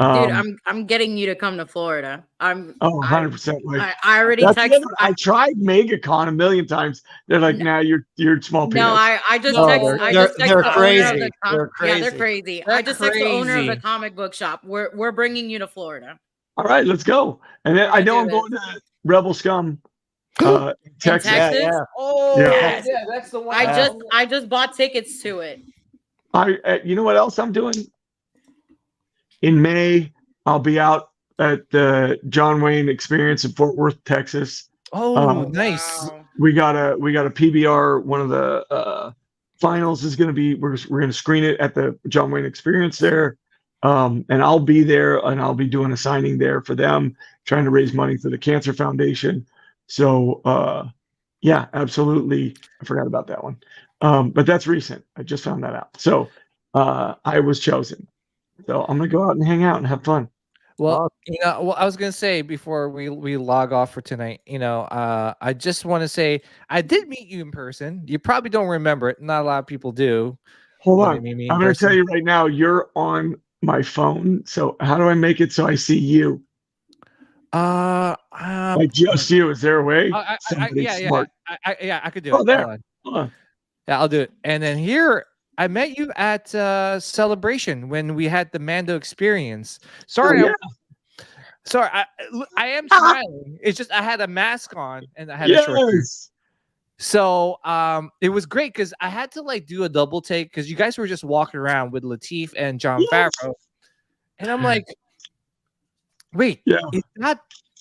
Dude, I'm getting you to come to Florida. 100%. Like, I already texted. I tried MegaCon a million times. They're like, nah, you're small peanuts. No, I just texted. They're crazy. They're crazy. Yeah, they're crazy. I just texted the owner of the comic book shop. We're bringing you to Florida. All right, let's go. And then I know I'm going to Rebel Scum. Texas. Yeah. Oh, yeah, that's the one. I just bought tickets to it. You know what else I'm doing? In May, I'll be out at the John Wayne Experience in Fort Worth, Texas. Oh, nice. Wow. We got a PBR. One of the finals is going to be. We're going to screen it at the John Wayne Experience there, and I'll be there, and I'll be doing a signing there for them, trying to raise money for the Cancer Foundation. So, yeah, absolutely. I forgot about that one, but that's recent. I just found that out. So, I was chosen. So I'm gonna go out and hang out and have fun. Well, I was gonna say before we log off for tonight, I just want to say I did meet you in person. You probably don't remember it. Not a lot of people do. Hold on, I'm gonna tell you right now. You're on my phone. So how do I make it so I see you? Like just you. Is there a way? I could do it. Oh, there. Hold on. Yeah, I'll do it. And then here. I met you at Celebration when we had the Mando experience. Sorry, I am smiling. It's just I had a mask on and I had a short shirt. So it was great because I had to like do a double take because you guys were just walking around with Latif and Jon Favreau, and I'm like, wait,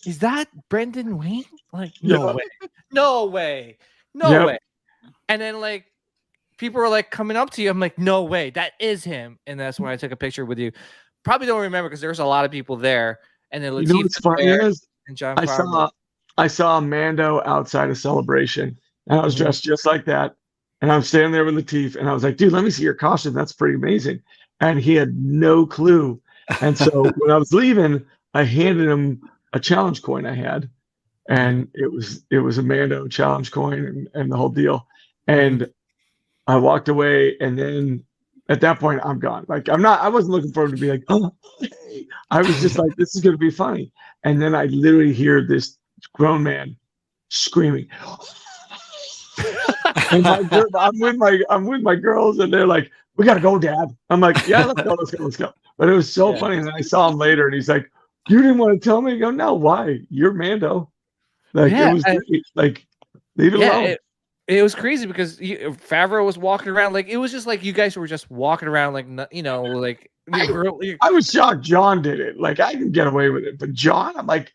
is that Brendan Wayne? Like, no way. And then like. People were like coming up to you. I'm like, no way, that is him. And that's when I took a picture with you. Probably don't remember because there's a lot of people there. And then Latif what's funny is and Jon I saw Mando outside of Celebration, and I was dressed just like that. And I'm standing there with Latif, and I was like, dude, let me see your costume. That's pretty amazing. And he had no clue. And so when I was leaving, I handed him a challenge coin I had, and it was a Mando challenge coin and the whole deal. And I walked away, and then at that point, I'm gone. Like I wasn't looking for him to be like, oh, hey. I was just like, this is going to be funny. And then I literally hear this grown man screaming. And I'm with my girls, and they're like, we got to go, Dad. I'm like, yeah, let's go. But it was so funny. And then I saw him later, and he's like, you didn't want to tell me? I go, no, why? You're Mando. Like, it was like, leave it alone. it was crazy because Favreau was walking around like it was just like you guys were just walking around like like I was shocked John did it. Like I can get away with it, but John, I'm like,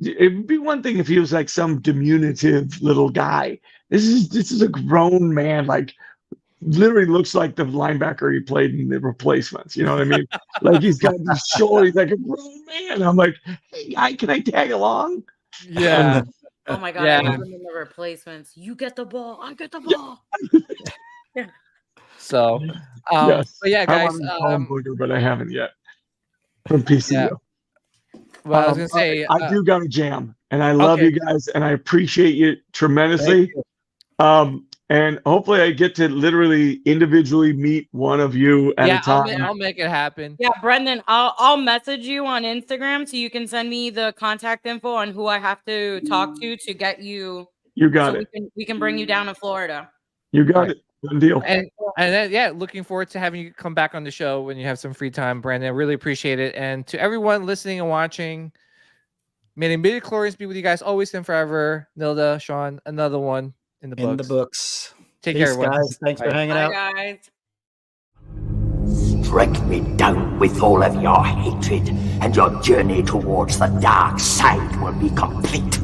it would be one thing if he was like some diminutive little guy. This is a grown man, like literally looks like the linebacker he played in The Replacements. You know what I mean? Like he's got these shoulders, like a grown man. I'm like, hey guy, can I tag along? Yeah. Oh my god, Yeah. I remember The Replacements. You get the ball, I get the ball. Yeah. So, yes. But yeah, guys, but I haven't yet from PCO. Yeah. Well, I was gonna say, I do got a jam, and I love you guys, and I appreciate you tremendously. And hopefully, I get to literally individually meet one of you at a time. I'll make it happen. Yeah, Brendan, I'll message you on Instagram so you can send me the contact info on who I have to talk to get you. You got it. We can bring you down to Florida. You got it. Good deal. And then, looking forward to having you come back on the show when you have some free time, Brandon. I really appreciate it. And to everyone listening and watching, may the midichlorians be with you guys always and forever. Nilda, Sean, another one in the books. Take care, everyone. Guys. Thanks for hanging out. Bye, guys. Strike me down with all of your hatred, and your journey towards the dark side will be complete.